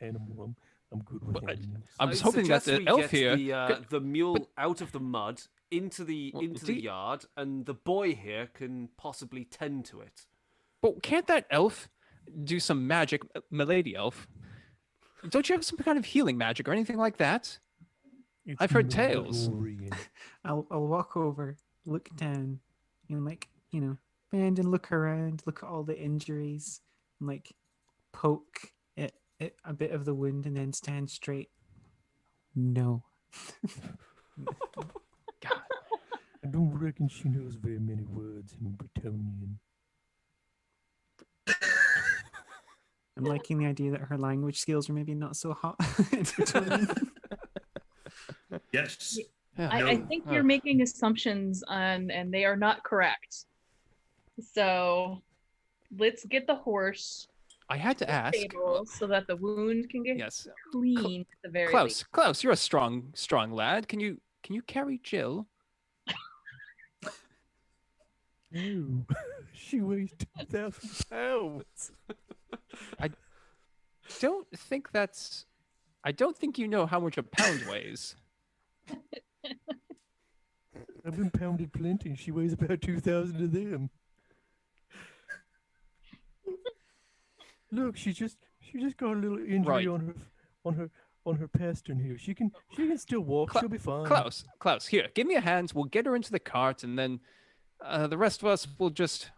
animal. I'm good with Well, animals. I was hoping that suggest the we elf get here... the mule out of the mud into the Well, do you- yard, and the boy here can possibly tend to it. But can't that elf do some magic, milady elf? Don't you have some kind of healing magic or anything like that? It's I've heard tales. Mandalorian. I'll walk over, look down, and bend and look around, look at all the injuries, and poke at a bit of the wound, and then stand straight. No. God. I don't reckon she knows very many words in Bretonian. I'm liking the idea that her language skills are maybe not so hot. in Bretonian. Yes. I think you're making assumptions and they are not correct. So let's get the horse I had to ask. stable so that the wound can get Yes. clean at the very Klaus, least. Klaus, you're a strong lad. Can you carry Jill? No, she weighs 2,000 pounds. I don't think you know how much a pound weighs. I've been pounded plenty. She weighs about 2,000 of them. Look, she just got a little injury Right. on her pastern here. She can still walk. She'll be fine. Klaus, here, give me a hand. We'll get her into the cart, and then the rest of us will just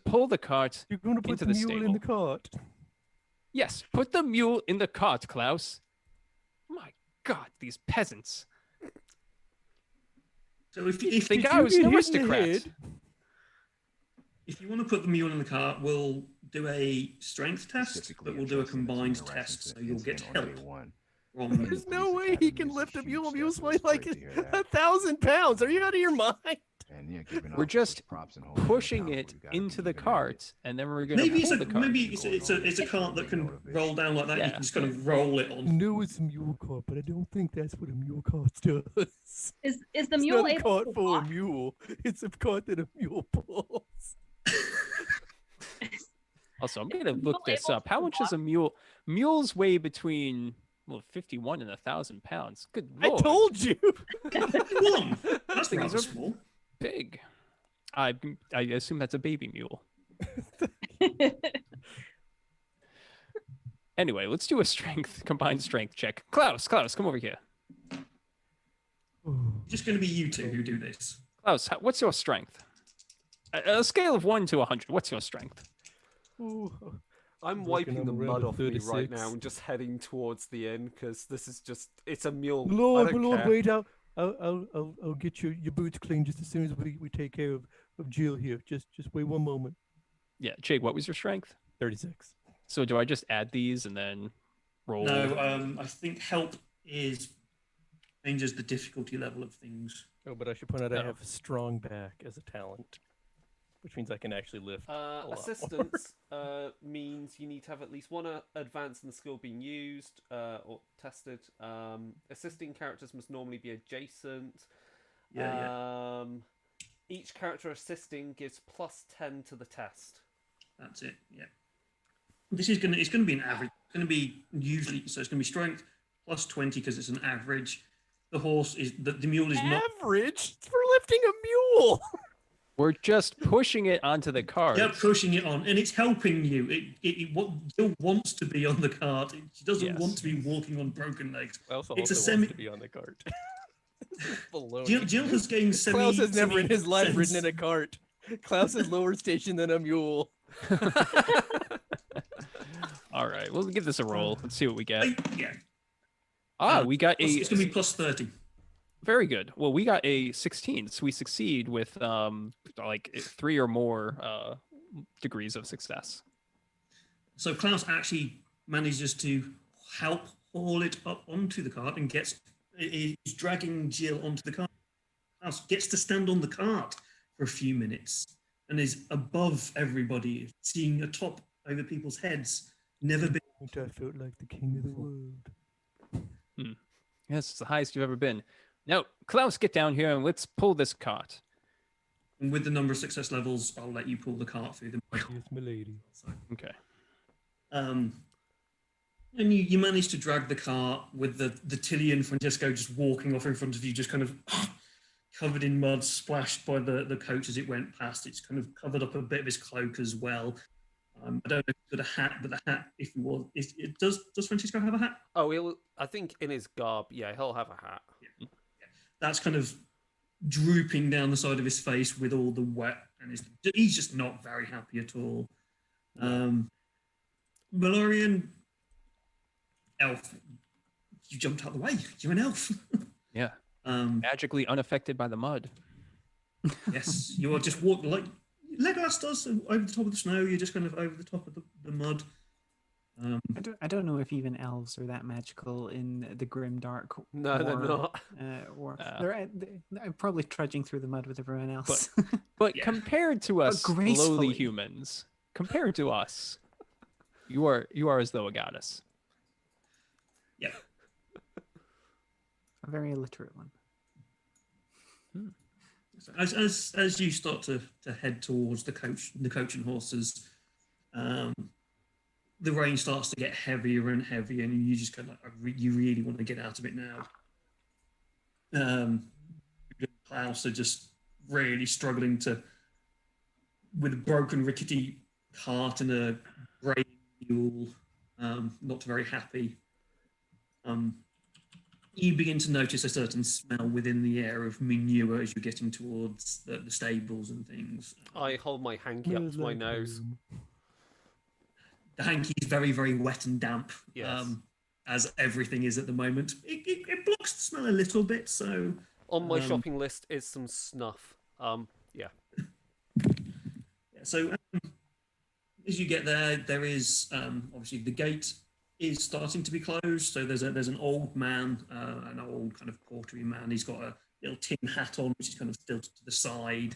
pull the cart. You're going to put into the the mule in the stable. cart. Yes, put the mule in the cart, Klaus. My God, these peasants. So if The guy you was an get hit in the aristocrat. head- if you want to put the mule in the cart, we'll do a strength test, Specifically but we'll do a addressing the combined human test, harassment so you'll get incident on help day one. from. There's the no police way he academy can is a lift a huge mule. step. Mule's It was weigh like great to hear that. 1,000 pounds. Are you out of your mind? And yeah, giving We're off just those props and holding pushing down it where we gotta into be the even-handed. cart, and then we're gonna Maybe pull the cart. it's a cart that can roll down like that. You Yeah. can just kind of roll it on. No, it's a mule cart, but I don't think that's what a mule cart does. Is the It's mule not a able cart to for a walk? mule. It's a cart that a mule pulls. Also, I'm gonna Mule look this able up. How to much is a mule? Mules weigh between 51 and 1,000 pounds. Good I lord, told you. One. That's Things rather are- small. big. I assume that's a baby mule. Anyway, let's do a combined strength check. Klaus, come over here. It's just going to be you two who do this. Klaus, what's your strength? A scale of 1 to 100. What's your strength? Ooh. I'm Reckon wiping I'm the around mud a off me right 36. now and just heading towards the inn because this is just—it's a mule. Lord, I don't Lord, care. wait out. I'll get your boots clean just as soon as we take care of Jill here. Just wait one moment. Yeah, Chigg, what was your strength? 36. So do I just add these and then roll? No, I think help changes the difficulty level of things. Oh, but I should point out I No. have strong back as a talent, which means I can actually lift. a lot more. Assistance means you need to have at least one advance in the skill being used or tested. Assisting characters must normally be adjacent. Yeah. Each character assisting gives +10 to the test. That's it. Yeah. It's going to be an average. It's going to be usually so. It's going to be strength plus 20 because it's an average. The mule is not. Average for lifting a mule. We're just pushing it onto the cart. Yeah, pushing it on, and it's helping you. Jill wants to be on the cart. She doesn't Yes. want to be walking on broken legs. Klaus It's a also semi- wants to be on the cart. Baloney. Jill has gained semi. Klaus has never in his life sense. ridden in a cart. Klaus is lower station than a mule. All right, we'll give this a roll. Let's see what we get. Yeah, We got a it's going to be plus 30. very good. Well, we got a 16, so we succeed with like 3 or more degrees of success. So Klaus actually manages to help haul it up onto the cart and is dragging Jill onto the cart. Klaus gets to stand on the cart for a few minutes and is above everybody, seeing atop over people's heads. Never been. I felt like the king of the world. Yes, it's the highest you've ever been. Now, Klaus, get down here and let's pull this cart. And with the number of success levels, I'll let you pull the cart through them. Yes, my lady. Okay. And you manage to drag the cart with the Tilly and Francesco just walking off in front of you, just kind of covered in mud, splashed by the coach as it went past. It's kind of covered up a bit of his cloak as well. I don't know if he's got a hat, but the hat, if he was, does Francesco have a hat? Oh, I think in his garb, yeah, he'll have a hat. That's kind of drooping down the side of his face with all the wet, and he's just not very happy at all. Valorian, elf, you jumped out the way. You're an elf. Yeah. Magically unaffected by the mud. Yes, you are just walking like Legolas does over the top of the snow. You're just kind of over the top of the mud. I don't know if even elves are that magical in the grim dark. No, they're not. War. They're probably trudging through the mud with everyone else. But Yeah. compared to us lowly gracefully. humans, compared to us, you are as though a goddess. Yeah. A very illiterate one. So as you start to head towards the coach and horses, the rain starts to get heavier and heavier, and you just kind of you really want to get out of it now. Klaus are just really struggling with a broken, rickety cart and a grey mule, not very happy. You begin to notice a certain smell within the air of manure as you're getting towards the stables and things. I hold my hanky up to my nose. The hanky is very, very wet and damp, Yes. as everything is at the moment. It blocks the smell a little bit, so On my shopping list is some snuff. Yeah. So as you get there, there is obviously the gate is starting to be closed. So there's an old man, an old kind of portery man. He's got a little tin hat on, which is kind of tilted to the side,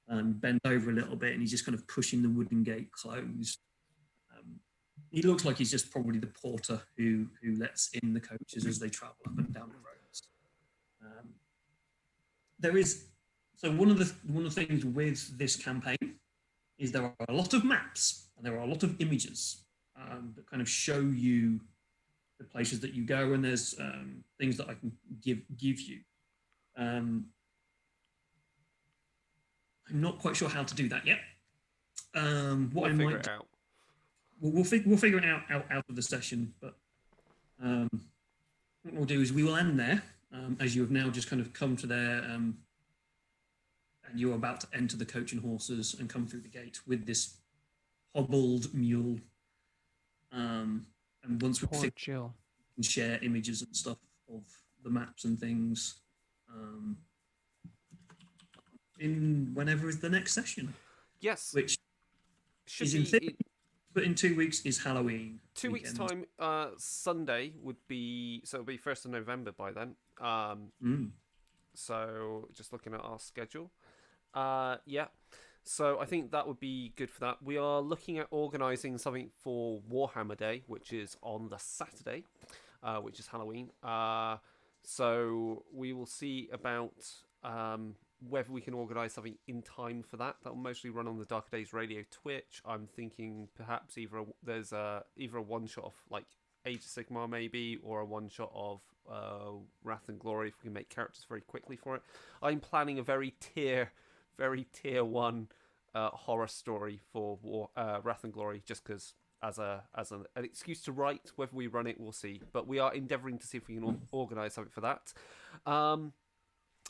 bent over a little bit, and he's just kind of pushing the wooden gate closed. He looks like he's just probably the porter who lets in the coaches as they travel up and down the roads. There is one of the things with this campaign is there are a lot of maps and there are a lot of images that kind of show you the places that you go, and there's things that I can give you. I'm not quite sure how to do that yet. We'll figure it out. We'll figure it out of the session, but what we'll do is we will end there, as you have now just kind of come to there, and you're about to enter the coach and horses and come through the gate with this hobbled mule. And once we Jill. can share images and stuff of the maps and things, in whenever is the next session. Yes. Which should is be in theory, but in 2 weeks is Halloween. 2 weeks' weekend. time. Sunday would be, so it'll be 1st of November by then. So just looking at our schedule. Yeah. So I think that would be good for that. We are looking at organising something for Warhammer Day, which is on the Saturday, which is Halloween. So we will see about whether we can organise something in time for that. That will mostly run on the Darker Days Radio Twitch. I'm thinking perhaps there's either a one-shot of like Age of Sigmar maybe, or a one-shot of Wrath and Glory if we can make characters very quickly for it. I'm planning a very tier 1 horror story for Wrath and Glory, just because as an excuse to write. Whether we run it, we'll see. But we are endeavouring to see if we can organise something for that.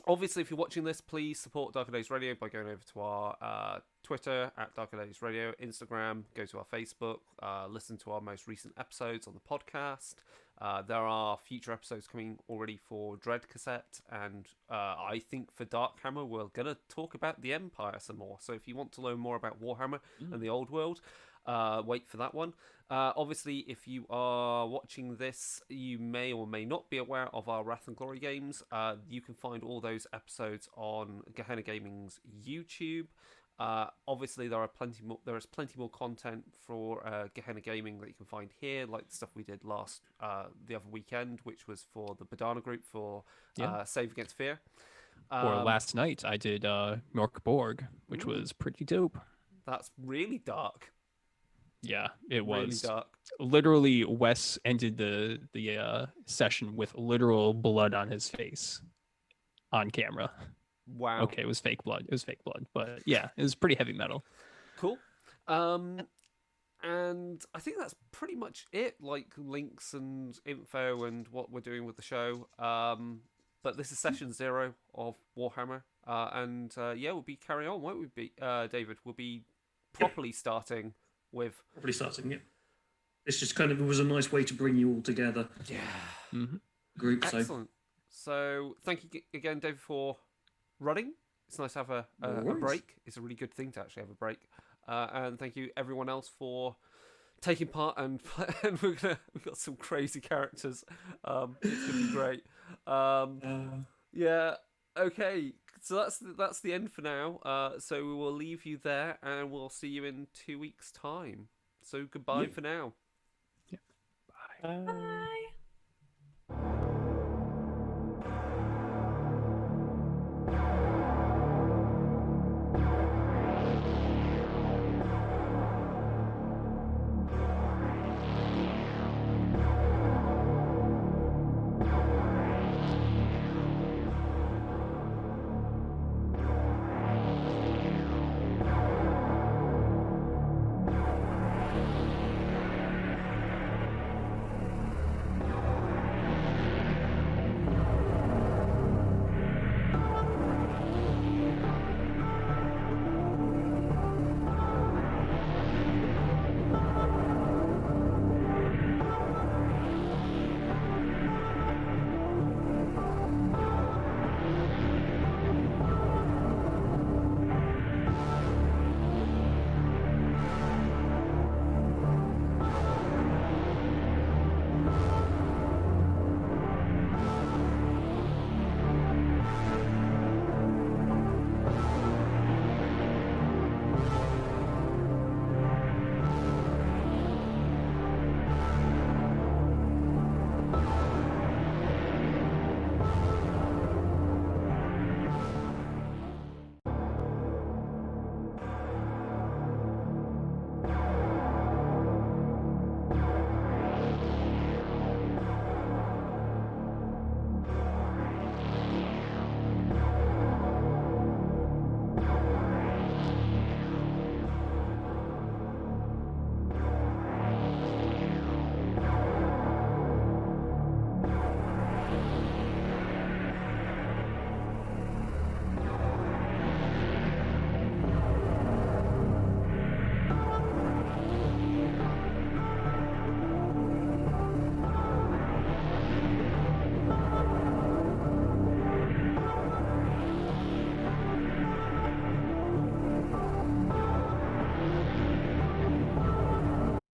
Obviously, if you're watching this, please support Darker Days Radio by going over to our Twitter at Darker Days Radio, Instagram, go to our Facebook, listen to our most recent episodes on the podcast. There are future episodes coming already for Dread Cassette, and I think for Darkhammer, we're going to talk about the Empire some more. So if you want to learn more about Warhammer and the old world, wait for that one. Obviously, if you are watching this, you may or may not be aware of our Wrath and Glory games. You can find all those episodes on Gehenna Gaming's YouTube. Obviously, there is plenty more content for Gehenna Gaming that you can find here, like the stuff we did the other weekend, which was for the Badana group for Save Against Fear. Or last night, I did Mork Borg, which was pretty dope. That's really dark. Yeah, it was really dark. Literally, Wes ended the session with literal blood on his face on camera. Wow. Okay, it was fake blood. But yeah, it was pretty heavy metal. Cool. And I think that's pretty much it. Like links and info and what we're doing with the show. But this is session 0 of Warhammer. And we'll be carrying on, won't we be, David? We'll be properly starting with... Yeah. This just kind of was a nice way to bring you all together. Yeah. Mm-hmm. Group. Excellent. So thank you again, David, for running. It's nice to have a break. It's a really good thing to actually have a break. And thank you everyone else for taking part, and we've got some crazy characters. It's gonna be great. Yeah. Okay. So that's the end for now. So we will leave you there, and we'll see you in 2 weeks' time. So goodbye for now. Bye.